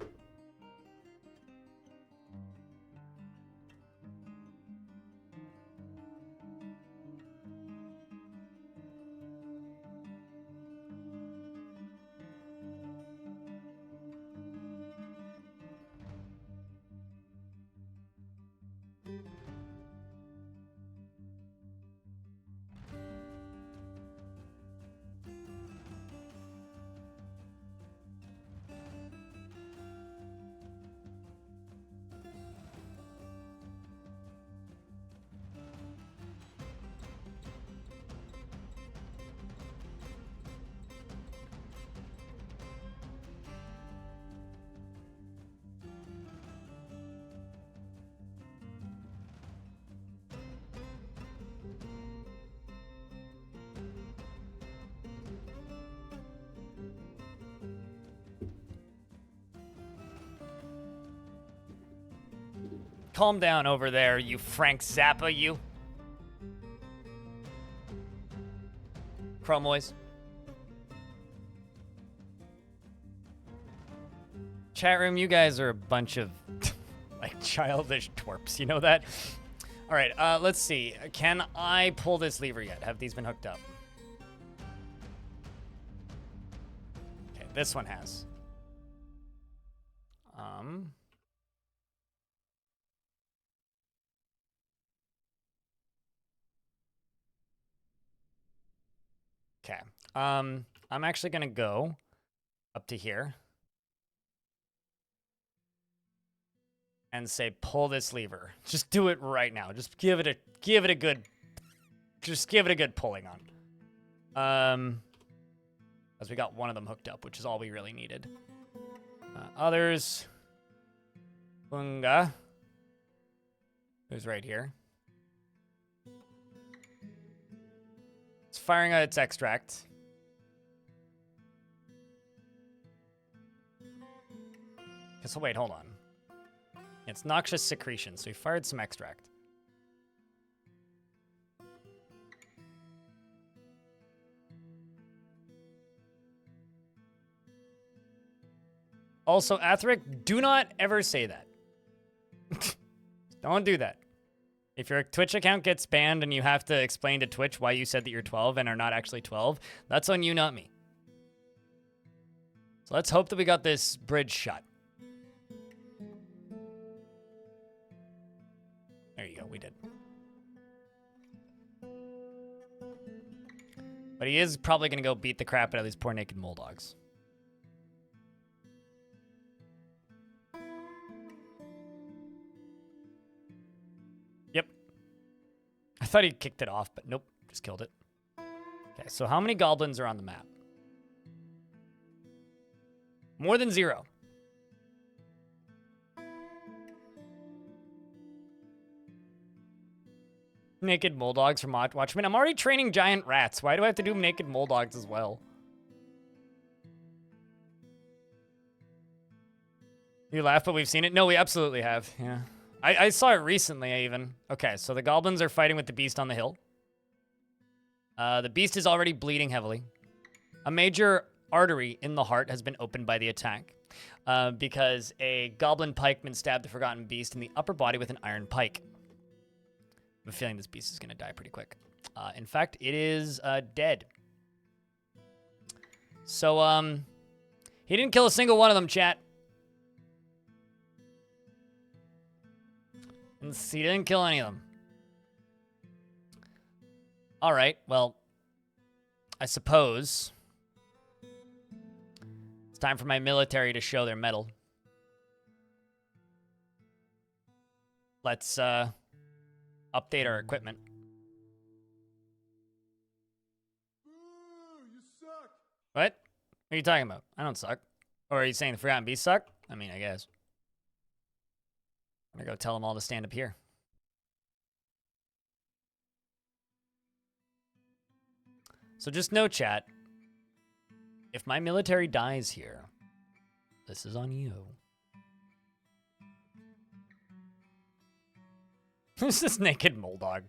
Calm down over there, you Frank Zappa, you. Chromoys. Chat room, you guys are a bunch of, like, childish twerps. You know that? All right, let's see. Can I pull this lever yet? Have these been hooked up? Okay, this one has. Okay. I'm actually gonna go up to here and say pull this lever. Just do it right now. Just give it a good pulling on. As we got one of them hooked up, which is all we really needed. Others. Bunga. Who's right here? It's firing out its extract. So wait, hold on. It's noxious secretion, so we fired some extract. Also, Atheric, do not ever say that. Don't do that. If your Twitch account gets banned and you have to explain to Twitch why you said that you're 12 and are not actually 12, that's on you, not me. So let's hope that we got this bridge shut. There you go, we did. But he is probably going to go beat the crap out of these poor naked mole dogs. Yep. I thought he kicked it off, but nope, just killed it. Okay, so how many goblins are on the map? More than 0. Naked mole dogs from Watchmen. I'm already training giant rats. Why do I have to do naked mole dogs as well? You laugh, but we've seen it? No, we absolutely have. Yeah. I saw it recently, even. Okay, so the goblins are fighting with the beast on the hill. The beast is already bleeding heavily. A major artery in the heart has been opened by the attack because a goblin pikeman stabbed the forgotten beast in the upper body with an iron pike. have a feeling this beast is going to die pretty quick. In fact, it is dead. So, he didn't kill a single one of them, chat. He didn't kill any of them. All right, well, I suppose it's time for my military to show their mettle. Let's update our equipment. You suck. What? What are you talking about? I don't suck. Or are you saying the Forgotten Beasts suck? I mean, I guess. I'm gonna go tell them all to stand up here. So just know, chat, if my military dies here, this is on you. There's this naked mole dog.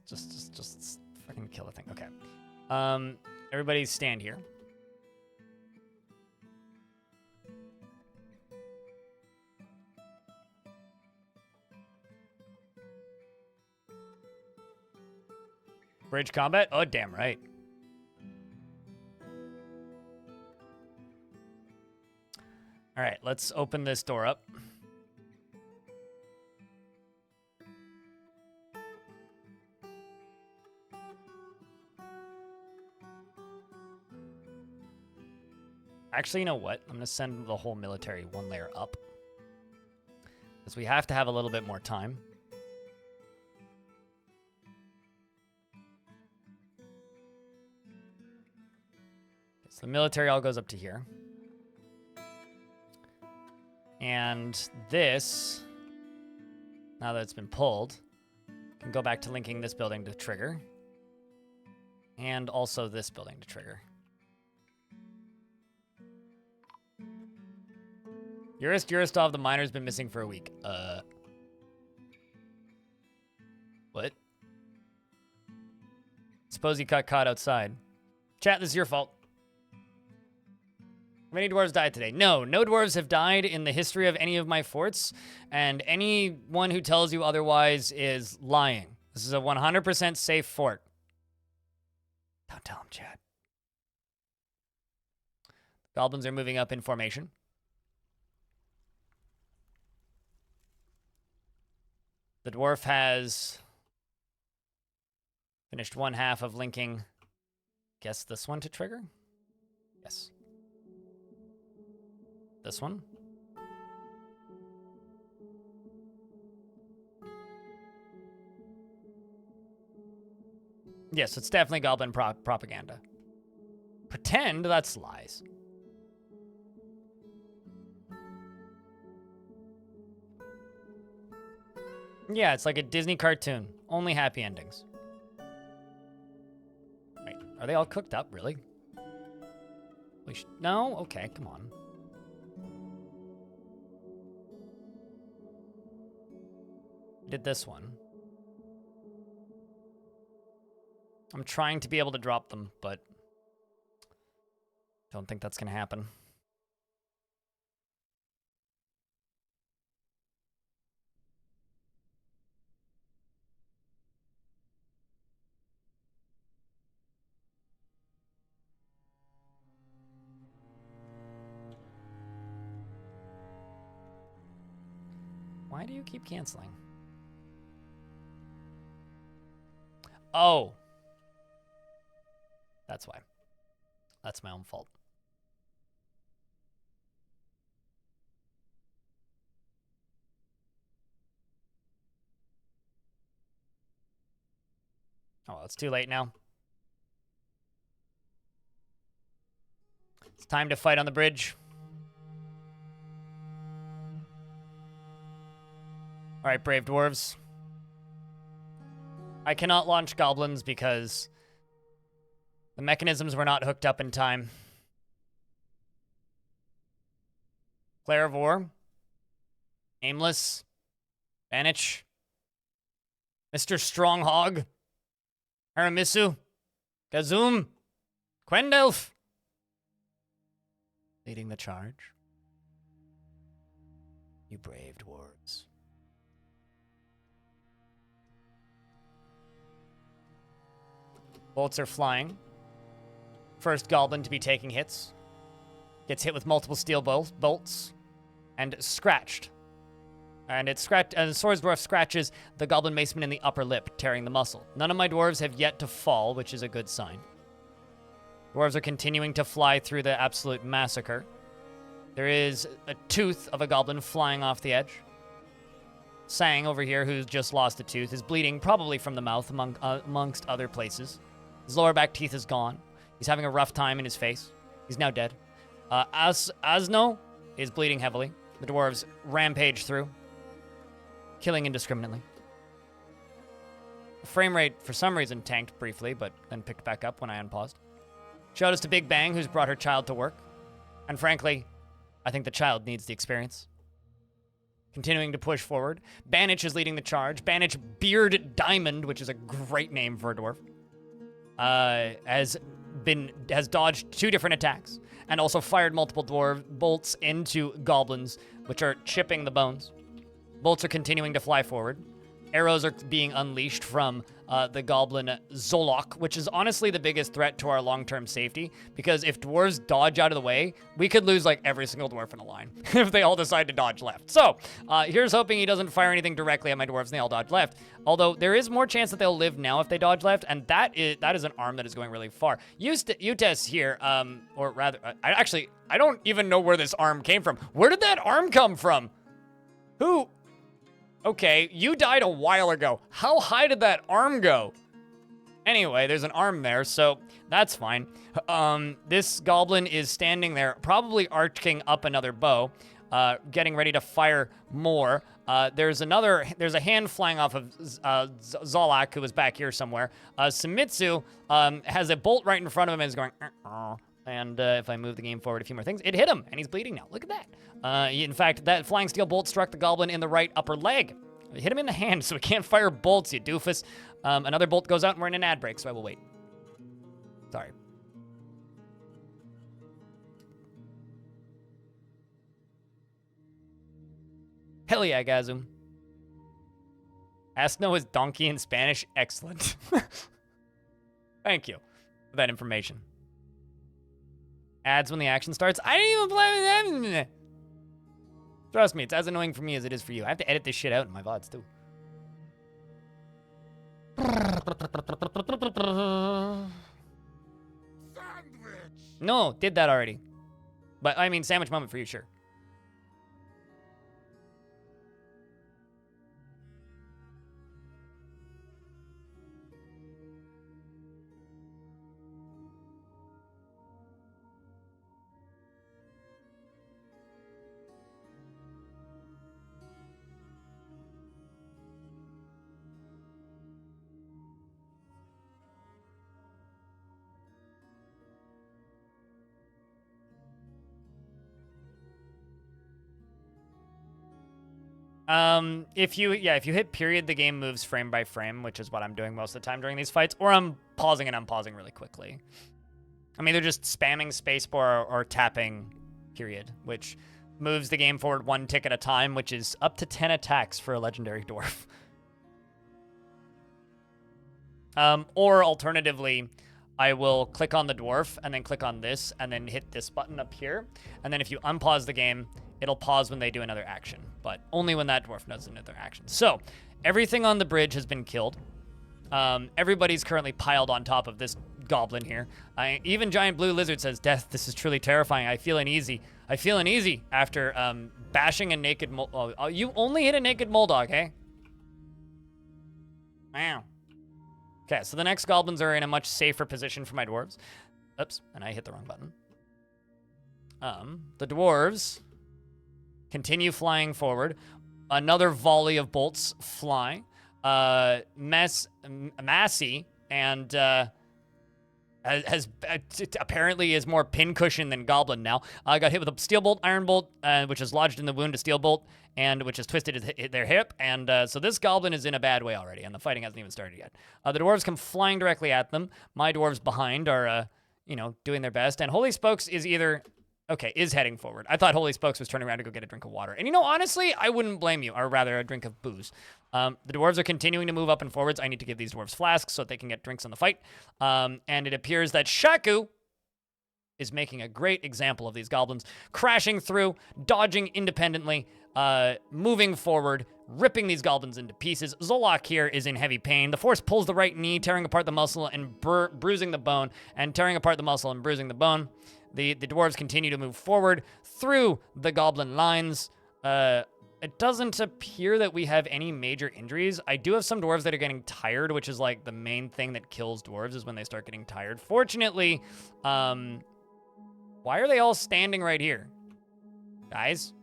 Just fucking kill the thing. Okay. Everybody stand here. Bridge combat? Oh, damn right. All right, let's open this door up. Actually, you know what? I'm going to send the whole military one layer up. Because we have to have a little bit more time. So the military all goes up to here. And this, now that it's been pulled, can go back to linking this building to trigger. And also this building to trigger. Yuristov, the miner's been missing for a week. What? Suppose he got caught outside. Chat, this is your fault. How many dwarves died today? No dwarves have died in the history of any of my forts, and anyone who tells you otherwise is lying. This is a 100% safe fort. Don't tell him, chat. Goblins are moving up in formation. The dwarf has finished one half of linking, guess this one to trigger? Yes. This one? Yes, it's definitely goblin propaganda. Pretend that's lies. Yeah, it's like a Disney cartoon. Only happy endings. Wait, are they all cooked up, really? No? Okay, come on. Did this one. I'm trying to be able to drop them, but don't think that's going to happen. Why do you keep canceling? Oh. That's why. That's my own fault. Oh, well, it's too late now. It's time to fight on the bridge. All right, brave dwarves. I cannot launch goblins because the mechanisms were not hooked up in time. Clairvor. Aimless. Vanich. Mr. Stronghog. Haramisu. Gazoom. Quendelf. Leading the charge. You brave dwarves. Bolts are flying. First goblin to be taking hits. Gets hit with multiple steel bolts. And scratched. And the Swords Dwarf scratches the goblin maceman in the upper lip, tearing the muscle. None of my dwarves have yet to fall, which is a good sign. Dwarves are continuing to fly through the absolute massacre. There is a tooth of a goblin flying off the edge. Sang over here, who's just lost a tooth, is bleeding probably from the mouth amongst other places. His lower back teeth is gone. He's having a rough time in his face. He's now dead. Asno is bleeding heavily. The dwarves rampage through, killing indiscriminately. The frame rate, for some reason, tanked briefly, but then picked back up when I unpaused. Shout out to Big Bang, who's brought her child to work. And frankly, I think the child needs the experience. Continuing to push forward. Banich is leading the charge. Banich Beard Diamond, which is a great name for a dwarf, has dodged 2 different attacks and also fired multiple dwarf bolts into goblins, which are chipping the bones. Bolts are continuing to fly forward. Arrows are being unleashed from the goblin Zolok, which is honestly the biggest threat to our long-term safety, because if dwarves dodge out of the way, we could lose like every single dwarf in a line if they all decide to dodge left. So here's hoping he doesn't fire anything directly at my dwarves and they all dodge left. Although there is more chance that they'll live now if they dodge left, and that is an arm that is going really far. Utes here, or rather, I don't even know where this arm came from. Where did that arm come from? Who? Okay, you died a while ago. How high did that arm go? Anyway, there's an arm there, so that's fine. This goblin is standing there, probably arching up another bow, getting ready to fire more. There's a hand flying off of Zolak, who was back here somewhere. Sumitsu has a bolt right in front of him and is going, and if I move the game forward a few more things, it hit him, and he's bleeding now. Look at that. In fact, that flying steel bolt struck the goblin in the right upper leg. It hit him in the hand, so he can't fire bolts, you doofus. Another bolt goes out, and we're in an ad break, so I will wait. Sorry. Hell yeah, Gazum. Asno is donkey in Spanish. Excellent. Thank you for that information. Ads when the action starts. I didn't even play with them. Trust me, it's as annoying for me as it is for you. I have to edit this shit out in my VODs too. Sandwich. No, did that already. But I mean, sandwich moment for you, sure. If you hit period, the game moves frame by frame, which is what I'm doing most of the time during these fights, or I'm pausing and unpausing really quickly. I'm either just spamming spacebar or tapping period, which moves the game forward 1 tick at a time, which is up to 10 attacks for a legendary dwarf. Or alternatively, I will click on the dwarf and then click on this and then hit this button up here. And then if you unpause the game, it'll pause when they do another action, but only when that dwarf does another action. So everything on the bridge has been killed. Everybody's currently piled on top of this goblin here. Even Giant Blue Lizard says, "Death, this is truly terrifying. I feel uneasy. I feel uneasy after bashing a naked oh, you only hit a naked Moldog, eh? Wow. Okay, so the next goblins are in a much safer position for my dwarves. Oops, and I hit the wrong button. The dwarves continue flying forward. Another volley of bolts fly. Massey and apparently is more pincushion than goblin now. Got hit with a steel bolt, iron bolt, which is lodged in the wound to steel bolt, and which has twisted their hip. And so this goblin is in a bad way already, and the fighting hasn't even started yet. The dwarves come flying directly at them. My dwarves behind are, doing their best. And Holy Spokes is either Okay, is heading forward. I thought Holy Spokes was turning around to go get a drink of water. And you know, honestly, I wouldn't blame you, or rather a drink of booze. The dwarves are continuing to move up and forwards. I need to give these dwarves flasks so that they can get drinks on the fight. And it appears that Shaku is making a great example of these goblins, crashing through, dodging independently, moving forward, ripping these goblins into pieces. Zolak here is in heavy pain. The force pulls the right knee, tearing apart the muscle and bruising the bone, and tearing apart the muscle and bruising the bone. The dwarves continue to move forward through the goblin lines. It doesn't appear that we have any major injuries. I do have some dwarves that are getting tired, which is like the main thing that kills dwarves is when they start getting tired. Fortunately, why are they all standing right here? Guys?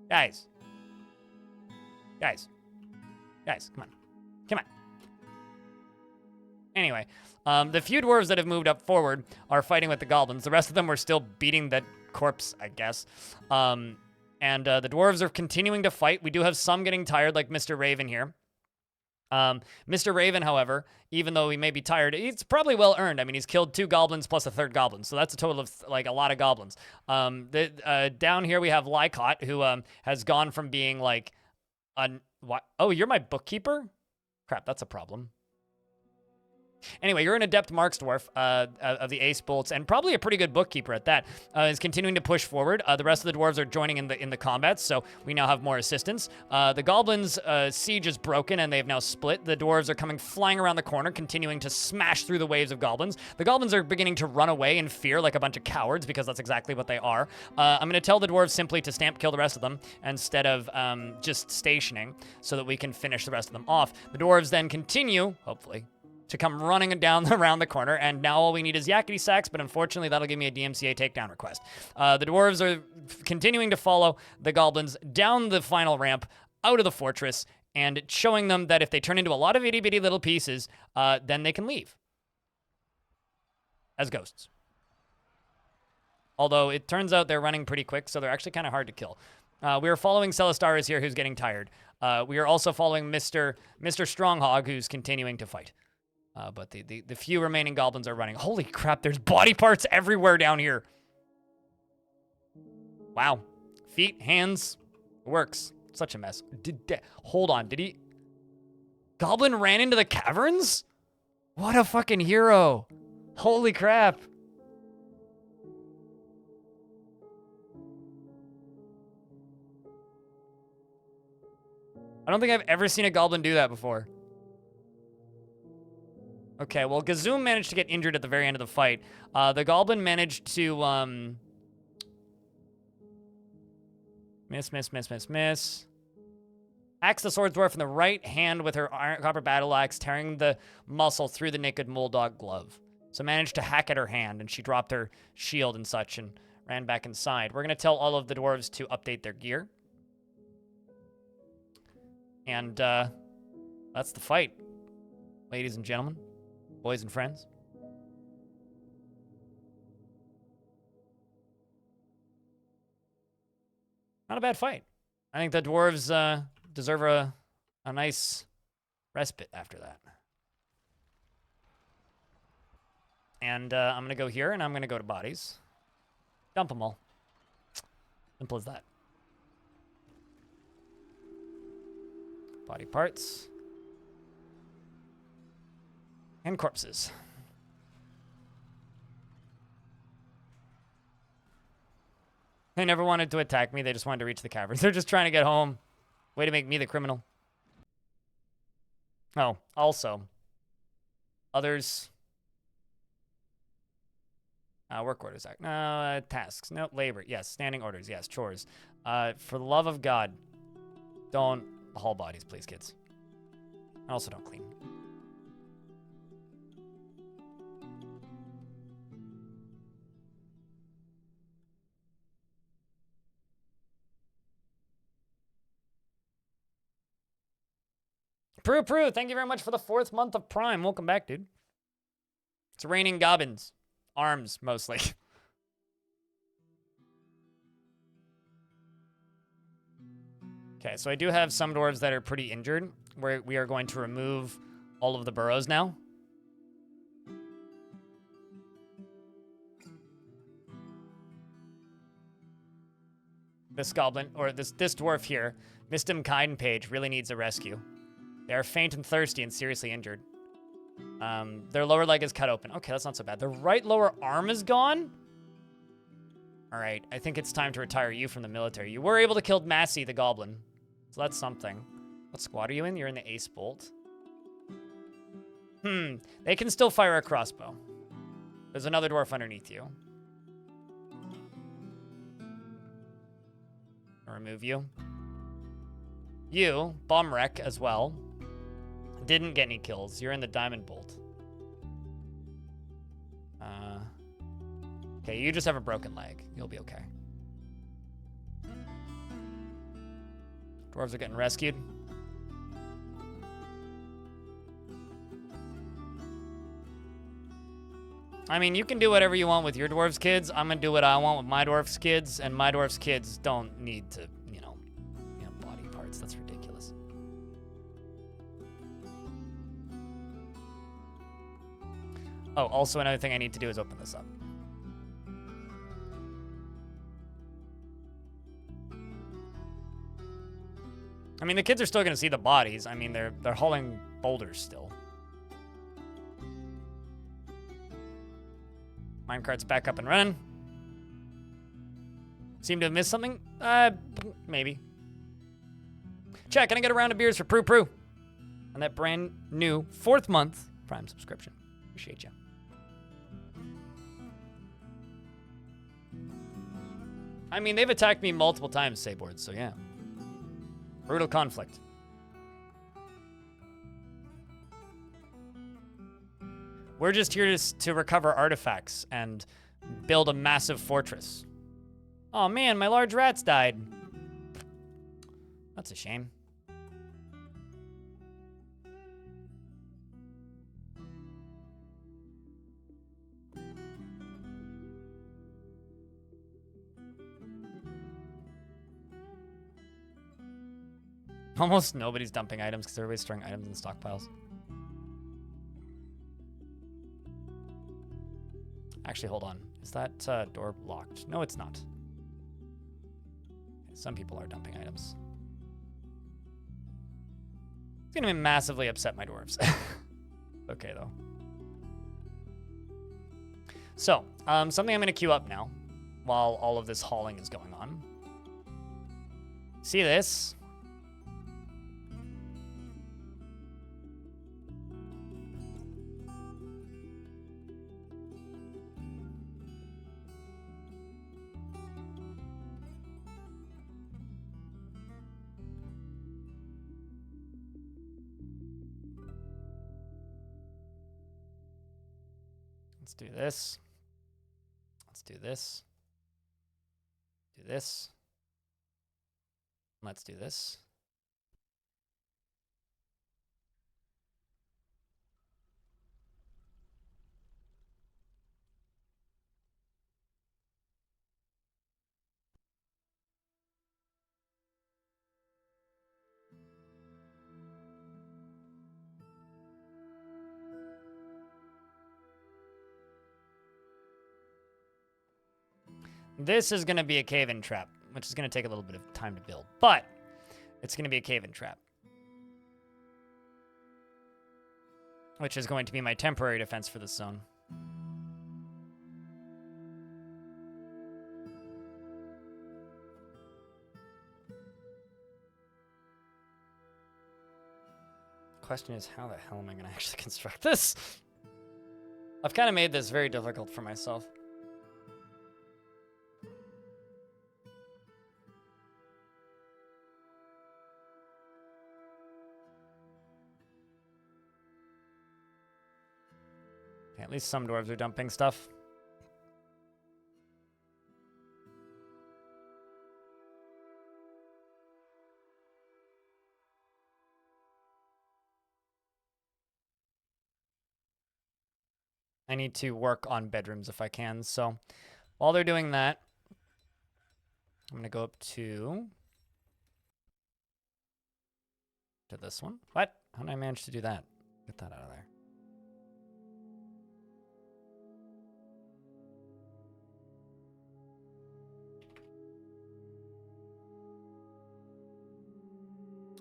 Guys, come on. Come on. Anyway, the few dwarves that have moved up forward are fighting with the goblins. The rest of them were still beating that corpse, I guess. And the dwarves are continuing to fight. We do have some getting tired, like Mr. Raven here. Mr. Raven, however, even though he may be tired, it's probably well earned. I mean, he's killed 2 goblins plus a 3rd goblin, so that's a total of like a lot of goblins. Down here we have Lycott, who has gone from being like, oh, you're my bookkeeper? Crap, that's a problem. Anyway, you're an adept marks dwarf of the ace bolts, and probably a pretty good bookkeeper at that. Is continuing to push forward. The rest of the dwarves are joining in the combats, so we now have more assistance. The goblins' siege is broken, and they have now split. The dwarves are coming flying around the corner, continuing to smash through the waves of goblins. The goblins are beginning to run away in fear like a bunch of cowards, because that's exactly what they are. I'm going to tell the dwarves simply to stamp kill the rest of them instead of just stationing, so that we can finish the rest of them off. The dwarves then continue, hopefully, to come running down around the corner, and now all we need is Yakety Sax, but unfortunately that'll give me a DMCA takedown request. The dwarves are continuing to follow the goblins down the final ramp, out of the fortress, and showing them that if they turn into a lot of itty-bitty little pieces, then they can leave. As ghosts. Although it turns out they're running pretty quick, so they're actually kind of hard to kill. We are following Celastaris here, who's getting tired. We are also following Mr. Stronghog, who's continuing to fight. But the few remaining goblins are running. Holy crap, there's body parts everywhere down here. Wow. Feet, hands, it works. Such a mess. Hold on, did he? Goblin ran into the caverns? What a fucking hero. Holy crap. I don't think I've ever seen a goblin do that before. Okay, well, Gazoom managed to get injured at the very end of the fight. The goblin managed to, miss. Axe the sword dwarf in the right hand with her copper battle axe, tearing the muscle through the naked Moldog glove. So managed to hack at her hand, and she dropped her shield and such and ran back inside. We're going to tell all of the dwarves to update their gear. And, that's the fight, ladies and gentlemen. Boys and friends. Not a bad fight. I think the dwarves deserve a nice respite after that. And I'm going to go here, and I'm going to go to bodies. Dump them all. Simple as that. Body parts. And corpses. They never wanted to attack me. They just wanted to reach the caverns. They're just trying to get home. Way to make me the criminal. Oh, also. Others. Work orders. No, tasks. No, labor. Yes, standing orders. Yes, chores. For the love of God, don't haul bodies, please, kids. Also, don't clean. Prue, thank you very much for the 4th month of Prime. Welcome back, dude. It's raining goblins. Arms, mostly. Okay, so I do have some dwarves that are pretty injured. We are going to remove all of the burrows now. This goblin, or this dwarf here, Mistim Kind Page, really needs a rescue. They are faint and thirsty and seriously injured. Their lower leg is cut open. Okay, that's not so bad. Their right lower arm is gone? All right, I think it's time to retire you from the military. You were able to kill Massey, the goblin. So that's something. What squad are you in? You're in the Ace Bolt. They can still fire a crossbow. There's another dwarf underneath you. I'll remove you. You, bomb wreck as well. Didn't get any kills. You're in the Diamond Bolt. Okay, you just have a broken leg. You'll be okay. Dwarves are getting rescued. I mean, you can do whatever you want with your dwarves kids. I'm gonna do what I want with my dwarves kids, and my dwarves kids don't need to, you know, body parts. That's ridiculous. Oh, also another thing I need to do is open this up. I mean, the kids are still gonna see the bodies. I mean, they're hauling boulders still. Minecart's back up and running. Seem to have missed something? Maybe. Chat, can I get a round of beers for Prue Prue? On that brand new 4th month Prime subscription. Appreciate you. I mean, they've attacked me multiple times, Sayboard, so yeah. Brutal conflict. We're just here to recover artifacts and build a massive fortress. Oh man, my large rats died. That's a shame. Almost nobody's dumping items because everybody's storing items in stockpiles. Actually, hold on. Is that door locked? No, it's not. Some people are dumping items. It's gonna massively upset my dwarves. Okay, though. So, something I'm gonna queue up now while all of this hauling is going on. See this? Let's do this. Let's do this. Do this. Let's do this. This is going to be a cave-in trap, which is going to take a little bit of time to build, but it's going to be a cave-in trap, which is going to be my temporary defense for this zone. Question is, how the hell am I going to actually construct this? I've kind of made this very difficult for myself. At least some dwarves are dumping stuff. I need to work on bedrooms if I can. So while they're doing that, I'm going to go up to this one. What? How did I manage to do that? Get that out of there.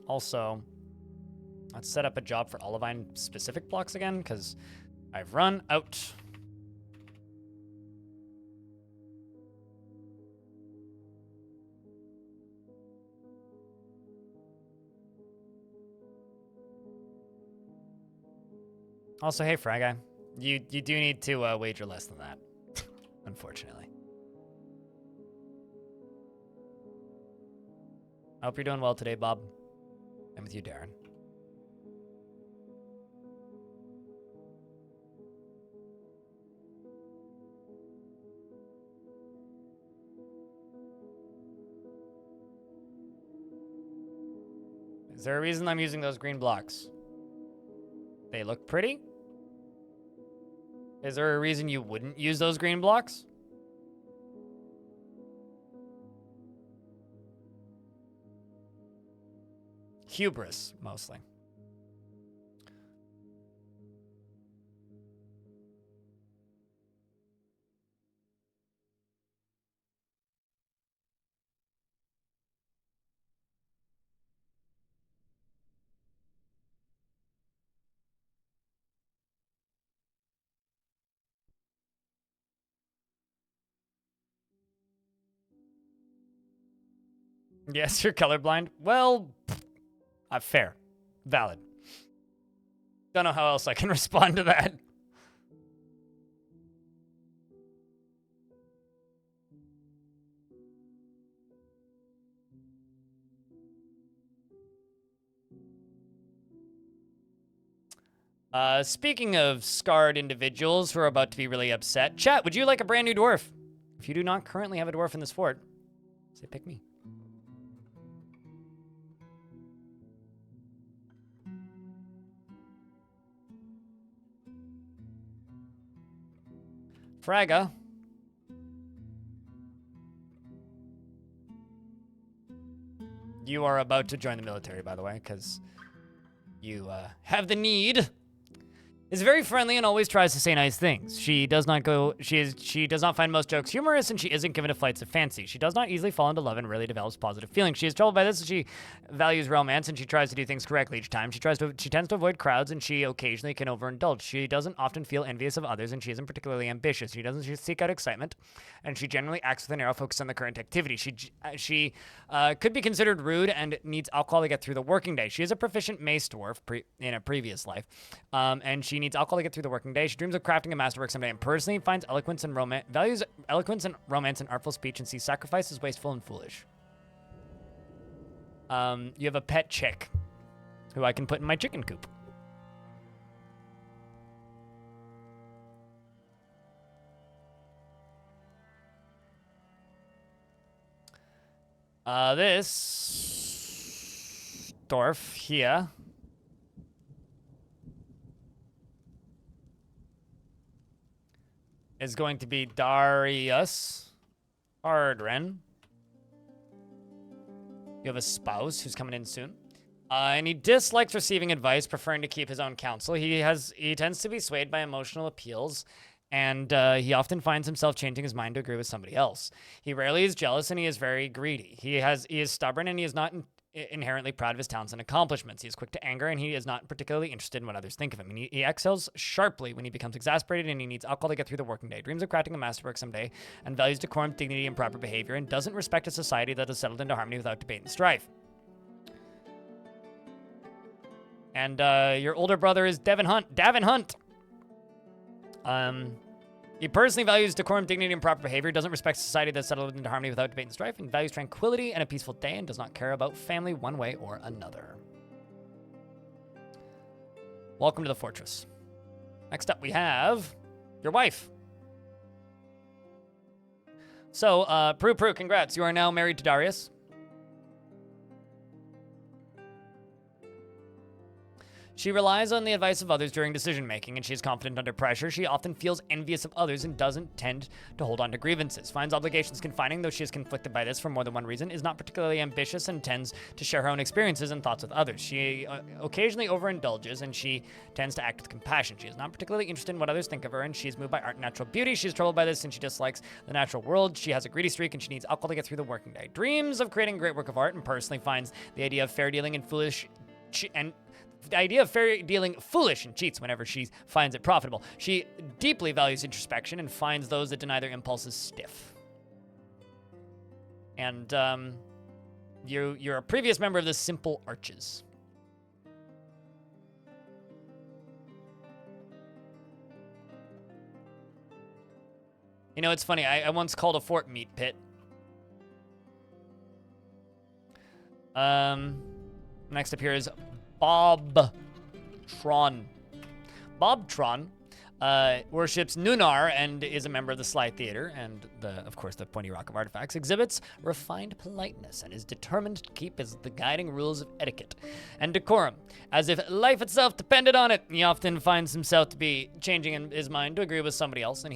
Also, let's set up a job for olivine specific blocks again, because I've run out. Also, hey, Fry Guy, you do need to wager less than that, unfortunately. I hope you're doing well today, Bob. I'm with you, Darren. Is there a reason I'm using those green blocks? They look pretty? Is there a reason you wouldn't use those green blocks? Hubris, mostly. Yes, you're colorblind. Well, fair. Valid. Don't know how else I can respond to that. Speaking of scarred individuals who are about to be really upset, chat, would you like a brand new dwarf? If you do not currently have a dwarf in this fort, say pick me. Fraga. You are about to join the military, by the way, because you have the need. Is very friendly and always tries to say nice things. She does not find most jokes humorous, and she isn't given to flights of fancy. She does not easily fall into love and rarely develops positive feelings. She is troubled by this, and she values romance, and she tries to do things correctly each time. She tends to avoid crowds, and she occasionally can overindulge. She doesn't often feel envious of others, and she isn't particularly ambitious. She doesn't seek out excitement, and she generally acts with a narrow focus on the current activity. She could be considered rude and needs alcohol to get through the working day. She is a proficient mace dwarf in a previous life, and she needs alcohol to get through the working day. She dreams of crafting a masterwork someday and personally finds values eloquence and romance and artful speech and sees sacrifice as wasteful and foolish. You have a pet chick who I can put in my chicken coop. This dwarf here is going to be Darius Ardren. You have a spouse who's coming in soon. And he dislikes receiving advice, preferring to keep his own counsel. He tends to be swayed by emotional appeals, and he often finds himself changing his mind to agree with somebody else. He rarely is jealous, and he is very greedy. He is stubborn, and he is not inherently proud of his talents and accomplishments. He is quick to anger, and he is not particularly interested in what others think of him. And he exhales sharply when he becomes exasperated, and he needs alcohol to get through the working day. Dreams of crafting a masterwork someday, and values decorum, dignity, and proper behavior, and doesn't respect a society that has settled into harmony without debate and strife. And your older brother is Davin Hunt. He personally values decorum, dignity, and proper behavior, doesn't respect society that's settled into harmony without debate and strife, and values tranquility and a peaceful day, and does not care about family one way or another. Welcome to the fortress. Next up, we have your wife. So, Prue, congrats. You are now married to Darius. She relies on the advice of others during decision making, and she is confident under pressure. She often feels envious of others and doesn't tend to hold on to grievances. Finds obligations confining, though she is conflicted by this for more than one reason. Is not particularly ambitious and tends to share her own experiences and thoughts with others. She occasionally overindulges, and she tends to act with compassion. She is not particularly interested in what others think of her, and she is moved by art and natural beauty. She is troubled by this, and she dislikes the natural world. She has a greedy streak, and she needs alcohol to get through the working day. Dreams of creating a great work of art, and personally finds the idea of fair dealing and foolish and cheats whenever she finds it profitable. She deeply values introspection and finds those that deny their impulses stiff. And you're a previous member of the Simple Arches. You know, it's funny. I once called a fort meat pit. Next up here is Bob Tron. Bob Tron worships Nunar and is a member of the Sly Theater and, of course, the Pointy Rock of Artifacts. Exhibits refined politeness and is determined to keep as the guiding rules of etiquette and decorum, as if life itself depended on it. He often finds himself to be changing in his mind to agree with somebody else, and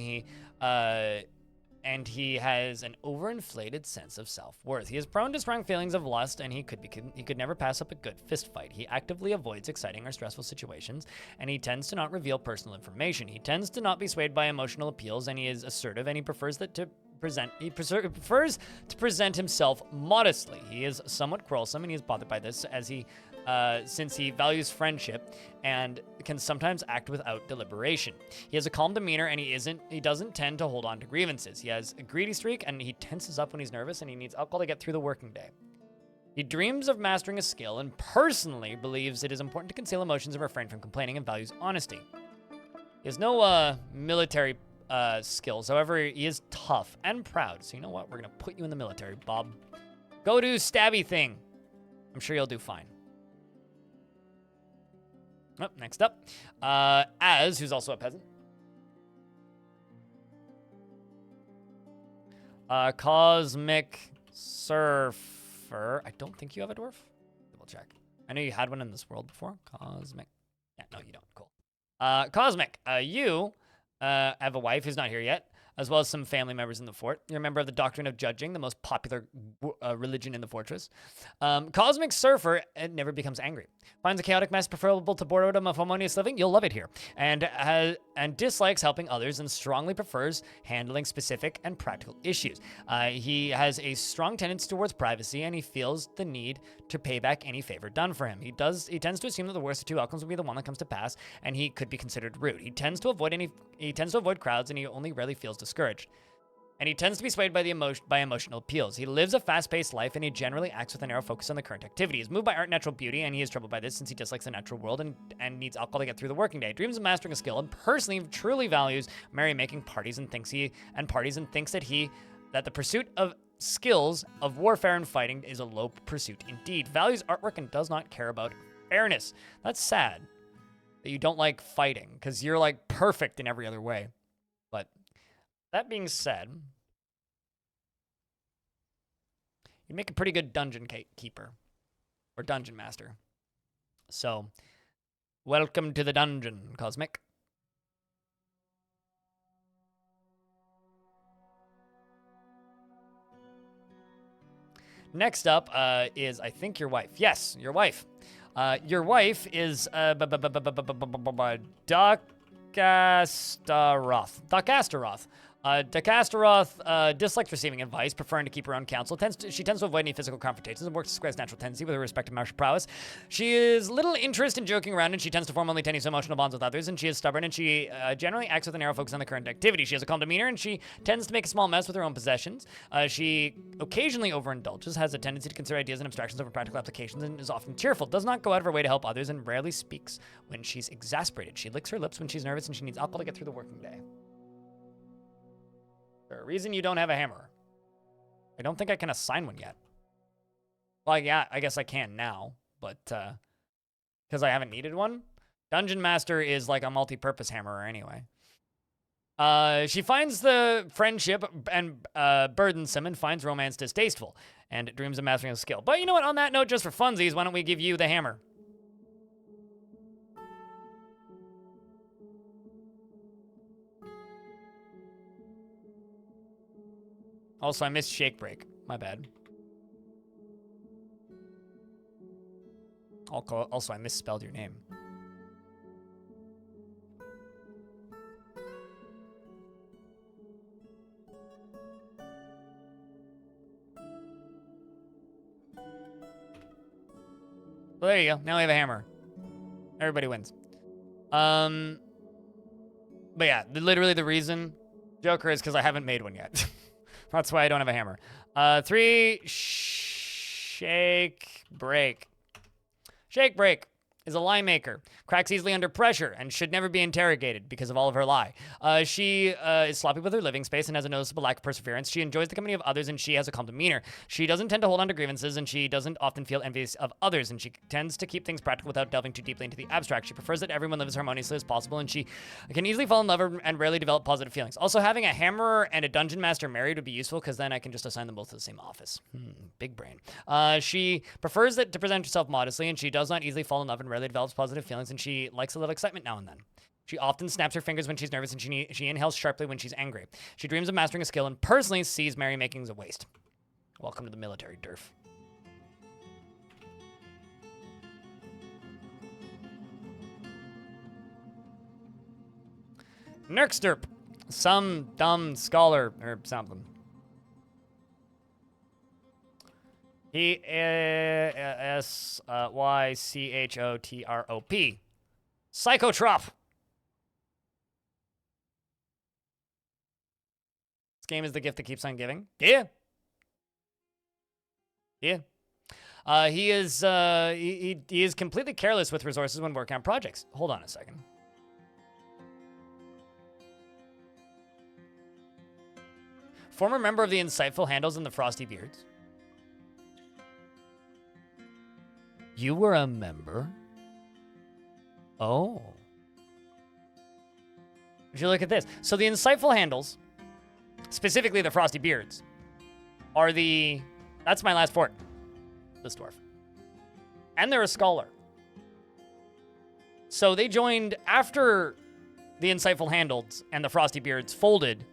he has an overinflated sense of self-worth. He is prone to strong feelings of lust, and he could never pass up a good fist fight. He actively avoids exciting or stressful situations, and he tends to not reveal personal information. He tends to not be swayed by emotional appeals, and he is assertive, and he prefers to present himself modestly. He is somewhat quarrelsome, and he is bothered by this since he values friendship and can sometimes act without deliberation. He has a calm demeanor, and he doesn't tend to hold on to grievances. He has a greedy streak, and he tenses up when he's nervous, and he needs alcohol to get through the working day. He dreams of mastering a skill and personally believes it is important to conceal emotions and refrain from complaining, and values honesty. He has no military skills. However, he is tough and proud. So you know what? We're going to put you in the military, Bob. Go do stabby thing. I'm sure you'll do fine. Oh, next up, Az, who's also a peasant. Cosmic Surfer. I don't think you have a dwarf. Double check. I know you had one in this world before. Cosmic. Yeah, no, you don't. Cool. Cosmic, you have a wife who's not here yet, as well as some family members in the fort. You're a member of the Doctrine of Judging, the most popular religion in the fortress. Cosmic Surfer never becomes angry. Finds a chaotic mess preferable to boredom of harmonious living. You'll love it here. And dislikes helping others and strongly prefers handling specific and practical issues. He has a strong tendency towards privacy, and he feels the need to pay back any favor done for him. He tends to assume that the worst of two outcomes will be the one that comes to pass, and he could be considered rude. He tends to avoid crowds, and he only rarely feels discouraged. And he tends to be swayed by emotional appeals. He lives a fast-paced life, and he generally acts with a narrow focus on the current activity. He is moved by art and natural beauty, and he is troubled by this since he dislikes the natural world and needs alcohol to get through the working day. Dreams of mastering a skill, and personally truly values merrymaking parties and thinks that the pursuit of skills of warfare and fighting is a low pursuit indeed. Values artwork and does not care about fairness. That's sad that you don't like fighting, because you're like perfect in every other way. But that being said, you'd make a pretty good dungeon keeper or dungeon master. So, welcome to the dungeon, Cosmic. Next up is, I think, your wife. Yes, your wife. Your wife is Dakastaroth. Dakastaroth dislikes receiving advice, preferring to keep her own counsel. She tends to avoid any physical confrontations and works to square his natural tendency with her respect to martial prowess. She is little interest in joking around, and she tends to form only tenuous emotional bonds with others, and she is stubborn, and she generally acts with a narrow focus on the current activity. She has a calm demeanor, and she tends to make a small mess with her own possessions. She occasionally overindulges, has a tendency to consider ideas and abstractions over practical applications, and is often cheerful, does not go out of her way to help others, and rarely speaks when she's exasperated. She licks her lips when she's nervous, and she needs alcohol to get through the working day. There's a reason you don't have a hammer. I don't think I can assign one yet. Well, yeah, I guess I can now, but because I haven't needed one. Dungeon Master is like a multi-purpose hammer anyway. She finds the friendship and burdensome and finds romance distasteful and dreams of mastering a skill. But you know what? On that note, just for funsies, why don't we give you the hammer? Also, I missed Shake Break. My bad. Also, I misspelled your name. Well, there you go. Now we have a hammer. Everybody wins. But yeah, literally the reason, Joker, is because I haven't made one yet. That's why I don't have a hammer. 3, Shake Break. Shake Break is a lie maker. Cracks easily under pressure and should never be interrogated because of all of her lie. She is sloppy with her living space and has a noticeable lack of perseverance. She enjoys the company of others and she has a calm demeanor. She doesn't tend to hold on to grievances and she doesn't often feel envious of others, and she tends to keep things practical without delving too deeply into the abstract. She prefers that everyone lives harmoniously as possible, and she can easily fall in love and rarely develop positive feelings. Also, having a hammerer and a dungeon master married would be useful because then I can just assign them both to the same office. Big brain. She prefers to present herself modestly, and she does not easily fall in love and rarely develops positive feelings, and she likes a little excitement now and then. She often snaps her fingers when she's nervous, and she inhales sharply when she's angry. She dreams of mastering a skill and personally sees merrymaking as a waste. Welcome to the military, Dwarf. Nerksterp. Some dumb scholar or something. Sychotrop. Psychotrop. This game is the gift that keeps on giving. Yeah. Yeah. He is completely careless with resources when working on projects. Hold on a second. Former member of the Insightful Handles and the Frosty Beards. You were a member? Oh. If you look at this. So the Insightful Handles, specifically the Frosty Beards, are the... That's my last fort. This dwarf. And they're a scholar. So they joined after the Insightful Handles and the Frosty Beards folded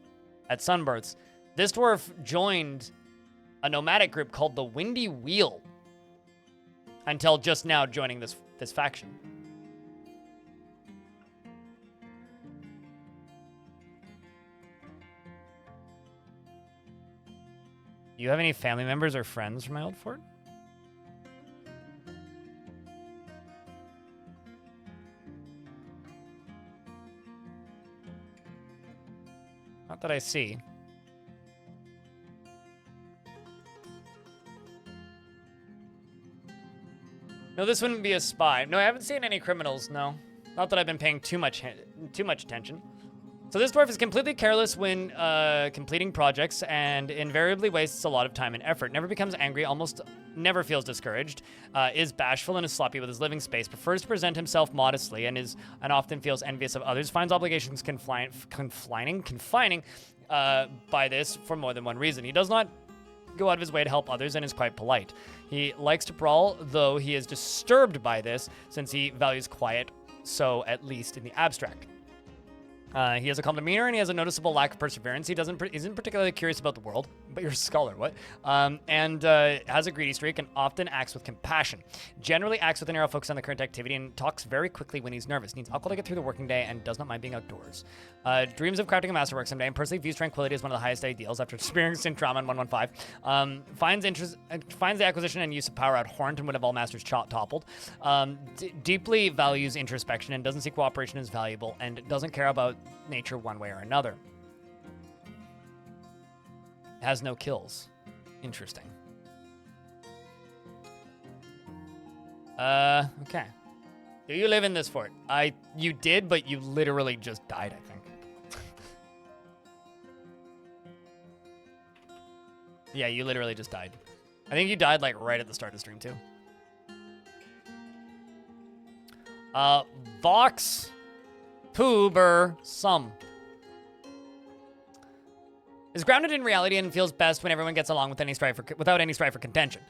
at Sunbirths. This dwarf joined a nomadic group called the Windy Wheel until just now joining this faction. Do you have any family members or friends from my old fort? Not that I see. No, this wouldn't be a spy. No, I haven't seen any criminals, no. Not that I've been paying too much attention. So this dwarf is completely careless when completing projects and invariably wastes a lot of time and effort. Never becomes angry, almost never feels discouraged, is bashful and is sloppy with his living space, prefers to present himself modestly and often feels envious of others, finds obligations confining by this for more than one reason. He does not go out of his way to help others and is quite polite. He likes to brawl, though he is disturbed by this since he values quiet, so at least in the abstract. He has a calm demeanor and he has a noticeable lack of perseverance. He isn't particularly curious about the world, but you're a scholar, what? And has a greedy streak and often acts with compassion. Generally acts with a narrow focus on the current activity and talks very quickly when he's nervous. Needs alcohol to get through the working day and does not mind being outdoors. Dreams of crafting a masterwork someday and personally views tranquility as one of the highest ideals after experiencing trauma in 115. Finds the acquisition and use of power abhorrent and would have all masters toppled. Deeply values introspection and doesn't see cooperation as valuable and doesn't care about nature one way or another. Has no kills. Interesting. Okay. Do you live in this fort? You did, but you literally just died, I think. Yeah, you literally just died. I think you died like right at the start of the stream too. Vox Puber Sum is grounded in reality and feels best when everyone gets along without any strife or contention.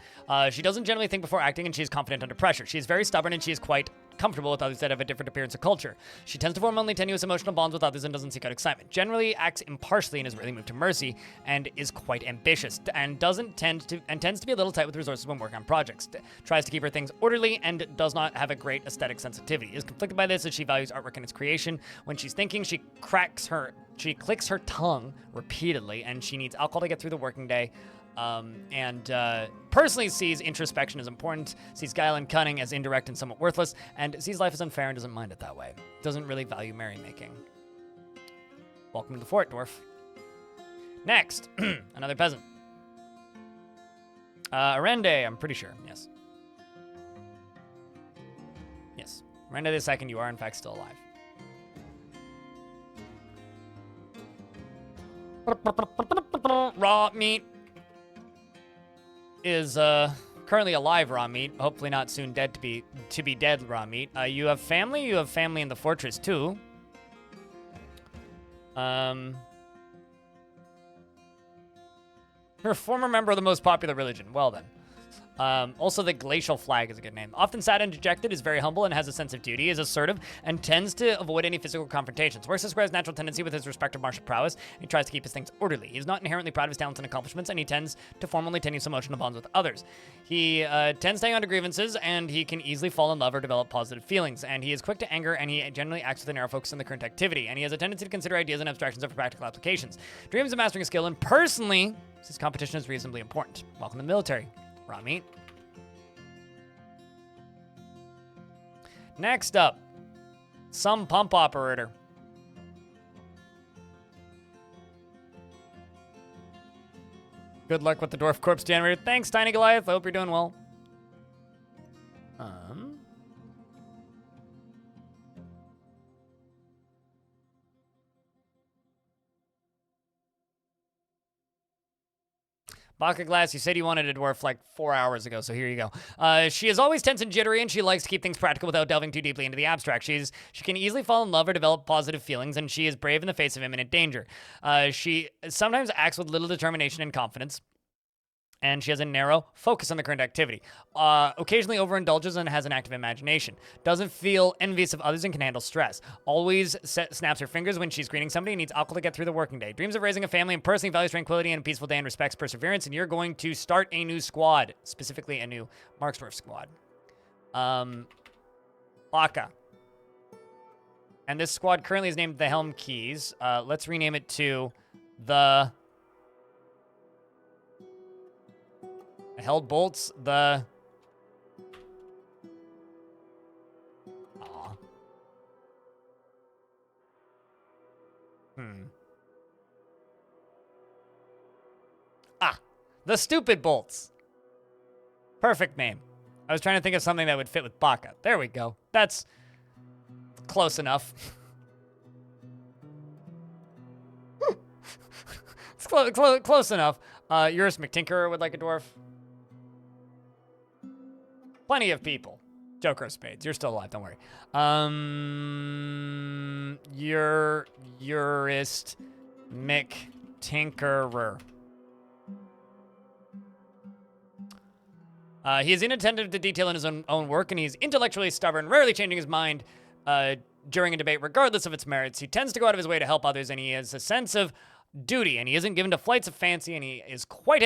She doesn't generally think before acting and she is confident under pressure. She is very stubborn and she is quite comfortable with others that have a different appearance or culture. She tends to form only tenuous emotional bonds with others and doesn't seek out excitement. Generally acts impartially and is rarely moved to mercy, and is quite ambitious and tends to be a little tight with resources when working on projects. Tries to keep her things orderly and does not have a great aesthetic sensitivity. Is conflicted by this as she values artwork and its creation. When she's thinking, she clicks her tongue repeatedly, and she needs alcohol to get through the working day. Personally sees introspection as important, sees guile and cunning as indirect and somewhat worthless, and sees life as unfair and doesn't mind it that way. Doesn't really value merrymaking. Welcome to the fort, Dwarf. Next, another peasant. Arende, I'm pretty sure, yes. Yes, Arende the second, you are in fact still alive. Raw meat is currently alive raw meat. Hopefully not soon dead to be dead raw meat. You have family. You have family in the fortress too. You're a former member of the most popular religion. Well then. Also, the glacial flag is a good name. Often sad and dejected, is very humble and has a sense of duty, is assertive, and tends to avoid any physical confrontations. Works his natural tendency with his respect of martial prowess, and he tries to keep his things orderly. He's not inherently proud of his talents and accomplishments, and he tends to form only tenuous emotional bonds with others. He tends to hang on to grievances, and he can easily fall in love or develop positive feelings, and he is quick to anger, and he generally acts with a narrow focus on the current activity, and he has a tendency to consider ideas and abstractions over practical applications. Dreams of mastering a skill, and personally, his competition is reasonably important. Welcome to the military. Raw meat. Next up, some pump operator. Good luck with the dwarf corpse generator. Thanks, Tiny Goliath. I hope you're doing well. Baka Glass, you said you wanted a dwarf like 4 hours ago, so here you go. She is always tense and jittery, and she likes to keep things practical without delving too deeply into the abstract. She can easily fall in love or develop positive feelings, and she is brave in the face of imminent danger. She sometimes acts with little determination and confidence, and she has a narrow focus on the current activity. Occasionally overindulges and has an active imagination. Doesn't feel envious of others and can handle stress. Always snaps her fingers when she's greeting somebody and needs alcohol to get through the working day. Dreams of raising a family and personally values tranquility and a peaceful day and respects perseverance. And you're going to start a new squad, specifically a new Marksdwarf squad. Baka. And this squad currently is named the Helm Keys. Let's rename it to the Held Bolts, the... Aw. The Stupid Bolts. Perfect name. I was trying to think of something that would fit with Baka. There we go. That's close enough. It's close enough. Eurus McTinkerer would like a dwarf. Plenty of people. Joker of Spades. You're still alive. Don't worry. Eurist McTinkerer. He is inattentive to detail in his own work, and he's intellectually stubborn, rarely changing his mind during a debate, regardless of its merits. He tends to go out of his way to help others, and he has a sense of duty, and he isn't given to flights of fancy, and he is quite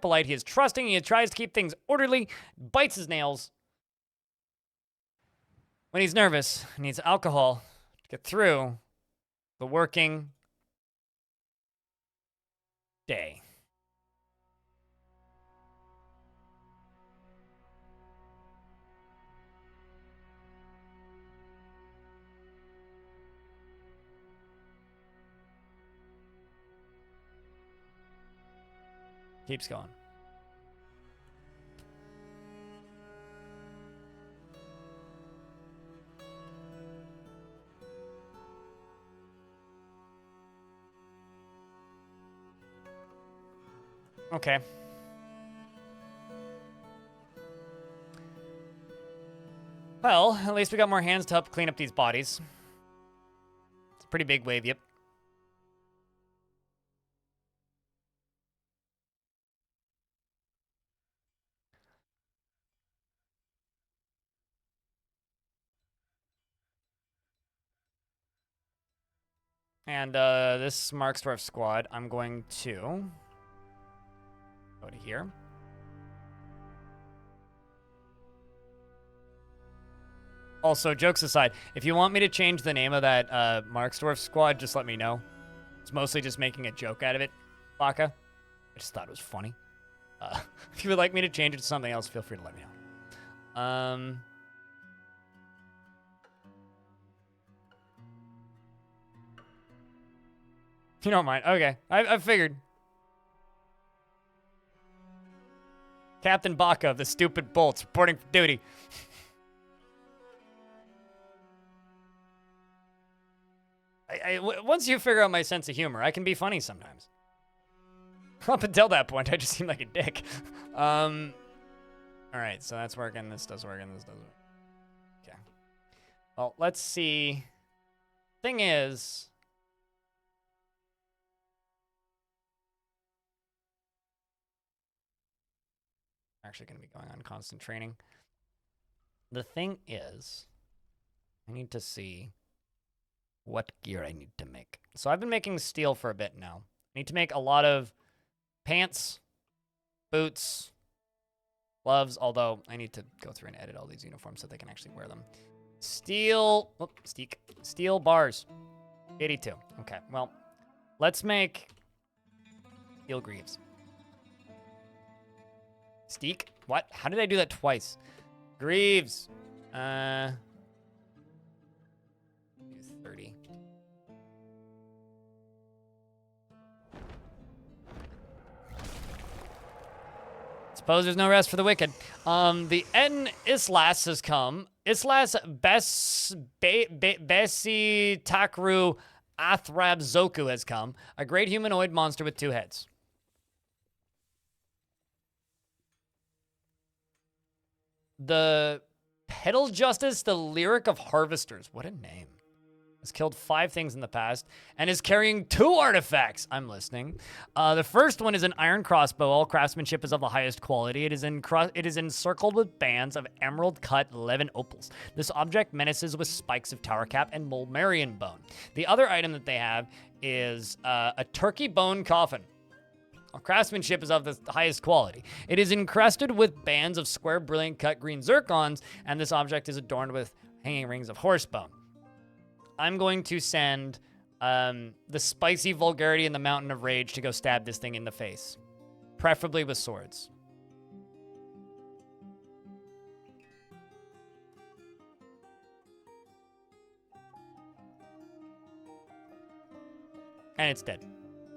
polite. He is trusting. He tries to keep things orderly, bites his nails. When he's nervous, he needs alcohol to get through the working day. Keeps going. Okay. Well, at least we got more hands to help clean up these bodies. It's a pretty big wave, yep. And this Mark's Dwarf squad, I'm going to go to here. Also, jokes aside, if you want me to change the name of that Mark's Dwarf squad, just let me know. It's mostly just making a joke out of it, Baka. I just thought it was funny. If you would like me to change it to something else, feel free to let me know. You don't mind. Okay. I figured. Captain Baka of the Stupid Bolts reporting for duty. Once you figure out my sense of humor, I can be funny sometimes. Up until that point, I just seem like a dick. All right, so that's working. This does work, and this does work. Okay. Well, let's see. Thing is, I'm actually going to be going on constant training. The thing is, I need to see what gear I need to make. So I've been making steel for a bit now. I need to make a lot of pants, boots, gloves, although I need to go through and edit all these uniforms so they can actually wear them. Steel, steel bars, 82. Okay, well, let's make steel greaves. Steak? What? How did I do that twice? Greaves. 30. Suppose there's no rest for the wicked. The Etten Islas has come. Islas Besi Takru Athrab Zoku has come. A great humanoid monster with 2 heads. The Pedal Justice, the Lyric of Harvesters. What a name. Has killed 5 things in the past and is carrying 2 artifacts. I'm listening. The first one is an iron crossbow. All craftsmanship is of the highest quality. It is encircled with bands of emerald-cut 11 opals. This object menaces with spikes of tower cap and mulmarian bone. The other item that they have is a turkey bone coffin. All craftsmanship is of the highest quality. It is encrusted with bands of square, brilliant cut green zircons, and this object is adorned with hanging rings of horse bone. I'm going to send the spicy vulgarity and the mountain of rage to go stab this thing in the face. Preferably with swords. And it's dead,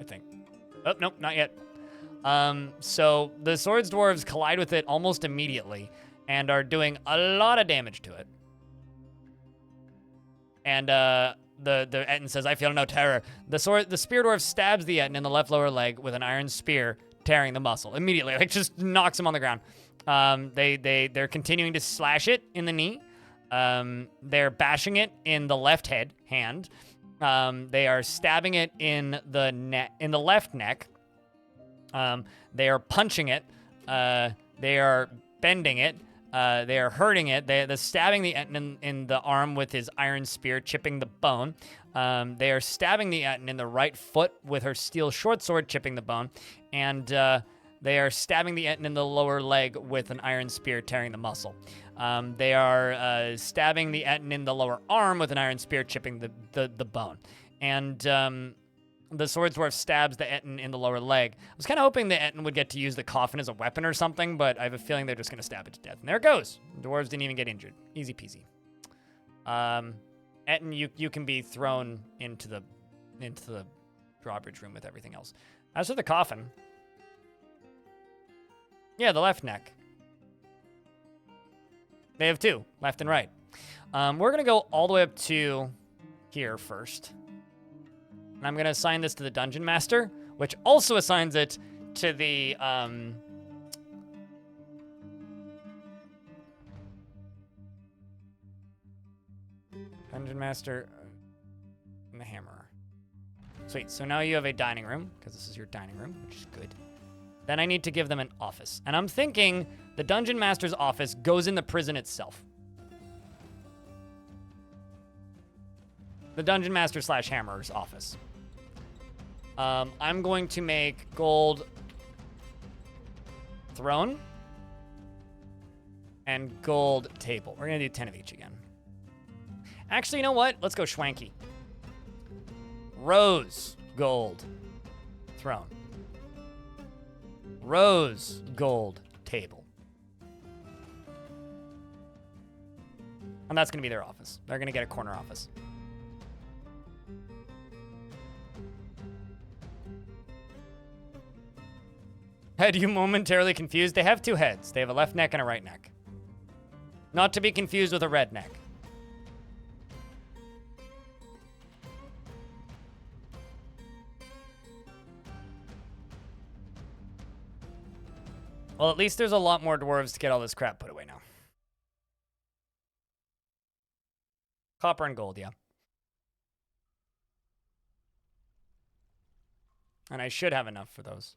I think. Oh, nope, not yet. So the swords dwarves collide with it almost immediately and are doing a lot of damage to it. And the Etten says, "I feel no terror." The spear dwarf stabs the Etten in the left lower leg with an iron spear, tearing the muscle immediately. Like, just knocks him on the ground. They're continuing to slash it in the knee. They're bashing it in the left hand. They are stabbing it in the left neck. They are punching it. They are bending it. They are hurting it. They're stabbing the Etten in the arm with his iron spear, chipping the bone. They are stabbing the Etten in the right foot with her steel short sword, chipping the bone. And they are stabbing the Etten in the lower leg with an iron spear, tearing the muscle. They are stabbing the Etten in the lower arm with an iron spear, chipping the bone. And the sword dwarf stabs the Etten in the lower leg. I was kind of hoping the Etten would get to use the coffin as a weapon or something, but I have a feeling they're just going to stab it to death. And there it goes. The dwarves didn't even get injured. Easy peasy. Etten, you can be thrown into the drawbridge room with everything else. As for the coffin, yeah, the left neck. They have 2, left and right. We're going to go all the way up to here first. And I'm going to assign this to the Dungeon Master, which also assigns it to the, Dungeon Master and the Hammerer. Sweet, so now you have a dining room, because this is your dining room, which is good. Then I need to give them an office. And I'm thinking the Dungeon Master's office goes in the prison itself. the dungeon master slash hammer's office. I'm going to make gold throne and gold table. We're gonna do 10 of each again. Actually, you know what? Let's go schwanky. Rose gold throne. Rose gold table. And that's gonna be their office. They're gonna get a corner office. Head you momentarily confused? They have two heads. They have a left neck and a right neck. Not to be confused with a red neck. Well, at least there's a lot more dwarves to get all this crap put away now. Copper and gold, yeah. And I should have enough for those.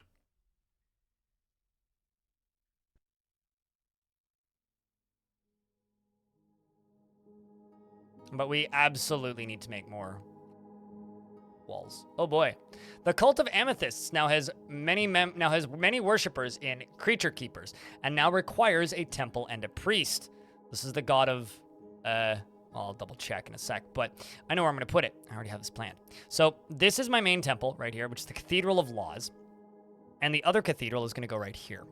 But we absolutely need to make more walls. Oh boy. The cult of amethysts now has many worshippers in Creaturekeepers, and now requires a temple and a priest. This is the god of I'll double check in a sec, but I know where I'm gonna put it. I already have this planned. So this is my main temple right here, which is the Cathedral of Laws. And the other cathedral is gonna go right here.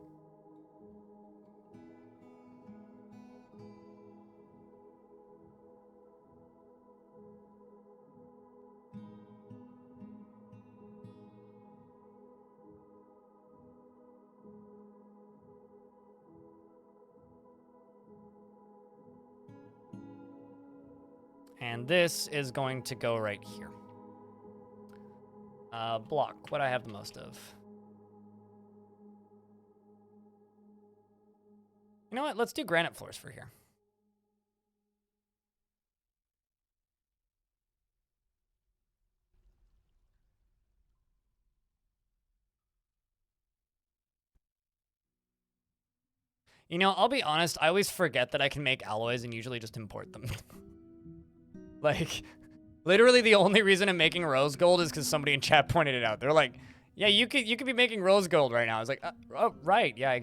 And this is going to go right here. Block, what I have the most of. You know what? Let's do granite floors for here. You know, I'll be honest, I always forget that I can make alloys and usually just import them. Like, literally the only reason I'm making rose gold is because somebody in chat pointed it out. They're like, yeah, you could be making rose gold right now. I was like, oh, right, yeah, I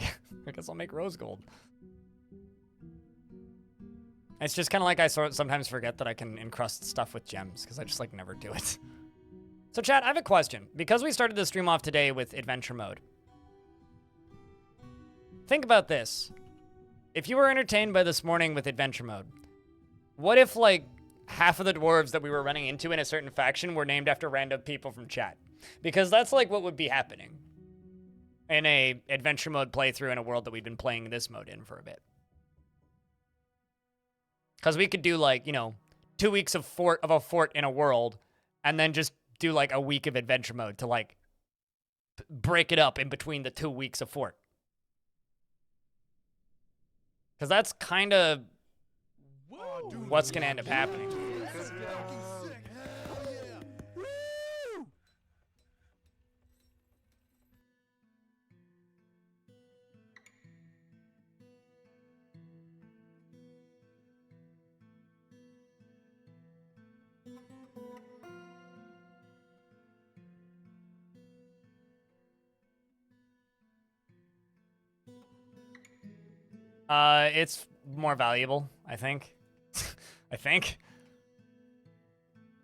guess I'll make rose gold. It's just kind of like I sometimes forget that I can encrust stuff with gems because I just like never do it. So chat, I have a question. Because we started the stream off today with adventure mode. Think about this. If you were entertained by this morning with adventure mode, what if like half of the dwarves that we were running into in a certain faction were named after random people from chat? Because that's like what would be happening in a adventure mode playthrough in a world that we've been playing this mode in for a bit. Because we could do like, you know, 2 weeks of a fort in a world and then just do like a week of adventure mode to like break it up in between the 2 weeks of fort. Because that's kind of what's going to end up happening. It's more valuable, I think. I think.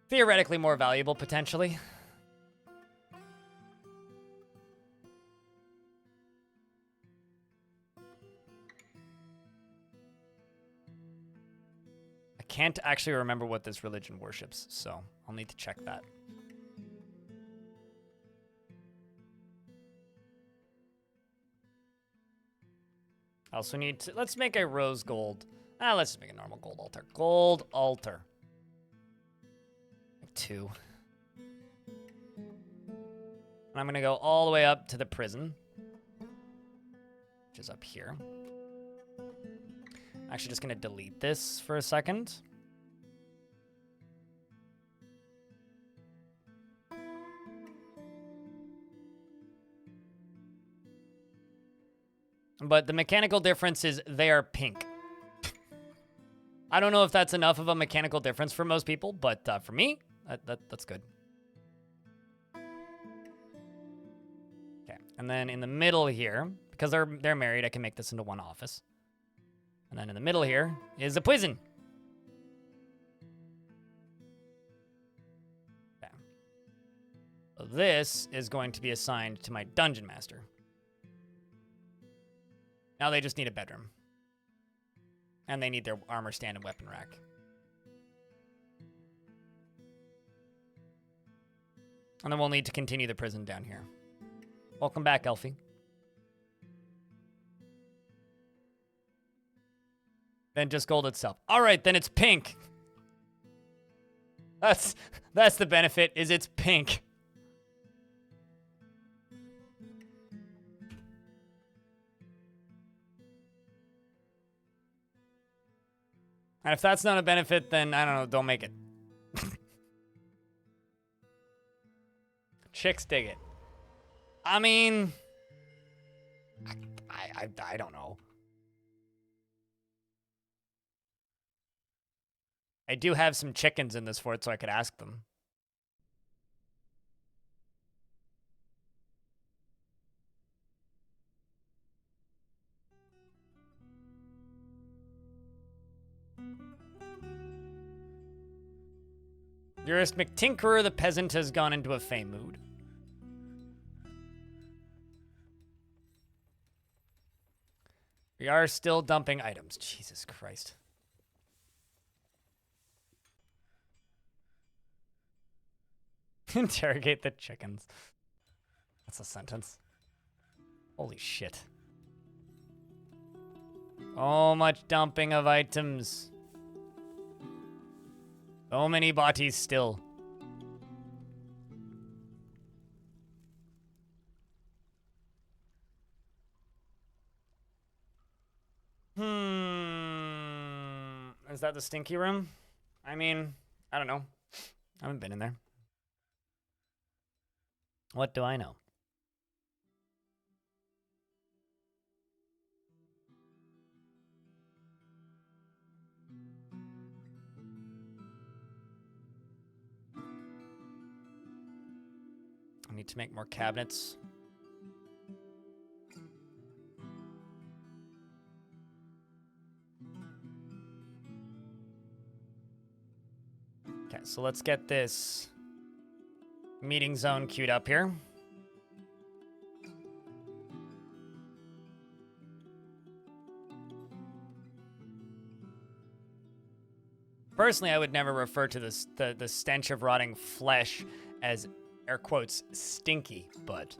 Theoretically more valuable, potentially. I can't actually remember what this religion worships, so I'll need to check that. I also need to, let's make a rose gold. Let's just make a normal gold altar. Gold altar. Like 2. And I'm gonna go all the way up to the prison, which is up here. I'm actually just gonna delete this for a second. But the mechanical difference is they are pink. I don't know if that's enough of a mechanical difference for most people, but for me, That's good. Okay, and then in the middle here, because they're married, I can make this into one office. And then in the middle here is a prison. Okay. So this is going to be assigned to my dungeon master. Now they just need a bedroom. And they need their armor stand and weapon rack. And then we'll need to continue the prison down here. Welcome back, Elfie. Then just gold itself. All right, then it's pink. That's the benefit, is it's pink. And if that's not a benefit, then I don't know, don't make it. Chicks dig it. I mean, I don't know. I do have some chickens in this fort, so I could ask them. Dearest McTinkerer, the peasant has gone into a fey mood. We are still dumping items. Jesus Christ. Interrogate the chickens. That's a sentence. Holy shit. So much dumping of items. So many bodies still. Is that the stinky room? I mean, I don't know. I haven't been in there. What do I know? I need to make more cabinets. Okay, so let's get this meeting zone queued up here. Personally, I would never refer to this, the stench of rotting flesh as, air quotes, stinky, but...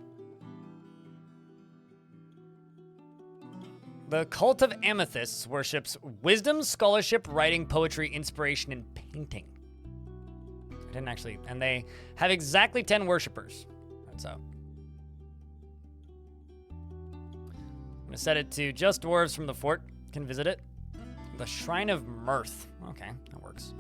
The cult of amethysts worships wisdom, scholarship, writing, poetry, inspiration, and painting. I didn't actually... And they have exactly 10 worshippers. That's out. I'm going to set it to just dwarves from the fort can visit it. The Shrine of Mirth. Okay, that works.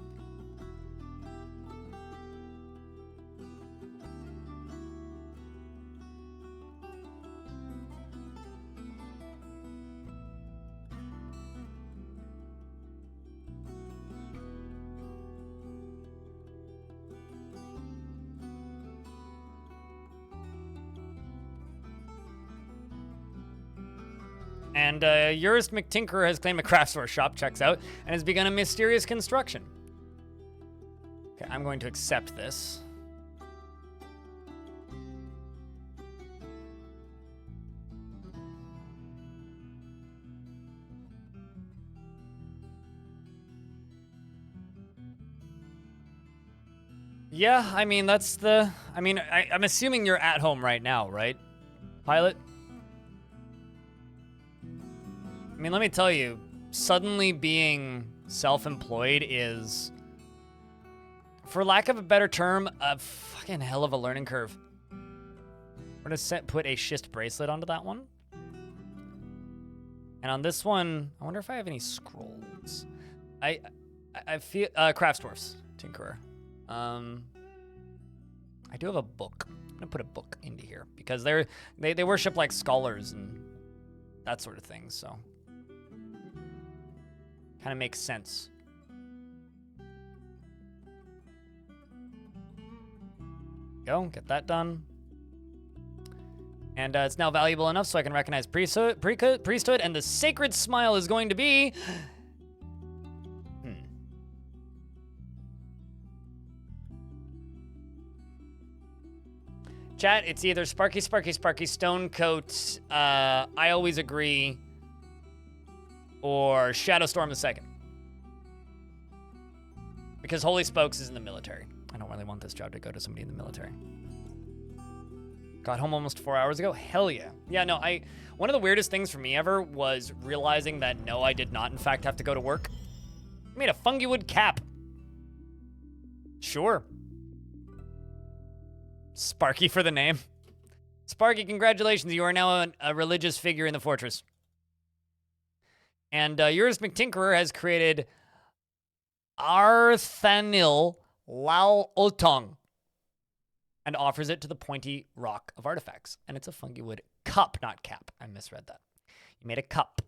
And Eurist McTinkerer has claimed a craft store shop, checks out, and has begun a mysterious construction. Okay, I'm going to accept this. Yeah, I mean, that's the... I mean, I'm assuming you're at home right now, right, Pilot? I mean, let me tell you, suddenly being self-employed is, for lack of a better term, a fucking hell of a learning curve. We're gonna put a schist bracelet onto that one. And on this one, I wonder if I have any scrolls. I feel, crafts dwarfs, Tinkerer. I do have a book. I'm gonna put a book into here because they worship like scholars and that sort of thing, so. Kind of makes sense. go. Get that done. And it's now valuable enough so I can recognize priesthood, and the sacred smile is going to be... Chat, it's either Sparky, Stonecoat, I Always Agree, or Shadowstorm II. Because Holy Spokes is in the military. I don't really want this job to go to somebody in the military. Got home almost 4 hours ago? Hell yeah. Yeah, no, one of the weirdest things for me ever was realizing that no, I did not in fact have to go to work. I made a fungi wood cap. Sure. Sparky for the name. Sparky, congratulations. You are now a religious figure in the fortress. And Eurus McTinkerer has created Arthanil Lao Otong and offers it to the pointy rock of artifacts. And it's a fungi wood cup, not cap. I misread that. You made a cup.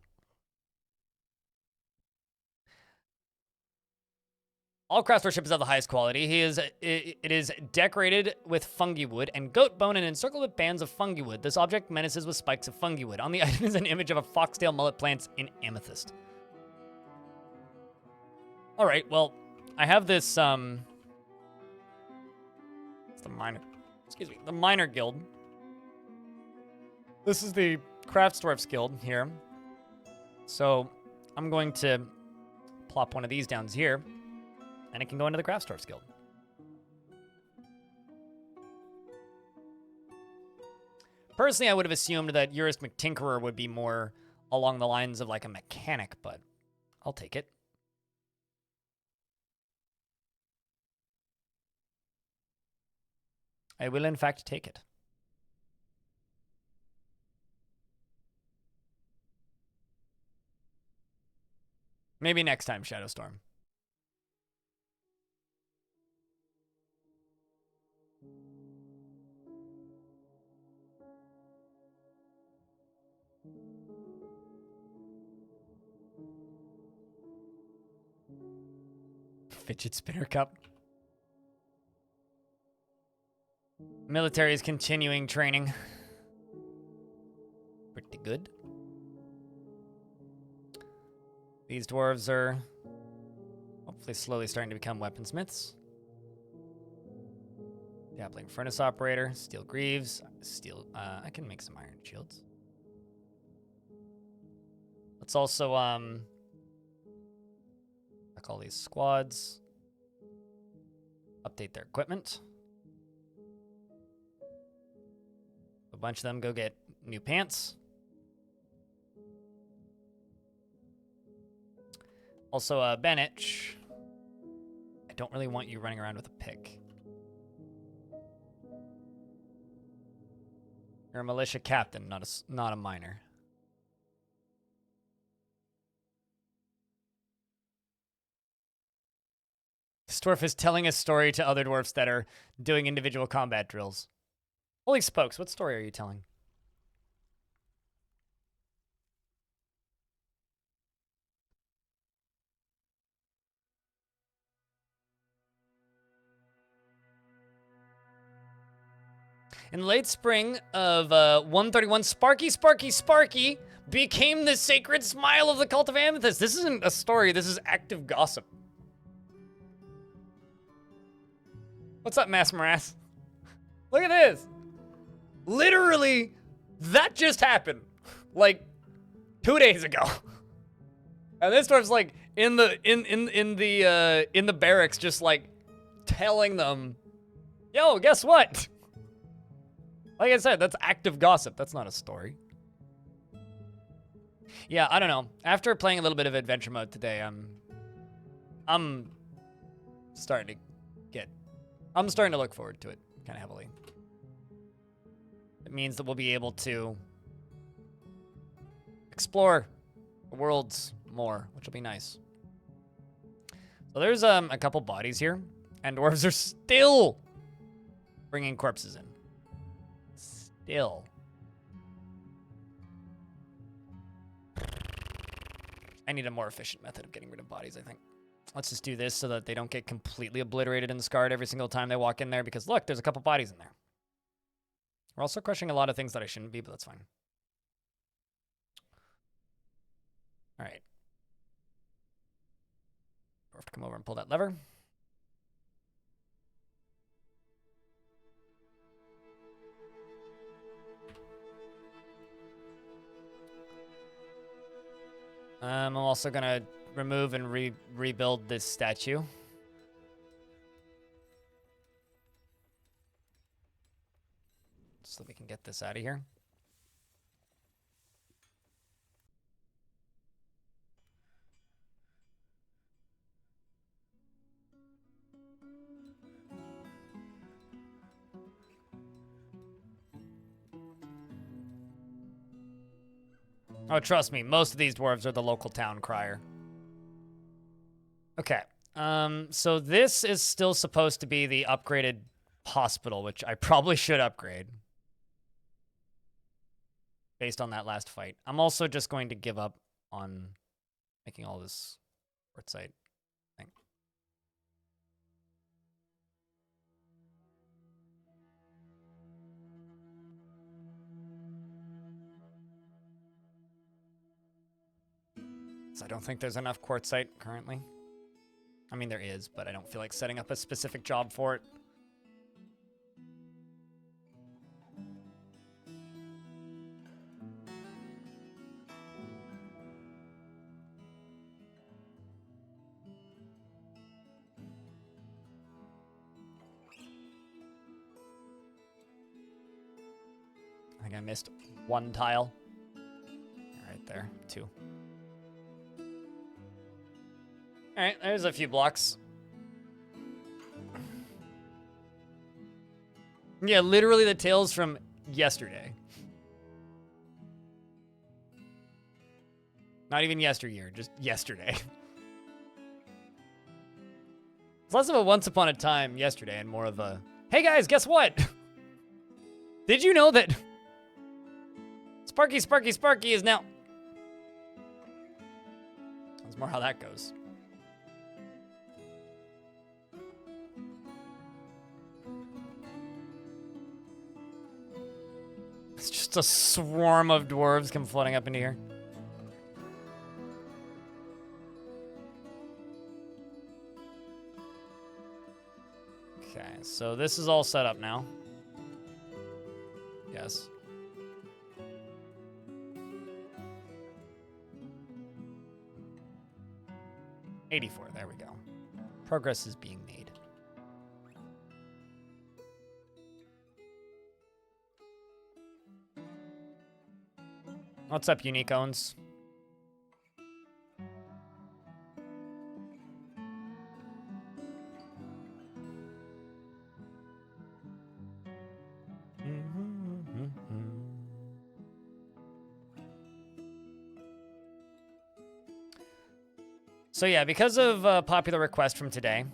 All craft worship is of the highest quality. It is decorated with fungi wood and goat bone and encircled with bands of fungi wood. This object menaces with spikes of fungi wood. On the item is an image of a foxtail mullet plants in amethyst. All right, well, I have this, it's the Miner Guild. This is the Craftsdwarfs Guild here. So I'm going to plop one of these down here. And it can go into the Craftsdwarfs Guild. Personally, I would have assumed that Eurus McTinkerer would be more along the lines of like a mechanic, but I'll take it. I will, in fact, take it. Maybe next time, Shadowstorm. Fidget spinner cup. Military is continuing training. Pretty good. These dwarves are hopefully slowly starting to become weaponsmiths. Dappling furnace operator, steel greaves, steel. I can make some iron shields. Let's also check all these squads. Update their equipment. A bunch of them go get new pants. Also, Bennett, I don't really want you running around with a pick. You're a militia captain, not a miner. This dwarf is telling a story to other dwarfs that are doing individual combat drills. Holy spokes, what story are you telling? In the late spring of 131, Sparky became the sacred smile of the cult of Amethyst. This isn't a story, this is active gossip. What's up, Mass Morass? Look at this. Literally, that just happened. Like 2 days ago. And this dwarf's like in the barracks, just like telling them, yo, guess what? Like I said, that's active gossip. That's not a story. Yeah, I don't know. After playing a little bit of adventure mode today, I'm starting to look forward to it kind of heavily. It means that we'll be able to explore the worlds more, which will be nice. So there's a couple bodies here, and dwarves are still bringing corpses in. Still. I need a more efficient method of getting rid of bodies, I think. Let's just do this so that they don't get completely obliterated and scarred every single time they walk in there, because look, there's a couple bodies in there. We're also crushing a lot of things that I shouldn't be, but that's fine. All right. Dwarf to come over and pull that lever. I'm also gonna remove and rebuild this statue. So that we can get this out of here. Oh, trust me, most of these dwarves are the local town crier. Okay, so this is still supposed to be the upgraded hospital, which I probably should upgrade. Based on that last fight. I'm also just going to give up on making all this quartzite thing. So I don't think there's enough quartzite currently. I mean, there is, but I don't feel like setting up a specific job for it. I think I missed one tile. Right there, 2. All right, there's a few blocks. Yeah, literally the tales from yesterday. Not even yesteryear, just yesterday. It's less of a once upon a time yesterday and more of a, hey guys, guess what? Did you know that Sparky is now... That's more how that goes. It's just a swarm of dwarves come floating up into here. Okay, so this is all set up now. Yes. $84, there we go. Progress is being made. What's up, Unicorns? So yeah, because of a popular request from today,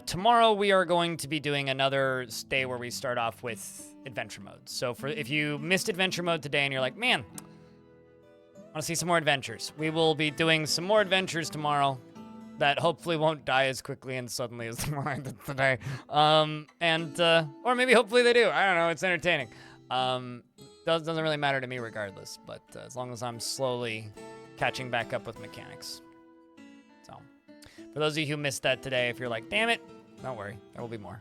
tomorrow we are going to be doing another day where we start off with adventure mode. So if you missed adventure mode today and you're like, man, I want to see some more adventures, we will be doing some more adventures tomorrow that hopefully won't die as quickly and suddenly as the one did today. Or maybe hopefully they do. I don't know. It's entertaining. Doesn't really matter to me regardless, but as long as I'm slowly catching back up with mechanics. So, for those of you who missed that today, if you're like, damn it, don't worry, there will be more.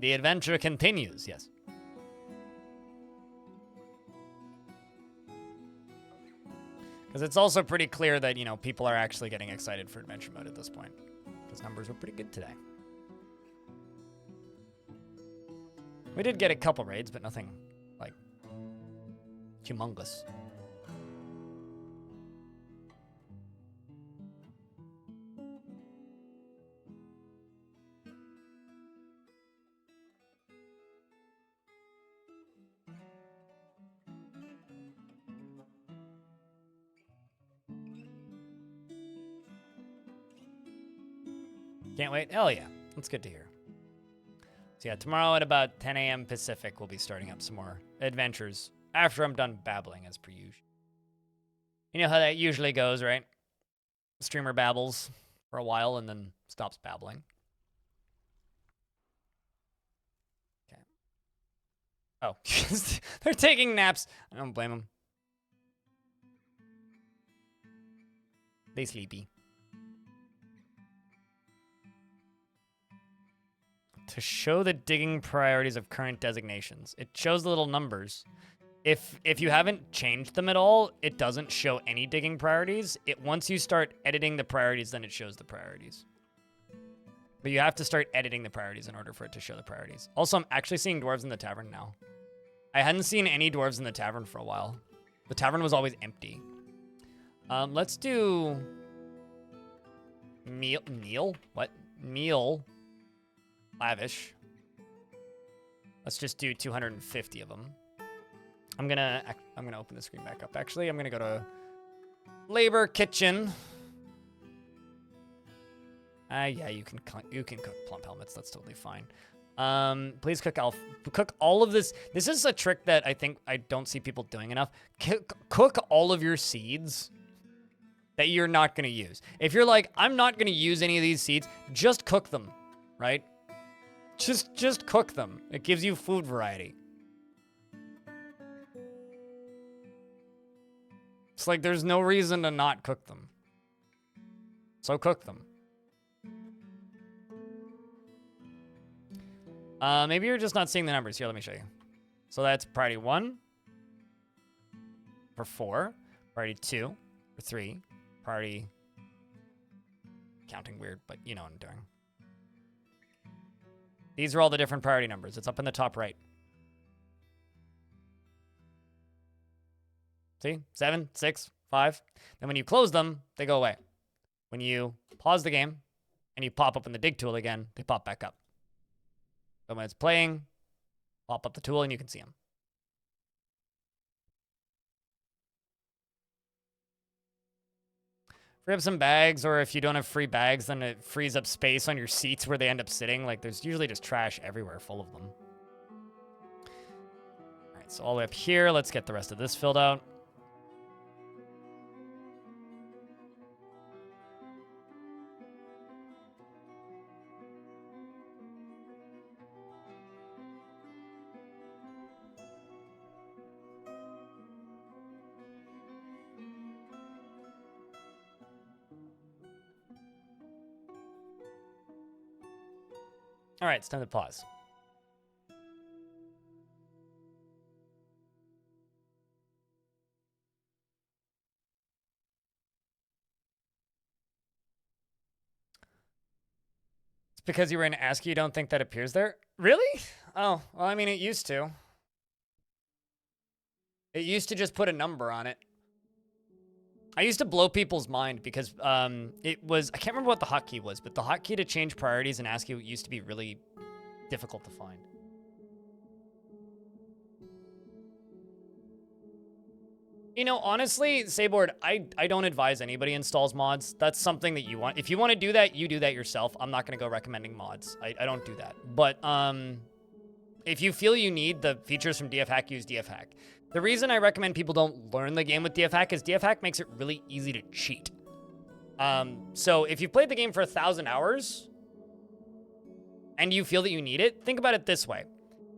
The adventure continues, yes. Because it's also pretty clear that, you know, people are actually getting excited for adventure mode at this point. Because numbers were pretty good today. We did get a couple raids, but nothing, like, humongous. Can't wait. Hell yeah. That's good to hear. So yeah, tomorrow at about 10 a.m. Pacific, we'll be starting up some more adventures after I'm done babbling as per usual. You know how that usually goes, right? The streamer babbles for a while and then stops babbling. Okay. Oh, they're taking naps. I don't blame them. They sleepy. To show the digging priorities of current designations. It shows the little numbers. If you haven't changed them at all, it doesn't show any digging priorities. Once you start editing the priorities, then it shows the priorities. But you have to start editing the priorities in order for it to show the priorities. Also, I'm actually seeing dwarves in the tavern now. I hadn't seen any dwarves in the tavern for a while. The tavern was always empty. Let's do meal. What? Meal. Lavish. Let's just do 250 of them. I'm gonna open the screen back up. Actually, I'm gonna go to labor kitchen. Yeah, you can cook plump helmets. That's totally fine. Please cook all of this. This is a trick that I think I don't see people doing enough. Cook all of your seeds that you're not gonna use. If you're like, I'm not gonna use any of these seeds, just cook them, right? Just cook them. It gives you food variety. It's like there's no reason to not cook them. So cook them. Maybe you're just not seeing the numbers. Here, let me show you. So that's priority 1 for 4, priority 2 for 3, priority... Counting weird, but you know what I'm doing. These are all the different priority numbers. It's up in the top right. See? 7, 6, 5. Then when you close them, they go away. When you pause the game and you pop up in the dig tool again, they pop back up. So when it's playing, pop up the tool and you can see them. Free up some bags, or if you don't have free bags, then it frees up space on your seats where they end up sitting. Like, there's usually just trash everywhere full of them. All right, so all the way up here, let's get the rest of this filled out. All right, it's time to pause. It's because you were in ASCII, you don't think that appears there? Really? Oh, well, I mean, it used to. It used to just put a number on it. I used to blow people's mind because it was, I can't remember what the hotkey was, but the hotkey to change priorities in ASCII used to be really difficult to find. You know, honestly, Sayboard, I don't advise anybody installs mods. That's something that you want. If you want to do that, you do that yourself. I'm not going to go recommending mods. I don't do that. But if you feel you need the features from DFHack, use DFHack. The reason I recommend people don't learn the game with DFHack is DFHack makes it really easy to cheat. So if you've played the game for 1,000 hours and you feel that you need it, think about it this way.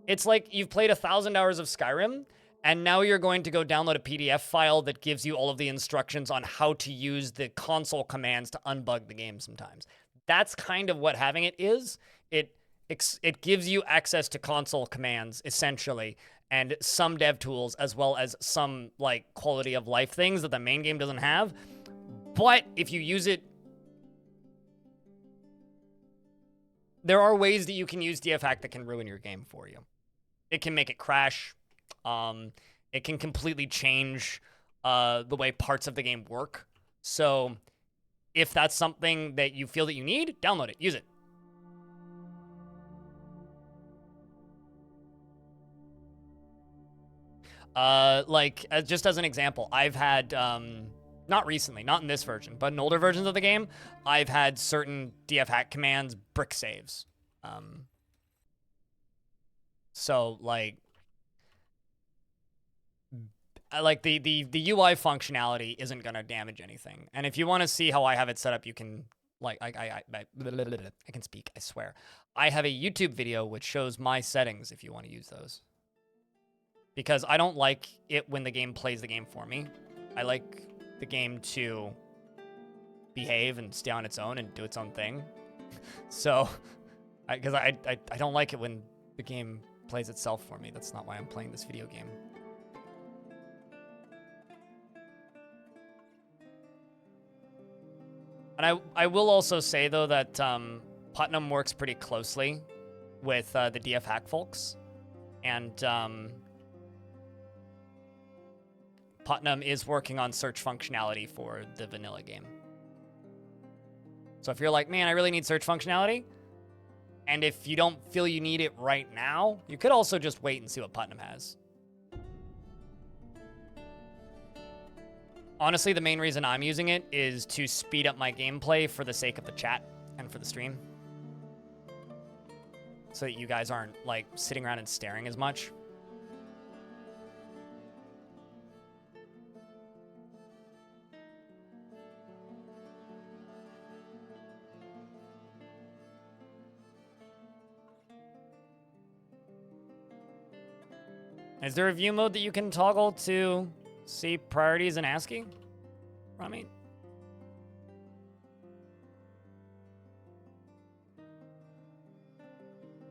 It's like you've played 1,000 hours of Skyrim, and now you're going to go download a PDF file that gives you all of the instructions on how to use the console commands to unbug the game sometimes. That's kind of what having it is. It gives you access to console commands, essentially, and some dev tools, as well as some, like, quality of life things that the main game doesn't have. But if you use it, there are ways that you can use DFHack that can ruin your game for you. It can make it crash. It can completely change the way parts of the game work. So if that's something that you feel that you need, download it, use it. Just as an example, I've had, not recently, not in this version, but in older versions of the game, I've had certain DFHack commands brick saves. So, like, like the UI functionality isn't gonna damage anything. And if you want to see how I have it set up, you can like I can speak. I swear. I have a YouTube video which shows my settings if you want to use those. Because I don't like it when the game plays the game for me. I like the game to behave and stay on its own and do its own thing. So, because I don't like it when the game plays itself for me. That's not why I'm playing this video game. And I will also say, though, that Putnam works pretty closely with the DF Hack folks. And Putnam is working on search functionality for the vanilla game. So if you're like, man, I really need search functionality, and if you don't feel you need it right now, you could also just wait and see what Putnam has. Honestly, the main reason I'm using it is to speed up my gameplay for the sake of the chat and for the stream. So that you guys aren't, like, sitting around and staring as much. Is there a view mode that you can toggle to see priorities in ASCII, Rami?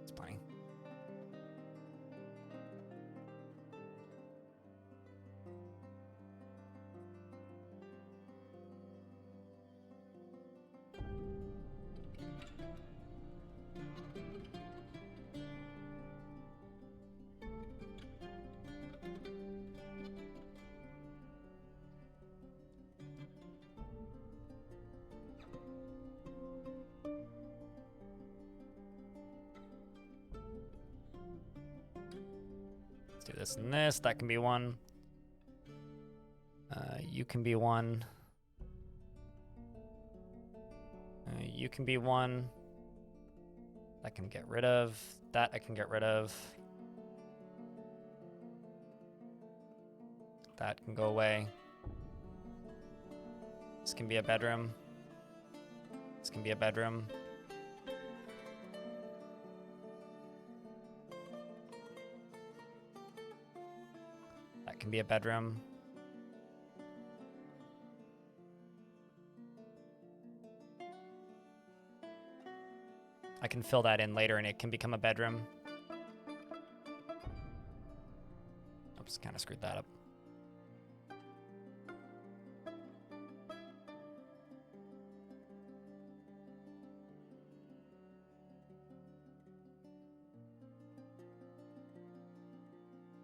It's plenty. Let's do this and this. That can be one. You can be one. You can be one. That can get rid of. That I can get rid of. That can go away. This can be a bedroom. This can be a bedroom. That can be a bedroom. I can fill that in later and it can become a bedroom. Oops, kind of screwed that up.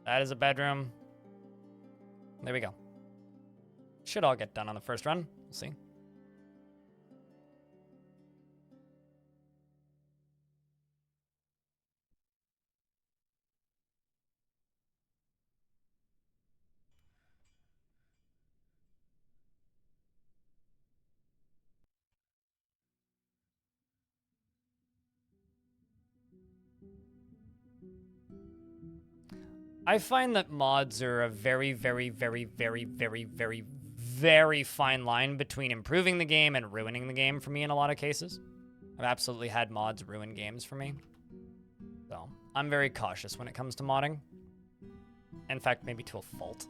That is a bedroom. There we go. Should all get done on the first run. We'll see. I find that mods are a very, very, very, very, very, very, very fine line between improving the game and ruining the game for me in a lot of cases. I've absolutely had mods ruin games for me. So, I'm very cautious when it comes to modding. In fact, maybe to a fault.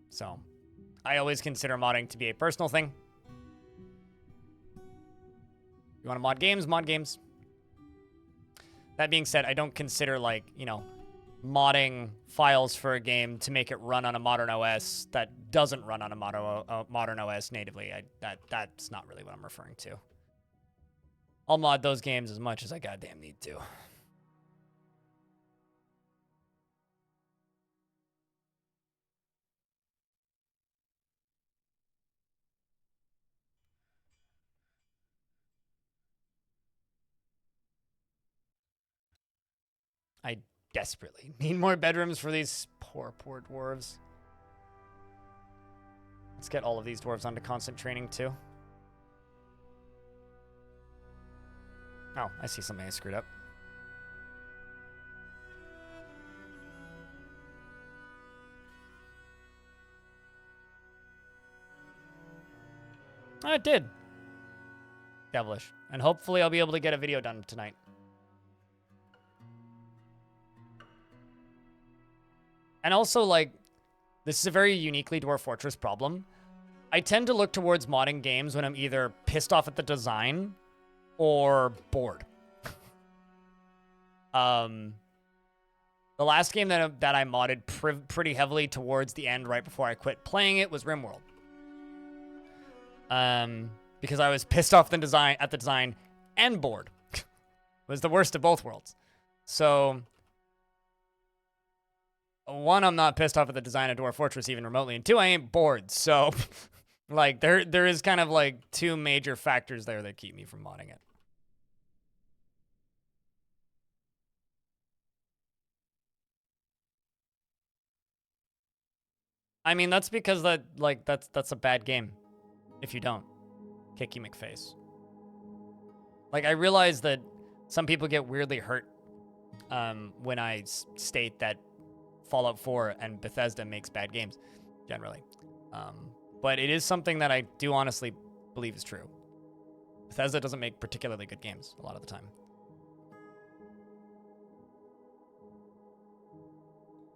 So, I always consider modding to be a personal thing. You want to mod games? Mod games. That being said, I don't consider, like, you know, modding files for a game to make it run on a modern OS that doesn't run on a modern OS natively. That's not really what I'm referring to. I'll mod those games as much as I goddamn need to. I desperately need more bedrooms for these poor, poor dwarves. Let's get all of these dwarves onto constant training, too. Oh, I see something I screwed up. Oh, it did. Devilish. And hopefully I'll be able to get a video done tonight. And also, like, this is a very uniquely Dwarf Fortress problem. I tend to look towards modding games when I'm either pissed off at the design or bored. The last game that I modded pretty heavily towards the end, right before I quit playing it, was RimWorld. Because I was pissed off at the design and bored. It was the worst of both worlds. So, one, I'm not pissed off at the design of Dwarf Fortress even remotely, and two, I ain't bored. So, like, there is kind of like two major factors there that keep me from modding it. I mean, that's because that's a bad game if you don't. Kicky McFace. Like, I realize that some people get weirdly hurt when I state that Fallout 4 and Bethesda makes bad games, generally. But it is something that I do honestly believe is true. Bethesda doesn't make particularly good games a lot of the time.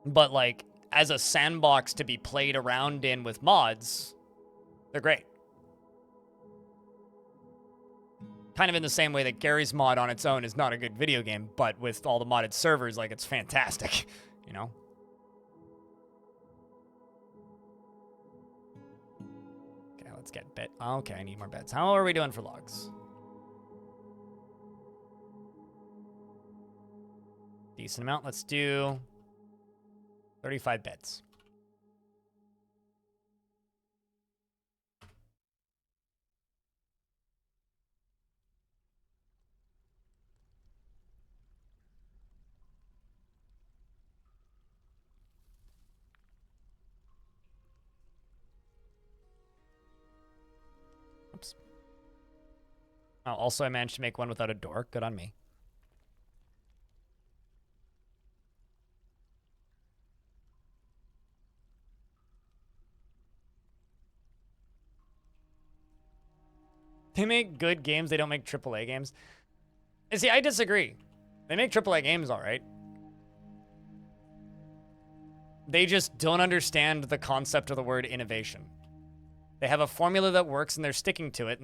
But, like, as a sandbox to be played around in with mods, they're great. Kind of in the same way that Gary's mod on its own is not a good video game, but with all the modded servers, like, it's fantastic, you know? Okay, let's get bit. Okay, I need more beds. How are we doing for logs? Decent amount. Let's do 35 beds. Oops. Oh, also, I managed to make one without a door. Good on me. They make good games. They don't make AAA games. And see, I disagree. They make AAA games all right. They just don't understand the concept of the word innovation. They have a formula that works and they're sticking to it,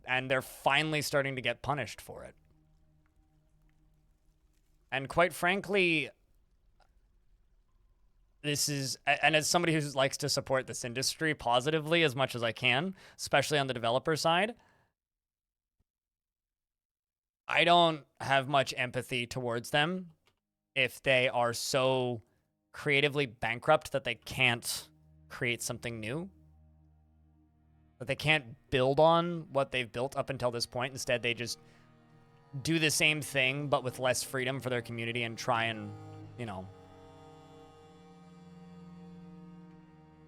and they're finally starting to get punished for it. And quite frankly, this is, and as somebody who likes to support this industry positively as much as I can, especially on the developer side, I don't have much empathy towards them if they are so creatively bankrupt that they can't create something new. That they can't build on what they've built up until this point. Instead, they just do the same thing, but with less freedom for their community and try and, you know,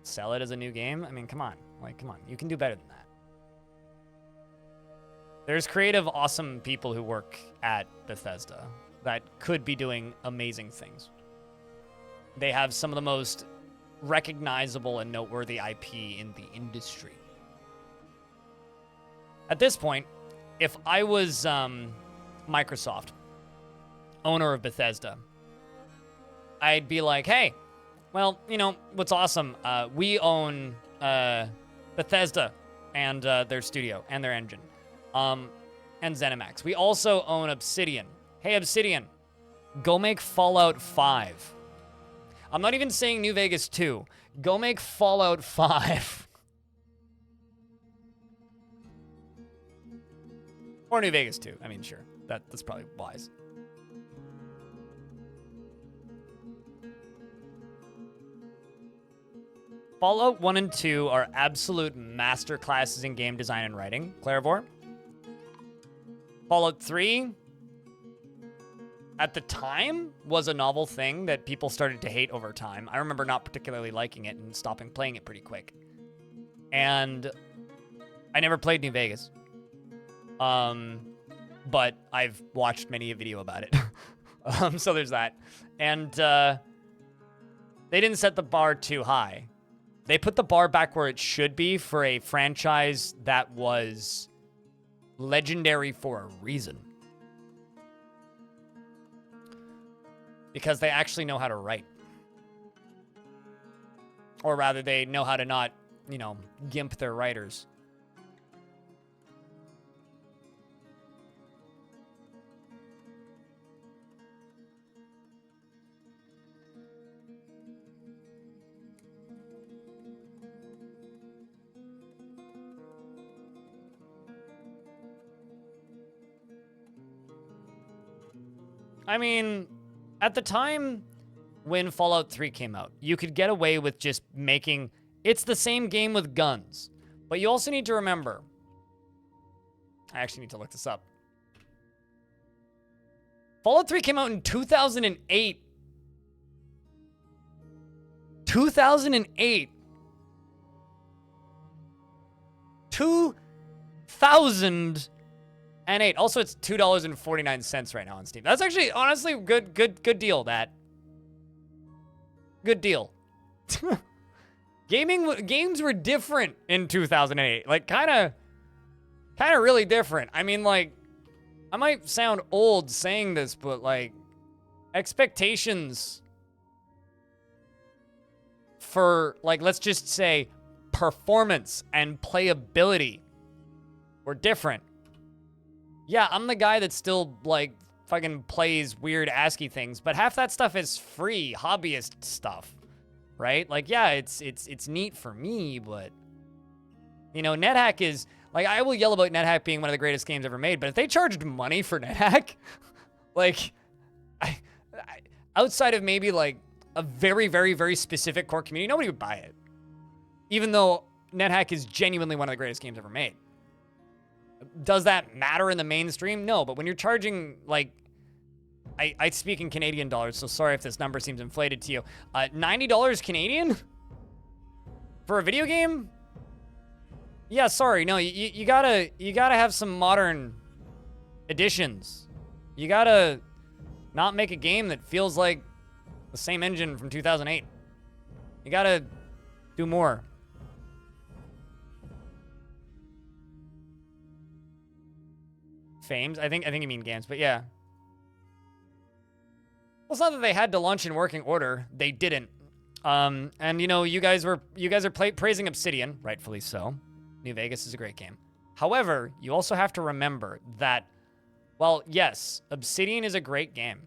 sell it as a new game. I mean, come on. Like, come on. You can do better than that. There's creative, awesome people who work at Bethesda that could be doing amazing things. They have some of the most recognizable and noteworthy IP in the industry. At this point, if I was Microsoft, owner of Bethesda, I'd be like, hey, well, you know, what's awesome, we own Bethesda and their studio and their engine. And ZeniMax. We also own Obsidian. Hey, Obsidian, go make Fallout 5. I'm not even saying New Vegas 2. Go make Fallout 5. Or New Vegas 2. I mean, sure. That's probably wise. Fallout 1 and 2 are absolute masterclasses in game design and writing. Clarivore. Fallout 3, at the time, was a novel thing that people started to hate over time. I remember not particularly liking it and stopping playing it pretty quick. And I never played New Vegas. But I've watched many a video about it. So there's that. And they didn't set the bar too high. They put the bar back where it should be for a franchise that was legendary for a reason. Because they actually know how to write. Or rather, they know how to not, you know, gimp their writers. I mean, at the time when Fallout 3 came out, you could get away with just making... It's the same game with guns. But you also need to remember... I actually need to look this up. Fallout 3 came out in 2008. 2008. 2008. Also, it's $2.49 right now on Steam. That's actually, honestly, good deal, that. Good deal. Games were different in 2008. Like, kind of really different. I mean, like, I might sound old saying this, but, like, expectations for, like, let's just say performance and playability were different. Yeah, I'm the guy that still, like, fucking plays weird ASCII things, but half that stuff is free hobbyist stuff, right? Like, yeah, it's neat for me, but, you know, NetHack is, like, I will yell about NetHack being one of the greatest games ever made, but if they charged money for NetHack, like, I outside of maybe, like, a very, very, very specific core community, nobody would buy it. Even though NetHack is genuinely one of the greatest games ever made. Does that matter in the mainstream? No, but when you're charging, like, I speak in Canadian dollars, so sorry if this number seems inflated to you. $90 Canadian? For a video game? Yeah, sorry, no, you gotta have some modern additions. You gotta not make a game that feels like the same engine from 2008. You gotta do more. Fames? I think you mean games, but yeah. Well, it's not that they had to launch in working order. They didn't. And you know, you guys are praising Obsidian, rightfully so. New Vegas is a great game. However, you also have to remember that, well, yes, Obsidian is a great game,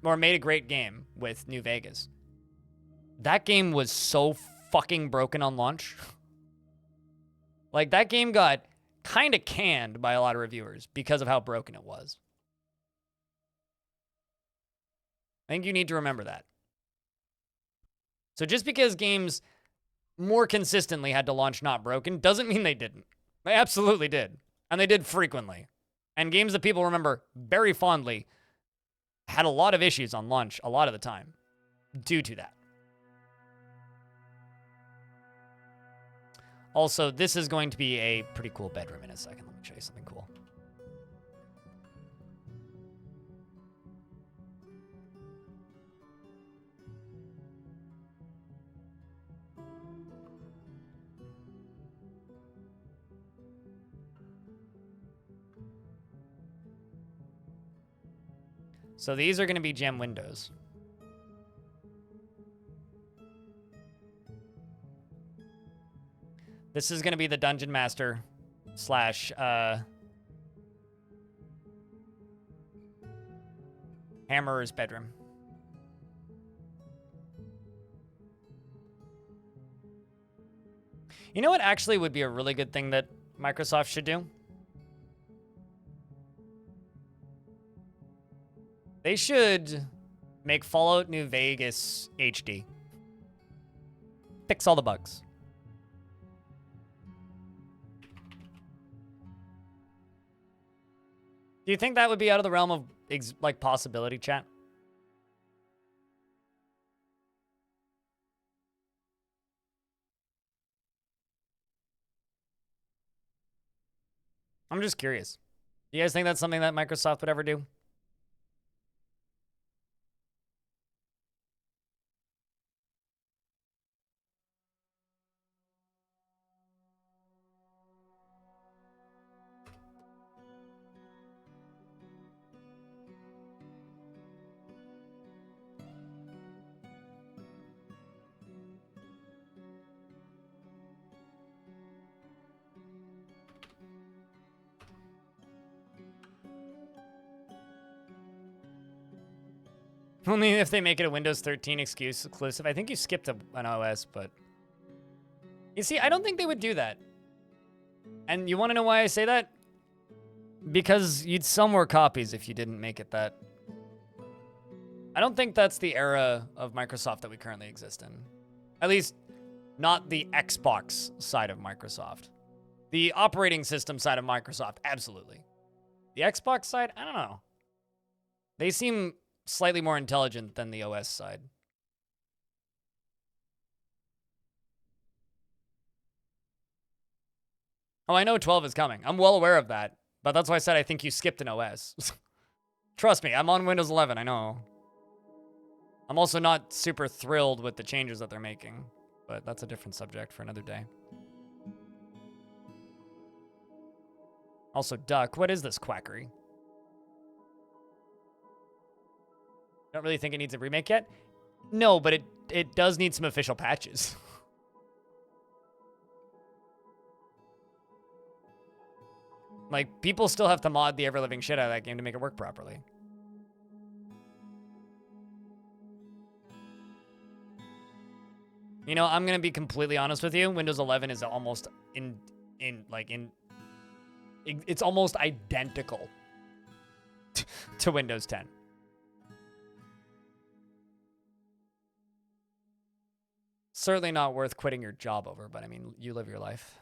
or made a great game with New Vegas. That game was so fucking broken on launch. Like, that game got kind of canned by a lot of reviewers because of how broken it was. I think you need to remember that. So just because games more consistently had to launch not broken doesn't mean they didn't. They absolutely did. And they did frequently. And games that people remember very fondly had a lot of issues on launch a lot of the time due to that. Also, this is going to be a pretty cool bedroom in a second. Let me show you something cool. So these are going to be gem windows. This is going to be the Dungeon Master slash Hammerer's bedroom. You know what actually would be a really good thing that Microsoft should do? They should make Fallout New Vegas HD. Fix all the bugs. Do you think that would be out of the realm of, like, possibility, chat? I'm just curious. Do you guys think that's something that Microsoft would ever do? Only if they make it a Windows 13 exclusive. I think you skipped an OS, but... You see, I don't think they would do that. And you want to know why I say that? Because you'd sell more copies if you didn't make it that. I don't think that's the era of Microsoft that we currently exist in. At least, not the Xbox side of Microsoft. The operating system side of Microsoft, absolutely. The Xbox side, I don't know. They seem slightly more intelligent than the OS side. Oh, I know 12 is coming. I'm well aware of that. But that's why I said I think you skipped an OS. Trust me, I'm on Windows 11, I know. I'm also not super thrilled with the changes that they're making. But that's a different subject for another day. Also, Duck, what is this quackery? Don't really think it needs a remake yet? No, but it does need some official patches. Like, people still have to mod the ever-living shit out of that game to make it work properly. You know, I'm gonna be completely honest with you. Windows 11 is almost it's almost identical to Windows 10. Certainly not worth quitting your job over, but I mean, you live your life.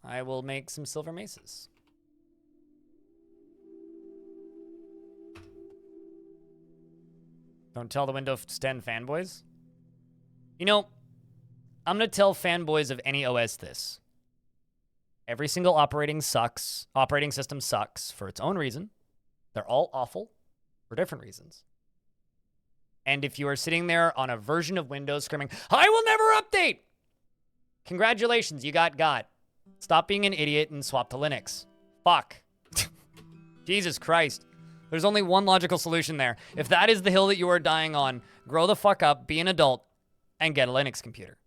I will make some silver maces. Don't tell the Windows 10 fanboys. You know, I'm going to tell fanboys of any OS this. Every single operating system sucks for its own reason. They're all awful for different reasons. And if you are sitting there on a version of Windows screaming, I will never update! Congratulations, you got. Stop being an idiot and swap to Linux. Fuck. Jesus Christ. There's only one logical solution there. If that is the hill that you are dying on, grow the fuck up, be an adult, and get a Linux computer.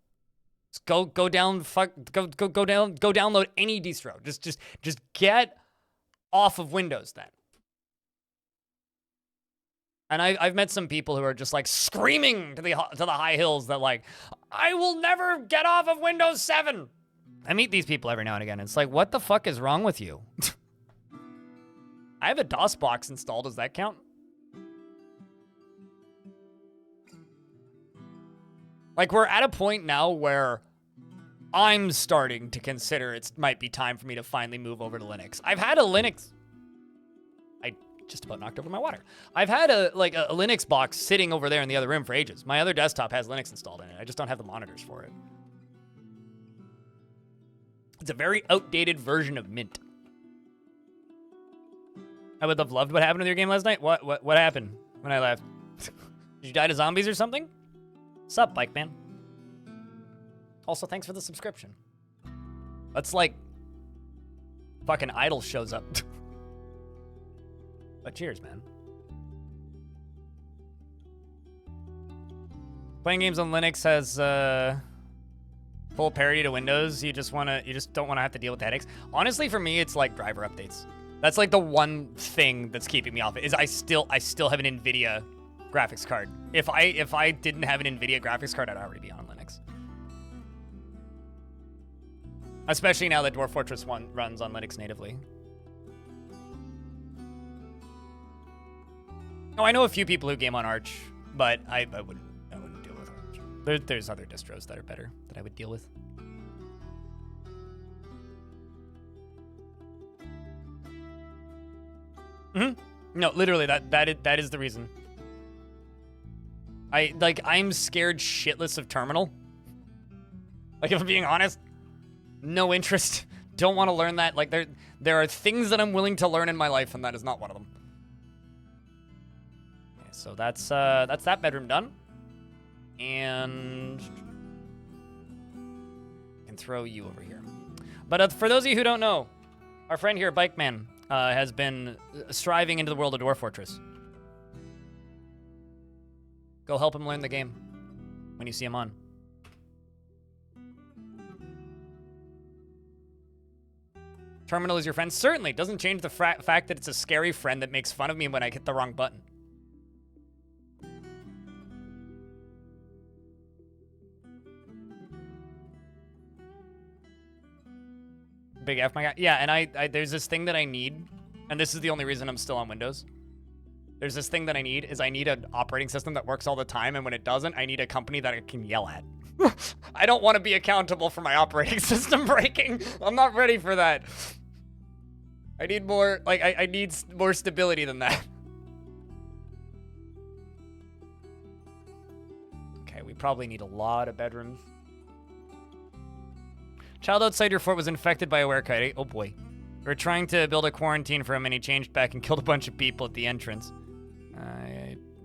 Just go download any distro. Just get off of Windows then. And I've met some people who are just like screaming to the high hills that like, I will never get off of Windows 7. I meet these people every now and again. It's like, what the fuck is wrong with you? I have a DOS box installed. Does that count? Like, we're at a point now where I'm starting to consider it might be time for me to finally move over to Linux. I've had a Linux... I just about knocked over my water. I've had a Linux box sitting over there in the other room for ages. My other desktop has Linux installed in it. I just don't have the monitors for it. It's a very outdated version of Mint. I would have loved what happened with your game last night. What happened when I left? Did you die to zombies or something? Sup, Bike Man? Also, thanks for the subscription. That's like fucking Idol shows up. But cheers, man. Playing games on Linux has full parity to Windows. You just don't want to have to deal with the headaches. Honestly, for me, it's like driver updates. That's like the one thing that's keeping me off it, is I still have an NVIDIA graphics card. If I didn't have an NVIDIA graphics card, I'd already be on Linux. Especially now that Dwarf Fortress 1 runs on Linux natively. Oh, I know a few people who game on Arch, but I wouldn't deal with Arch. There's other distros that are better that I would deal with. No, literally, that is the reason. I'm scared shitless of Terminal. Like, if I'm being honest, no interest. Don't want to learn that. Like, there are things that I'm willing to learn in my life, and that is not one of them. Okay, so that's that bedroom done. And I can throw you over here. But for those of you who don't know, our friend here, Bike Man, has been striving into the world of Dwarf Fortress. Go help him learn the game when you see him on. Terminal is your friend? Certainly. Doesn't change the fact that it's a scary friend that makes fun of me when I hit the wrong button. Big F, my guy. Yeah, and I there's this thing that I need, and this is the only reason I'm still on Windows. There's this thing that I need an operating system that works all the time, and when it doesn't, I need a company that I can yell at. I don't want to be accountable for my operating system breaking. I'm not ready for that. I need more, like, I need more stability than that. Okay, we probably need a lot of bedrooms. Child outside your fort was infected by a werekite. Oh boy. We were trying to build a quarantine for him and he changed back and killed a bunch of people at the entrance.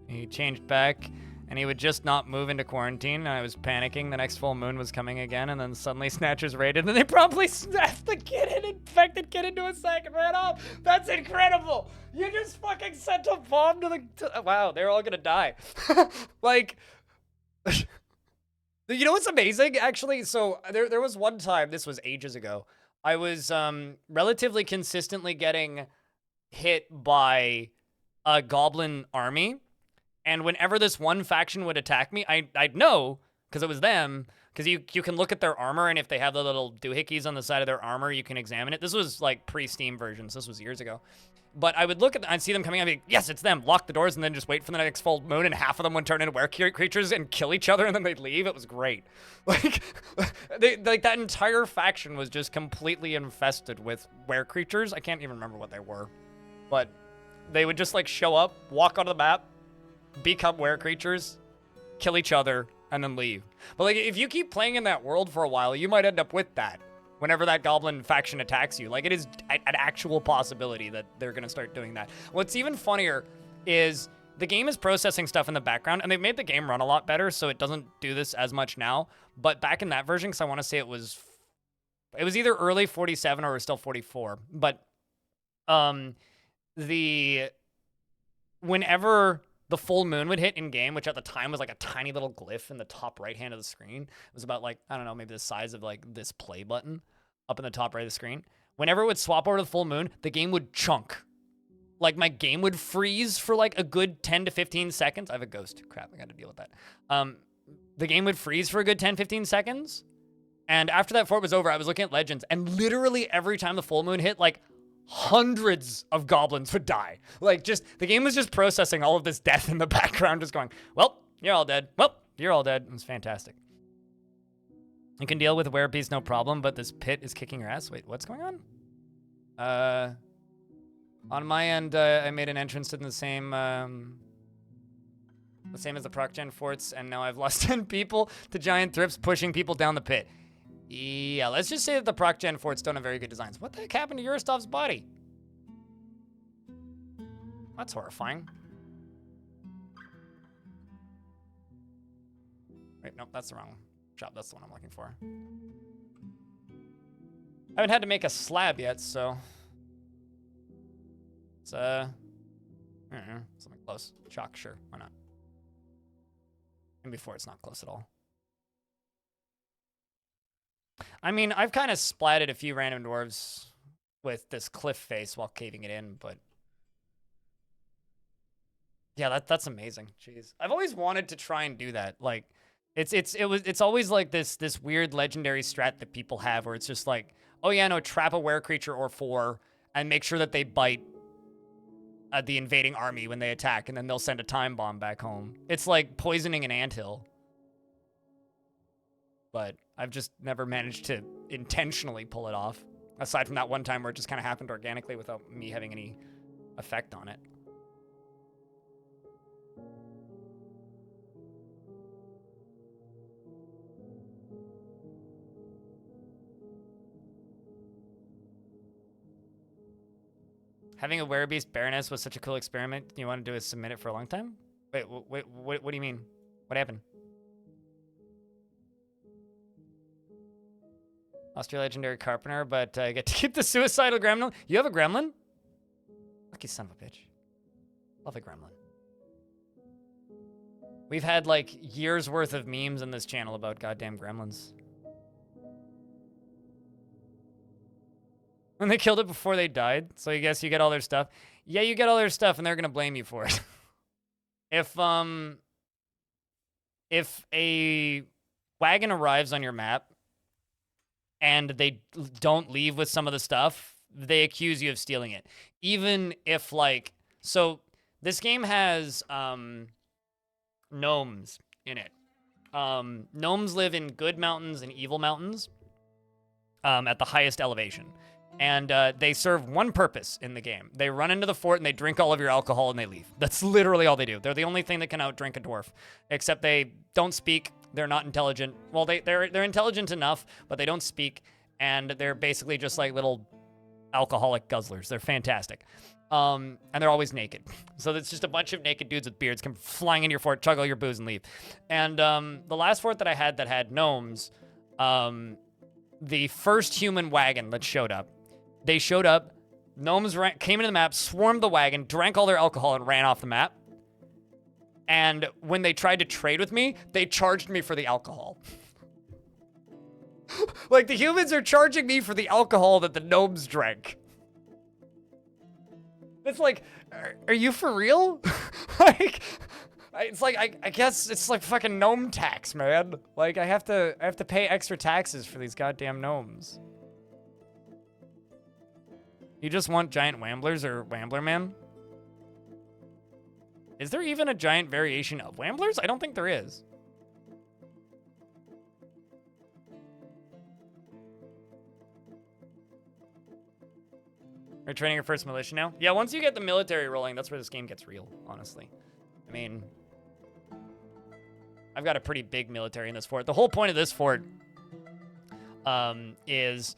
He changed back and he would just not move into quarantine. And I was panicking. The next full moon was coming again and then suddenly Snatchers raided and they probably snapped the kid and infected kid into a sack and ran off. That's incredible. You just fucking sent a bomb to the... wow, they're all gonna die. Like... You know what's amazing, actually? So there was one time, this was ages ago, I was relatively consistently getting hit by a goblin army, and whenever this one faction would attack me, I'd know, because it was them, because you can look at their armor, and if they have the little doohickeys on the side of their armor, you can examine it. This was like pre-Steam versions, this was years ago. But I would look at I'd see them coming, I'd be like, yes, it's them, lock the doors, and then just wait for the next full moon, and half of them would turn into creatures and kill each other, and then they'd leave. It was great. Like, like that entire faction was just completely infested with creatures. I can't even remember what they were. But they would just, like, show up, walk onto the map, become creatures, kill each other, and then leave. But, like, if you keep playing in that world for a while, you might end up with that. Whenever that goblin faction attacks you. Like, it is an actual possibility that they're going to start doing that. What's even funnier is the game is processing stuff in the background, and they've made the game run a lot better, so it doesn't do this as much now. But back in that version, because I want to say it was either early 47 or it was still 44. But whenever the full moon would hit in game, which at the time was like a tiny little glyph in the top right hand of the screen. It was about like, I don't know, maybe the size of like this play button up in the top right of the screen. Whenever it would swap over to the full moon, the game would chunk. Like my game would freeze for like a good 10 to 15 seconds. I have a ghost. Crap, I got to deal with that. The game would freeze for a good 10, 15 seconds. And after that fort was over, I was looking at Legends, and literally every time the full moon hit, like hundreds of goblins would die. Like, just, the game was just processing all of this death in the background, just going, well, you're all dead. Well, you're all dead. It was fantastic. You can deal with werebeast no problem, but this pit is kicking your ass. Wait, what's going on? On my end, I made an entrance to the same as the proc gen forts, and now I've lost 10 people to giant thrips pushing people down the pit. Yeah, let's just say that the proc gen forts don't have very good designs. What the heck happened to Yuristov's body? That's horrifying. Wait, nope, that's the wrong job. That's the one I'm looking for. I haven't had to make a slab yet, so it's I don't know, something close. Chalk, sure, why not? And before it's not close at all. I mean, I've kind of splatted a few random dwarves with this cliff face while caving it in, but yeah, that's amazing. Jeez, I've always wanted to try and do that. Like, it's always like this weird legendary strat that people have where it's just like, oh yeah, no, trap a were creature or 4 and make sure that they bite the invading army when they attack, and then they'll send a time bomb back home. It's like poisoning an anthill. But I've just never managed to intentionally pull it off. Aside from that one time where it just kind of happened organically without me having any effect on it. Having a werebeast Baroness was such a cool experiment. You want to do is submit it for a long time? Wait, what do you mean? What happened? Lost your legendary carpenter, but I get to keep the suicidal gremlin. You have a gremlin? Lucky son of a bitch. Love a gremlin. We've had like years worth of memes on this channel about goddamn gremlins. And they killed it before they died, so I guess you get all their stuff. Yeah, you get all their stuff, and they're gonna blame you for it. If a wagon arrives on your map and they don't leave with some of the stuff, they accuse you of stealing it. Even if, like, so this game has gnomes in it. Gnomes live in good mountains and evil mountains at the highest elevation. And they serve one purpose in the game. They run into the fort and they drink all of your alcohol and they leave. That's literally all they do. They're the only thing that can outdrink a dwarf. Except they don't speak. They're not intelligent. Well, they're intelligent enough, but they don't speak. And they're basically just like little alcoholic guzzlers. They're fantastic. And they're always naked. So it's just a bunch of naked dudes with beards come flying into your fort, chug all your booze, and leave. And the last fort that I had that had gnomes, the first human wagon that showed up, they showed up, gnomes came into the map, swarmed the wagon, drank all their alcohol, and ran off the map. And when they tried to trade with me, they charged me for the alcohol. Like, the humans are charging me for the alcohol that the gnomes drank. It's like, are you for real? Like, it's like, I guess it's like fucking gnome tax, man. Like, I have to pay extra taxes for these goddamn gnomes. You just want giant Wamblers or Wambler Man? Is there even a giant variation of Wamblers? I don't think there is. You're training your first militia now? Yeah, once you get the military rolling, that's where this game gets real, honestly. I mean, I've got a pretty big military in this fort. The whole point of this fort is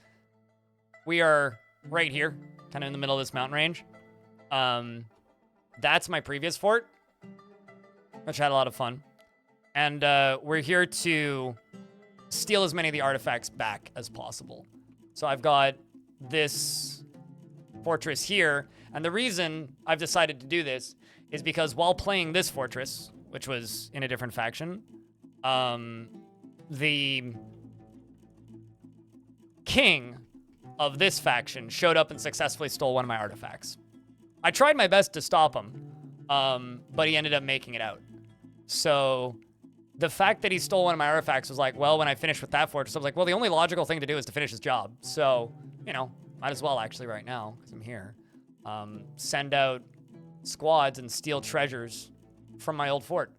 we are right here, kind of in the middle of this mountain range. That's my previous fort, which had a lot of fun. And we're here to steal as many of the artifacts back as possible. So I've got this fortress here, and the reason I've decided to do this is because while playing this fortress, which was in a different faction, the king of this faction showed up and successfully stole one of my artifacts. I tried my best to stop him, but he ended up making it out. So the fact that he stole one of my artifacts was like, well, when I finished with that fortress, I was like, well, the only logical thing to do is to finish his job. So, you know, might as well actually right now, because I'm here. Send out squads and steal treasures from my old fort.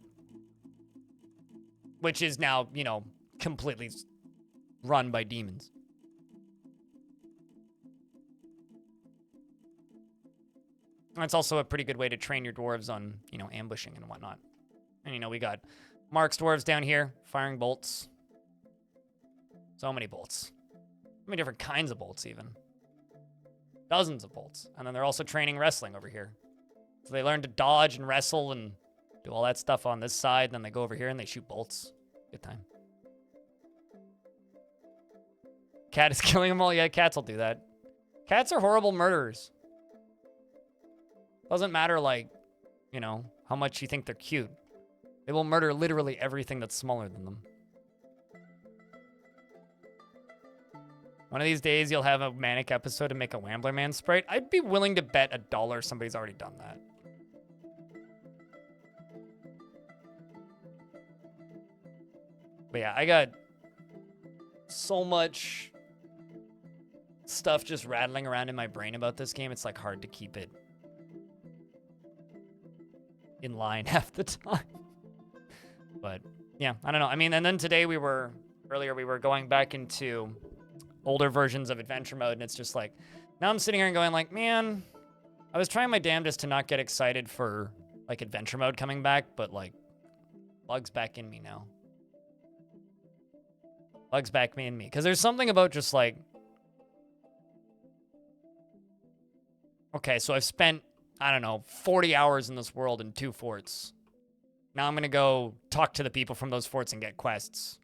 Which is now, you know, completely run by demons. That's also a pretty good way to train your dwarves on, you know, ambushing and whatnot. And, you know, we got Mark's dwarves down here, firing bolts. So many bolts. So many different kinds of bolts, even. Dozens of bolts. And then they're also training wrestling over here. So they learn to dodge and wrestle and do all that stuff on this side. And then they go over here and they shoot bolts. Good time. Cat is killing them all? Yeah, cats will do that. Cats are horrible murderers. Doesn't matter, like, you know, how much you think they're cute. They will murder literally everything that's smaller than them. One of these days, you'll have a manic episode to make a Wambler Man sprite. I'd be willing to bet $1 somebody's already done that. But yeah, I got so much stuff just rattling around in my brain about this game. It's, like, hard to keep it in line half the time. But yeah, I don't know. I mean, and then today earlier we were going back into older versions of adventure mode, and it's just like, now I'm sitting here and going like, man, I was trying my damnedest to not get excited for like adventure mode coming back, but like, bug's back in me now. Bug's back in me. Because there's something about just like, okay, so I've spent, I don't know, 40 hours in this world in 2 forts. Now I'm going to go talk to the people from those forts and get quests.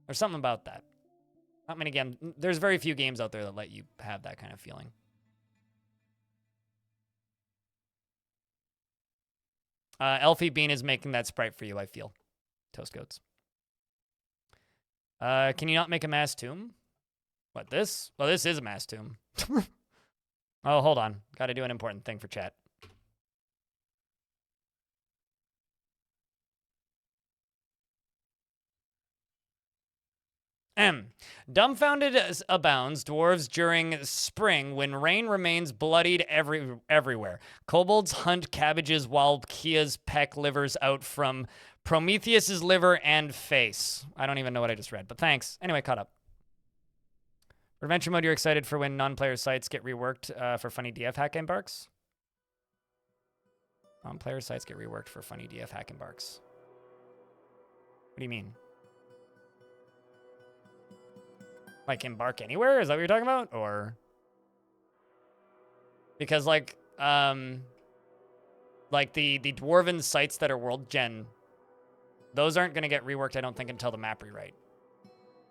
There's something about that. I mean, again, there's very few games out there that let you have that kind of feeling. Elfie Bean is making that sprite for you, I feel. Toast Goats. Can you not make a mass tomb? What, this? Well, this is a mass tomb. Oh, hold on. Gotta do an important thing for chat. Dumbfounded abounds dwarves during spring when rain remains bloodied everywhere. Kobolds hunt cabbages while Kias peck livers out from Prometheus's liver and face. I don't even know what I just read, but thanks. Anyway, caught up. For adventure mode, you're excited for when non-player sites get reworked for funny DF hack embarks? Non-player sites get reworked for funny DF hack embarks. What do you mean? Like embark anywhere? Is that what you're talking about? Or because like the dwarven sites that are world gen, those aren't gonna get reworked, I don't think, until the map rewrite.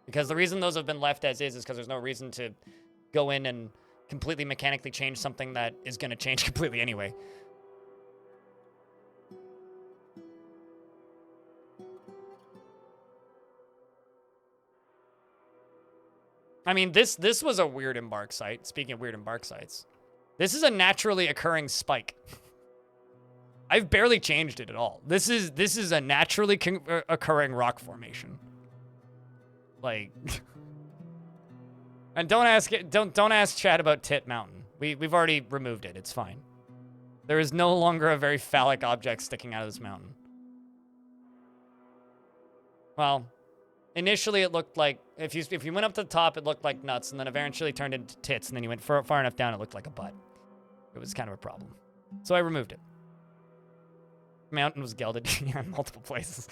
Because the reason those have been left as is because there's no reason to go in and completely mechanically change something that is gonna change completely anyway. I mean, this was a weird embark site. Speaking of weird embark sites, this is a naturally occurring spike. I've barely changed it at all. This is a naturally occurring rock formation. Like, and don't ask Chad about Tit Mountain. We've already removed it. It's fine. There is no longer a very phallic object sticking out of this mountain. Well, initially, it looked like, if you went up to the top, it looked like nuts, and then eventually turned into tits, and then you went far enough down, it looked like a butt. It was kind of a problem. So I removed it. The mountain was gelded in multiple places.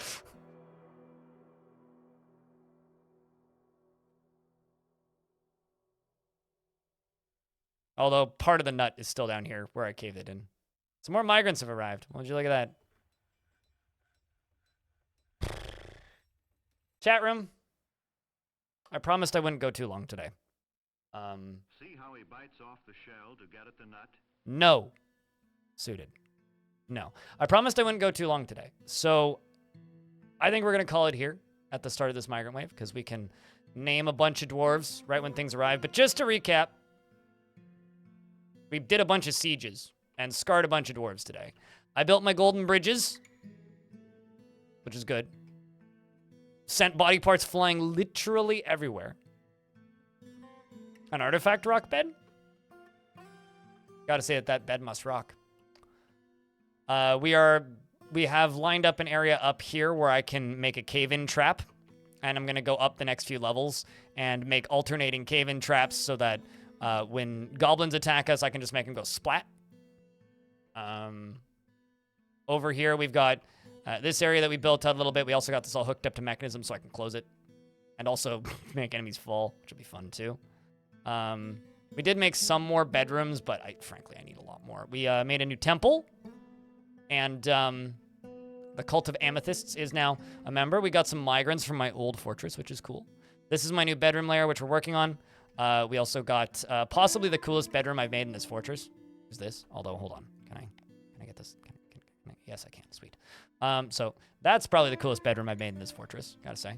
Although part of the nut is still down here where I caved it in. Some more migrants have arrived. Would you look at that? Chat room. I promised I wouldn't go too long today. See how he bites off the shell to get at the nut? No. Suited. No. I promised I wouldn't go too long today. So I think we're going to call it here at the start of this migrant wave because we can name a bunch of dwarves right when things arrive. But just to recap, we did a bunch of sieges and scarred a bunch of dwarves today. I built my golden bridges, which is good. Sent body parts flying literally everywhere. An artifact rock bed? Gotta say that bed must rock. We have lined up an area up here where I can make a cave-in trap. And I'm gonna go up the next few levels and make alternating cave-in traps so that when goblins attack us, I can just make them go splat. Over here, we've got this area that we built out a little bit. We also got this all hooked up to mechanism so I can close it. And also make enemies fall, which will be fun too. We did make some more bedrooms, but frankly, I need a lot more. We made a new temple. And the Cult of Amethysts is now a member. We got some migrants from my old fortress, which is cool. This is my new bedroom layer, which we're working on. We also got possibly the coolest bedroom I've made in this fortress. Is this? Although, hold on. Can I get this? Can I? Yes, I can. Sweet. So that's probably the coolest bedroom I've made in this fortress, gotta say.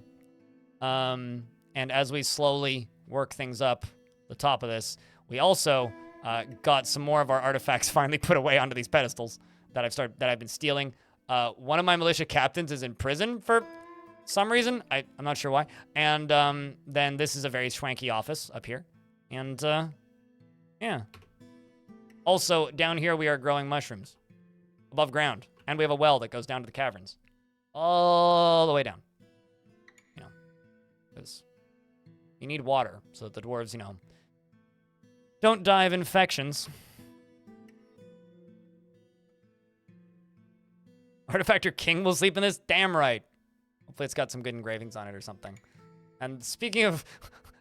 And as we slowly work things up the top of this, we also got some more of our artifacts finally put away onto these pedestals that I've been stealing. One of my militia captains is in prison for some reason. I'm not sure why. And then this is a very swanky office up here. And yeah. Also, down here we are growing mushrooms above ground. And we have a well that goes down to the caverns. All the way down. You know, because you need water so that the dwarves, you know, don't die of infections. Artifactor King will sleep in this? Damn right. Hopefully it's got some good engravings on it or something. And speaking of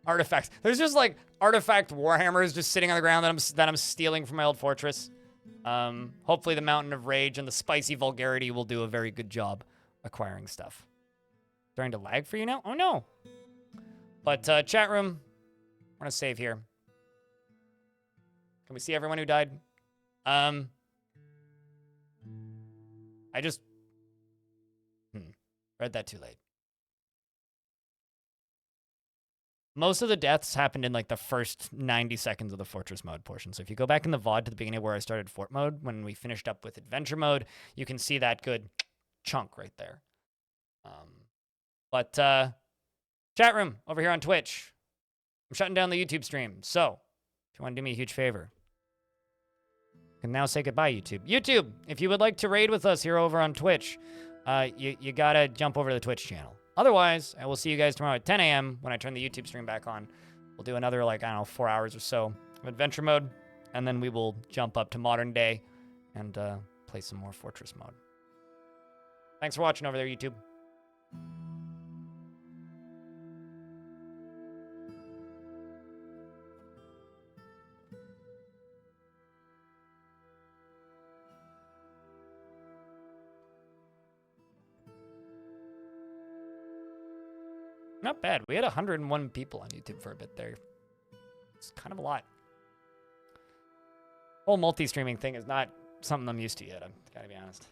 artifacts, there's just like artifact warhammers just sitting on the ground that I'm stealing from my old fortress. Hopefully the Mountain of Rage and the spicy vulgarity will do a very good job acquiring stuff. Starting to lag for you now? Oh no. But chat room, we're gonna save here. Can we see everyone who died? I just read that too late. Most of the deaths happened in like the first 90 seconds of the fortress mode portion. So if you go back in the VOD to the beginning where I started fort mode, when we finished up with adventure mode, you can see that good chunk right there. But chat room over here on Twitch. I'm shutting down the YouTube stream. So if you want to do me a huge favor, you can now say goodbye, YouTube. YouTube, if you would like to raid with us here over on Twitch, you gotta jump over to the Twitch channel. Otherwise, I will see you guys tomorrow at 10 a.m. when I turn the YouTube stream back on. We'll do another, like, I don't know, 4 hours or so of adventure mode, and then we will jump up to modern day and play some more fortress mode. Thanks for watching over there, YouTube. Not bad. We had 101 people on YouTube for a bit there. It's kind of a lot. Whole multi-streaming thing is not something I'm used to yet, I've got to be honest.